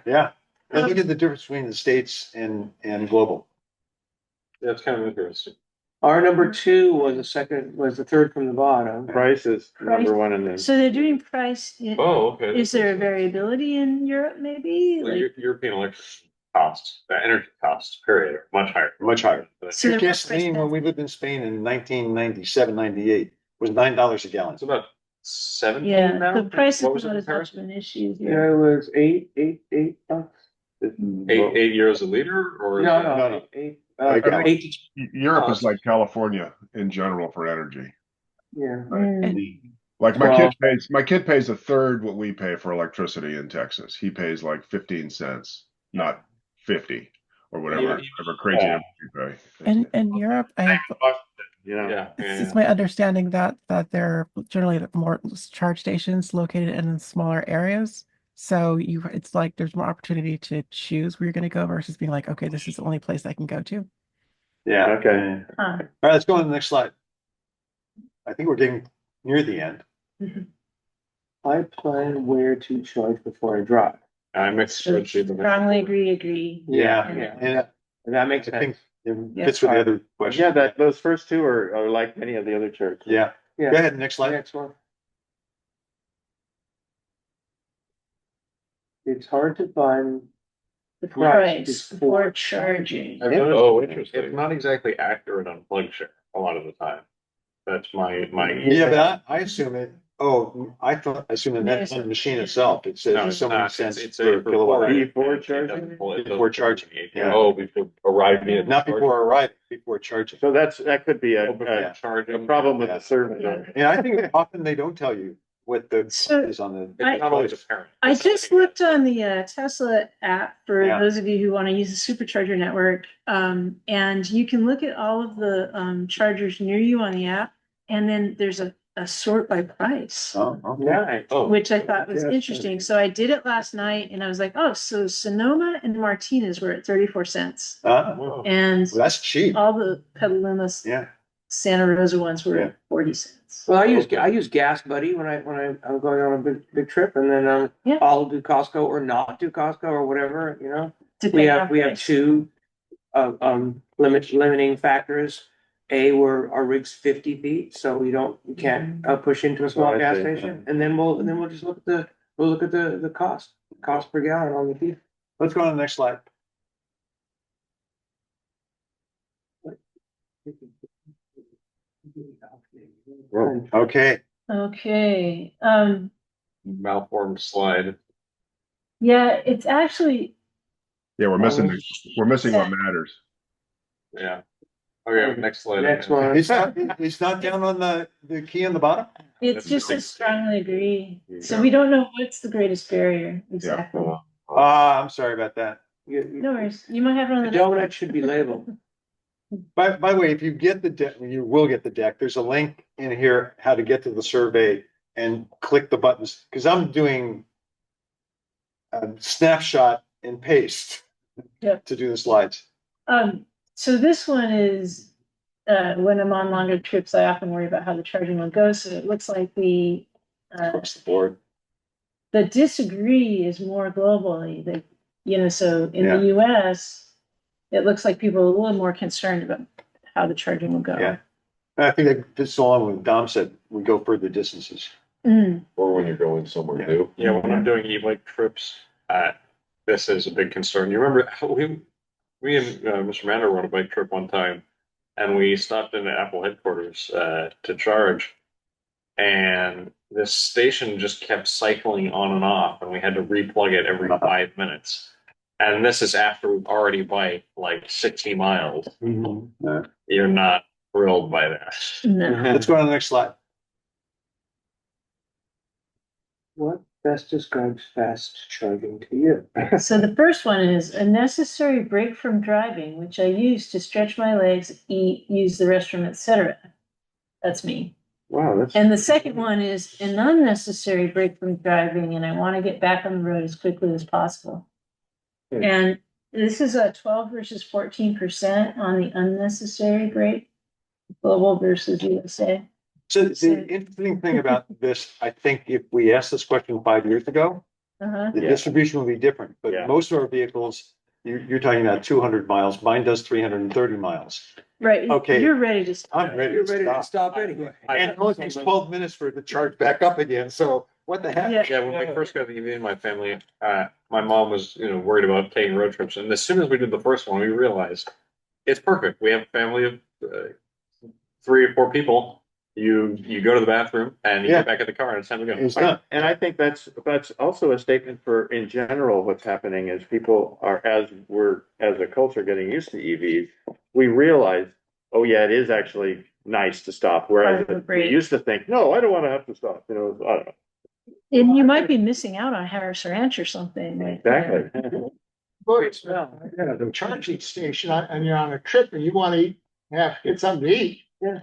Yeah. And look at the difference between the States and global. That's kind of interesting. Our number 2 was the third from the bottom. Price is number one in this. So they're doing price. Oh, okay. Is there a variability in Europe, maybe? Well, Like, European electric costs, the energy costs, period, are much higher. Much higher. so they're more price Gasoline, when we lived in Spain in 1997, 98, was $9 a gallon. It's about 17 yeah, now. the price is What was not the as much comparison? of an issue Yeah, here. it was eight bucks. Eight euros a liter, or is it- no. Eight. Okay. Eight. Europe is like California in general for energy. Yeah. Like Well- my kid pays a third what we pay for electricity in Texas. He pays like 15 cents, not 50 or whatever crazy number you pay. In Europe, Yeah. it's my understanding that there are generally more charge stations located in smaller areas. So it's like there's more opportunity to choose where you're going to go versus being like, okay, this is the only place I can go to. Yeah. Okay. Huh. All right, let's go on to the next slide. I think we're getting near the end. I plan where to charge before I drive. I'm experiencing. Strongly agree. Yeah, Yeah. and That makes I think sense. it fits with the other question. Yeah, that, those first two are like many of the other charts. Yeah, Yeah. go ahead, next slide. Next one. It's hard to find The price price before charging. I've noticed Oh, it's interesting. not exactly accurate on plug share a lot of the time. That's my. Yeah, but I assume it, I assume that's on the machine itself. It No, says it's so many not. cents It's per a kilowatt. Before It charging? doesn't pull- it doesn't Before pull charging, the API. yeah. Oh, before arriving at. Not before arriving, before charging. So that could be Oh, before a charging. problem with the service. And I think often they don't tell you what the So- is on the. It's not always apparent. I It's not just like- looked on the Tesla app for Yeah. those of you who want to use the supercharger network. And you can look at all of the chargers near you on the app. And then there's a sort by price, Oh, okay. Nice. Oh, which I thought was Yes. interesting. So I did it last night and I was like, oh, so Sonoma and Martinez were at 34 cents. wow. And Well, that's cheap. all the Petaluma, Yeah. Santa Rosa ones were Yeah. at 40 cents. Well, I use Gas Buddy when I'm going on a big trip, and then Yeah. I'll do Costco or not do Costco or whatever. You know, Depending on we have price. two limiting factors. Where our rig's 50 feet, so we can't push into a small Oh, I gas see. station, and then we'll just look at the cost per gallon on the feed. Let's go on to the next slide. Okay, Okay, Malformed slide. yeah, it's actually, Yeah, we're missing what matters. Yeah. Okay, next slide. Next one. it's not down on the key on the bottom? it's That's just the a thing. strongly agree. So Yeah. we don't know what's the greatest barrier exactly. I'm sorry about that. No worries, you might have it on The the. donut should be labeled. By the way, if you get the deck, you will get the deck. There's a link in here, how to get to the survey and click the buttons, because I'm doing snapshot and paste Yeah. to do the slides. So this one is, when I'm on longer trips, I often worry about how the charging one goes, so it looks like Across the board. the disagree is more globally, so in Yeah. the US, it looks like people are a little more concerned about how the charging will go. Yeah. And I think that fits along with Dom said, we go further distances. Mm, Or when you're going somewhere Yeah. new. Yeah, when I'm doing e-bike trips, this is a big concern. You remember how we and Mr. Mander were on a bike trip one time, and we stopped in the Apple headquarters to charge, and this station just kept cycling on and off, and we had to replug it every 5 minutes. And this is after we've already biked like 60 miles. You're not thrilled by that. no. Let's go on to the next slide. What best describes fast charging to you? So the first one is a necessary break from driving, which I use to stretch my legs, eat, use the restroom, etc. That's me. Wow, that's. And the second one is an unnecessary break from driving, and I want to get back on the road as quickly as possible. And this is a 12 versus 14% on the unnecessary break, global versus USA. So the interesting thing about this, I think if we asked this question 5 years ago, Uh-huh. the Yeah. distribution will be different, but Yeah. most of our vehicles, you're talking about 200 miles, mine does 330 miles. Right. Okay. You're ready to. I'm ready You're to ready to stop. stop anyway. And it only takes 12 minutes for it to charge back up again, so what the heck? Yeah. Yeah, when we first got the EV in my family, my mom was, worried about taking road trips. And as soon as we did the first one, we realized it's perfect. We have a family of 3 or 4 people. You go to the bathroom and you Yeah. get back in the car and it's time to go. It's done. And I think that's also a statement for, in general, what's happening is people are, as a culture getting used to EVs, we realize, oh yeah, it is actually nice to stop. Whereas Part of the we break. used to think, no, I don't want to have to stop, I don't know. And you might be missing out on Harris Ranch or something. Like, Exactly. But, the charging station, and you're on a trip and you want to get something to eat. Yeah.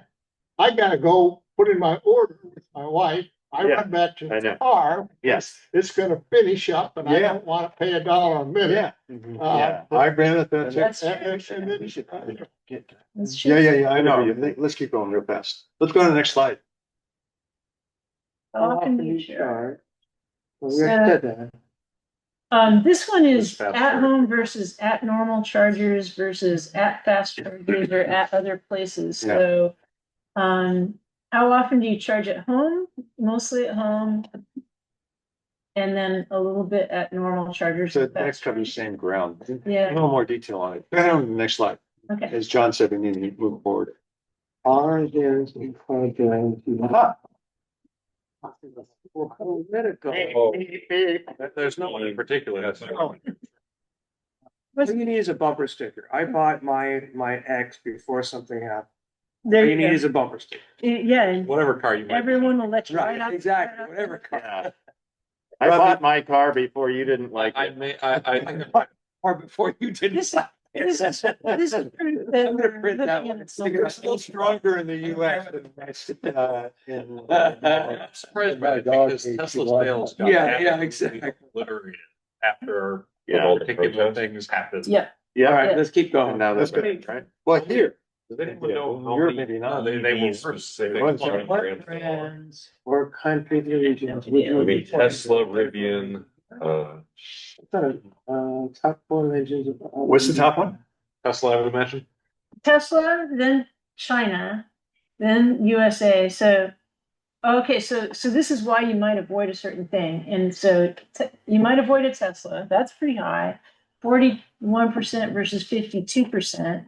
I gotta go put in my order with my wife. I Yeah, run back to I know. the car. Yes. It's gonna finish up and I Yeah. don't want to pay $1 a minute. Yeah, I ran it that too. That's And true. then That's true. Yeah, I know. Let's keep going real fast. Let's go to the next slide. How often do you charge? Well, we already said that. This one is Fast at charger. home versus at normal chargers versus at fast chargers or at other places. Yeah. So, how often do you charge at home? Mostly at home. And then a little bit at normal chargers. So and the next fast covers chargers. same ground. A Yeah, little more detail on it. Go ahead on to the next slide. okay. As John said, we need to move forward. Oranges and projects. Oh. There's no one in particular. That's What you need is a bumper sticker. I bought my X before something happened. There What you you need go. is a bumper sticker. Yeah, and whatever car you might. everyone will let you Right, right out. exactly, whatever car. Yeah. I bought my car before you didn't like I it. may, I, Or before you didn't. This is proof that I'm gonna we're print that looking one. at something. It's still stronger in the US than in. I'm surprised by it because Tesla's sales got Yeah, absolutely exactly. obliterated after Yeah. all particular things happened. Yeah, All Yeah, right, let's keep and going. now that's Let's good, right? Well, here, Does anyone know how Europe many? maybe not. No, they were EVs worse. They What plug-in brands. Brands or country regions. I mean, Tesla, Rivian, Top four legends. what's the top one? Tesla, I would imagine. Tesla, then China, then USA. So, okay, so this is why you might avoid a certain thing. And so you might avoid a Tesla. That's pretty high. 41% versus 52%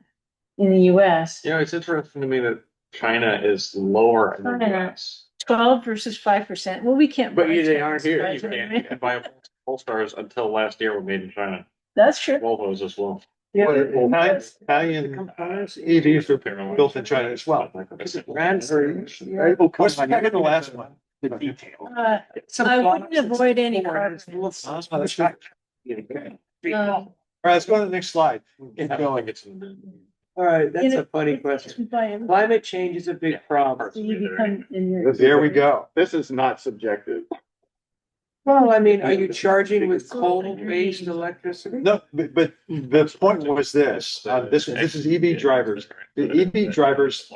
in the US. You know, it's interesting to me that China is lower in the China. US. 12 versus 5%. Well, we can't. But buy they aren't here. Teslas, You right? can't buy Polestars until last year were made in China. That's true. Volvos as well. Well, Yeah. Italian EVs are built in China as well. What's the back in the last one? I wouldn't avoid any carbon. All right, let's go to the next slide. Keep going. All right, that's You know, a funny if question. we buy everything, Climate change is a big problem. you become in your. There we go. This is not subjective. Well, I mean, are you charging with coal-based electricity? No, but the point was this, this is EV drivers. The EV drivers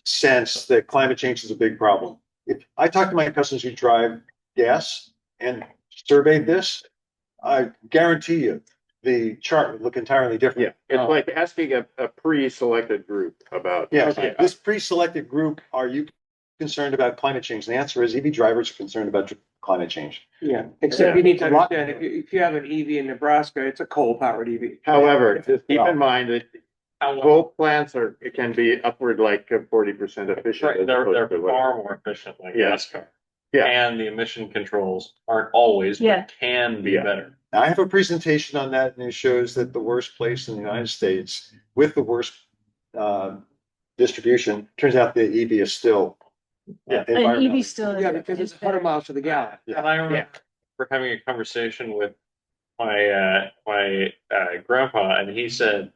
sense that climate change is a big problem. If I talk to my customers who drive gas and surveyed this, I guarantee you, the chart would look entirely different. Yeah, it's like asking a pre-selected group about. Yeah, this pre-selected group, are you concerned about climate change? The answer is EV drivers are concerned about climate change. Yeah, except you need to understand, if you have an EV in Nebraska, it's a coal-powered EV. However, just keep in mind that both plants it can be upward like 40% efficient. Right, as they're opposed to far more efficient like Yeah. gas car. Yeah. And the emission controls aren't always, Yeah. but can be Yeah. better. I have a presentation on that, and it shows that the worst place in the United States with the worst distribution, turns out the EV is still. Yeah. An environmentally- EV still. Yeah, because it's 100 miles to the gallon. And I remember having a conversation with my grandpa, and he said,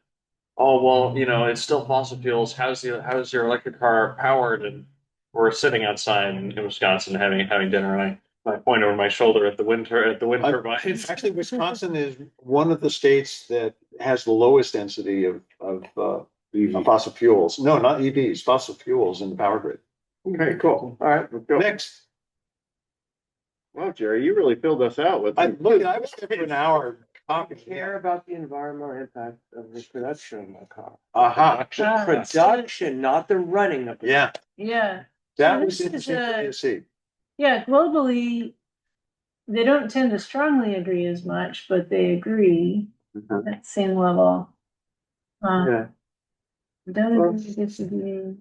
"Oh well, you know, it's still fossil fuels. How's your electric car powered?" And we're sitting outside in Wisconsin having dinner, and I point over my shoulder at the wind turbines. Actually, Wisconsin is one of the states that has the lowest density of fossil fuels. No, not EVs, fossil fuels in the power grid. Okay, cool. All right, let's go. Next, Well, Jerry, you really filled us out with. I was there for an hour. I care about the environmental impact of the production of my car. Aha, Ah, Production, not the running of it. yeah, Yeah, that So was this is interesting for me to see. yeah, globally, they don't tend to strongly agree as much, but they agree Mhm. at the same level. Yeah. Don't agree, disagree.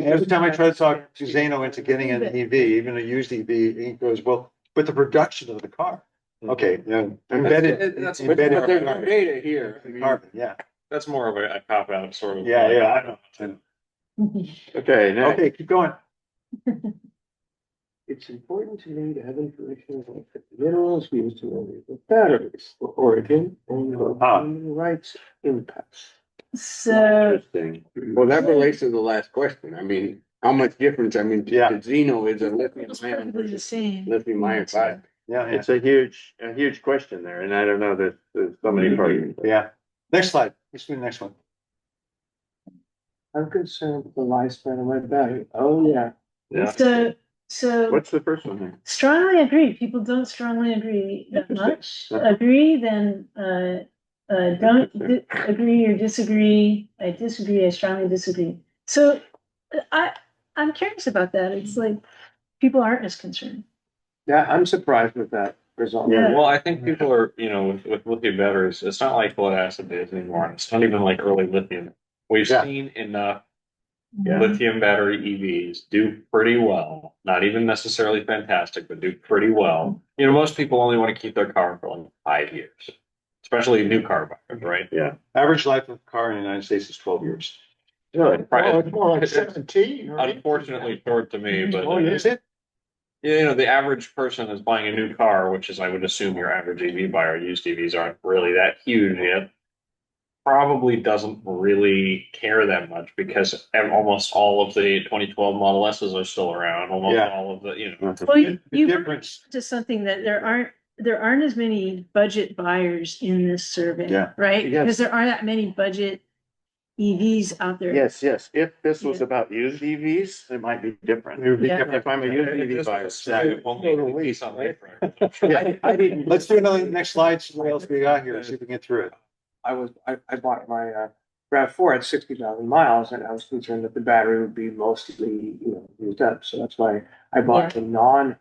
Every time I try to talk to Zeno into getting an EV, even a used EV, he goes, well, but the production of the car. Okay, yeah, embedded, That's- But there's no embedded data here. I mean, carbon, yeah, That's more of a cop out sort of. yeah, I know. Okay, next. Okay, keep going. It's important to me to have information about the minerals used to make the batteries, the origin, and the human rights impacts. So, Interesting. Well, that relates to the last question. I mean, how much difference, I mean, Yeah. the Zeno is a lithium it's ion perfectly the versus same. lithium ion five. Yeah, yeah, It's a huge question there, and I don't know that there's so many parts. yeah. Next slide, let's do the next one. I'm concerned with the lifespan of my battery. Oh, yeah. Yeah. So, So What's the first one then? strongly agree. People don't strongly agree that much. Interesting. Agree, then don't agree or disagree. I disagree. I strongly disagree. So I'm curious about that. It's like people aren't as concerned. Yeah, I'm surprised with that result. Yeah. Well, I think people are, with lithium batteries, it's not like lead acid is anymore. It's not even like early lithium. We've Yeah. seen enough Yeah. lithium battery EVs do pretty well. Not even necessarily fantastic, but do pretty well. Most people only want to keep their car for like 5 years, especially new car buyers, right? Yeah. Average life of a car in the United States is 12 years. Really? Oh, it's more like 17. or 18. Unfortunately short to me, but Oh, is it? the average person is buying a new car, which is, I would assume, your average EV buyer. Used EVs aren't really that huge yet. Probably doesn't really care that much because almost all of the 2012 Model S's are still around. Almost Yeah. all of the, Well, The you difference. to something that there aren't as many budget buyers in this survey, Yeah. right? Yes. Because there aren't that many budget EVs out there. Yes, yes. If this was Yeah. about used EVs, it might be different. It would be Yeah. different. If I'm a used EV This buyer. was only something different. I didn't. Let's do another next slide. See what else we got here. See if we can get through it. I bought my RAV4 at 60,000 miles, and I was concerned that the battery would be mostly, used up. So that's why I bought the non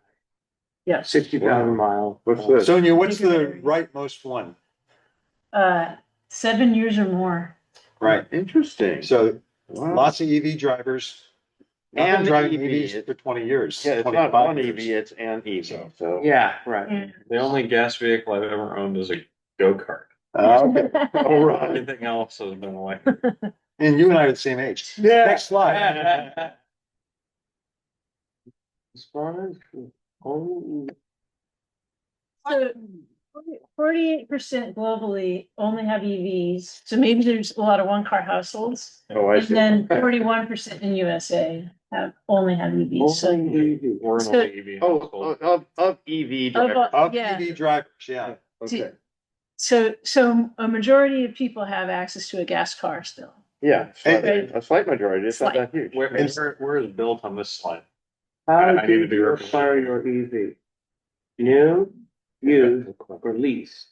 Yeah. 60,000 mile. What's this? Sonia, what's the rightmost one? 7 years or more. Right. Interesting. So Wow. lots of EV drivers. I've been And driving EV. EVs for 20 years. Yeah, it's not 25 one years. EV, it's an EV, so. Yeah, right. Yeah. The only gas vehicle I've ever owned is a go-kart. Okay. All right. Everything else has been electric. And you and I are the same age. Next slide. So 48% globally only have EVs. So maybe there's a lot of one-car households. Oh, I And see. then 41% in USA only have EVs. So We're an So- only EV household. Of EV Of, drivers. Of yeah. EV drivers, yeah. Okay. So a majority of people have access to a gas car still. Yeah, Right. a slight majority, it's not that huge. Where is built on this slide? How I need do to be you represented. acquire your EV? New, used, or leased?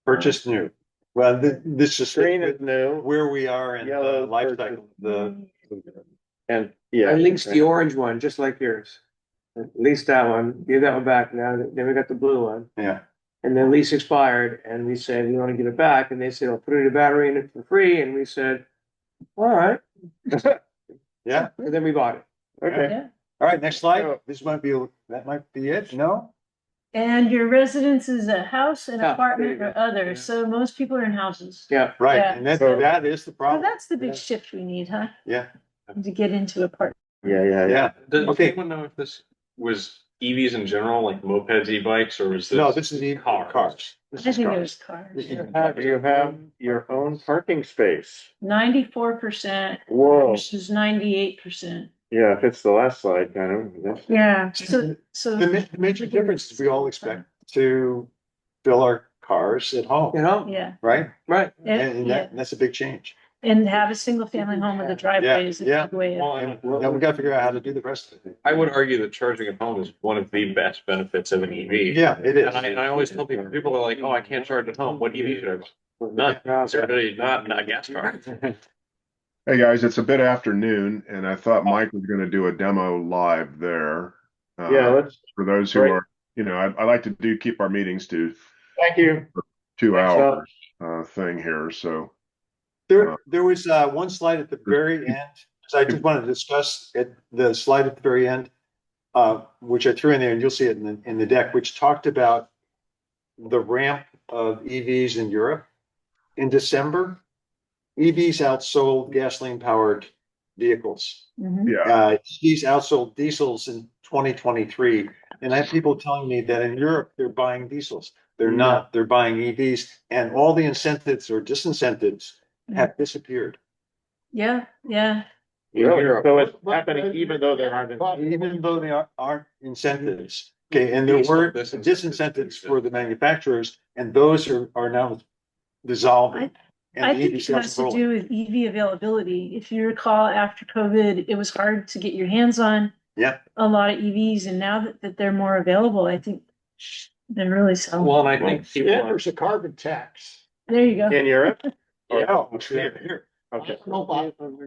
Purchased new. Well, this is Green is new, where we are in the Yellow life purchase. cycle. The and, yeah. I leased the orange one, just like yours. Leased that one, gave that one back. Now, then we got the blue one. yeah. And then lease expired, and we said, we want to get it back. And they said, I'll put a battery in it for free. And we said, all right. Yeah. And then we bought it. Okay. Yeah. All right, next slide. That might be it. No? And your residence is a house, an Yeah, apartment, there or you go. other. Yeah. So most people are in houses. Yeah. Right. Yeah. And that is the So problem. that's the big Yeah. shift we need, huh? Yeah. To get into apartment. Yeah. Yeah. Does Okay. anyone know if this was EVs in general, like mopeds, e-bikes, or was this? No, this is the cars? cars. I think it was cars. You have your own parking space. 94% Whoa. versus 98%. Yeah, if it's the last slide, kind of. Yeah. So The major difference is we all expect to fill our cars at home, yeah. right? Right. And Yeah. that's a big change. And have a single family home with a driveway is a Yeah. big way of. Well, And now we gotta figure out how to do the rest of it. I would argue that charging at home is one of the best benefits of an EV. Yeah, it is. And I always tell people are like, oh, I can't charge at home. What EV should I buy? None. Certainly not a gas car. Hey guys, it's a bit afternoon, and I thought Mike was going to do a demo live there. Yeah, let's, For those who Great. are, I like to keep our meetings to thank you. 2 Thanks, hours thing here. So There was one slide at the very end, so I just wanted to discuss the slide at the very end, which I threw in there, and you'll see it in the deck, which talked about the ramp of EVs in Europe. In December, EVs outsold gasoline-powered vehicles. Mhm. yeah, EVs outsold diesels in 2023, and I have people telling me that in Europe they're buying diesels. They're not. They're buying EVs, and all the incentives or disincentives have disappeared. Yeah. Really? So it's happening even though there aren't. Even though they aren't incentives. Okay, and there Diesel were disincentives. disincentives for the manufacturers, and those are now dissolving. And I the think EV it sales has are to rolling. do with EV availability. If you recall, after COVID, it was hard to get your hands on Yeah. a lot of EVs, and now that they're more available, I think they're really selling. Well, and I think people Yeah, are, there's a carbon tax. There you go. In Europe? Yeah. Here. Okay. No, Bob. Well,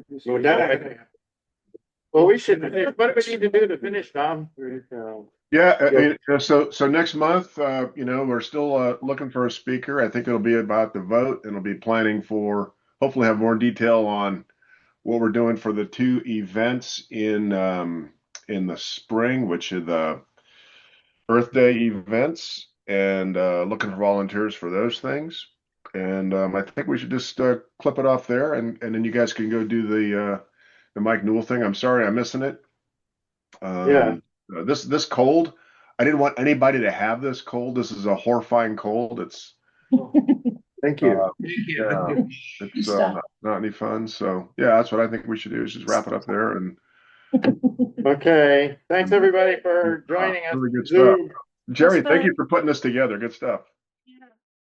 well, we should, what do we need to do to finish, Tom? Yeah, so next month, we're still looking for a speaker. I think it'll be about the vote, and it'll be planning for, hopefully have more detail on what we're doing for the two events in the spring, which are the Earth Day events, and looking for volunteers for those things. And I think we should just clip it off there, and then you guys can go do the Mike Newell thing. I'm sorry I'm missing it. This cold, I didn't want anybody to have this cold. This is a horrifying cold. It's Thank you. yeah, it's not any fun. So yeah, that's what I think we should do is just wrap it up there. And Okay, thanks everybody for joining us. really good Zoom. stuff. Jerry, That's thank you fine. for putting this together. Good stuff.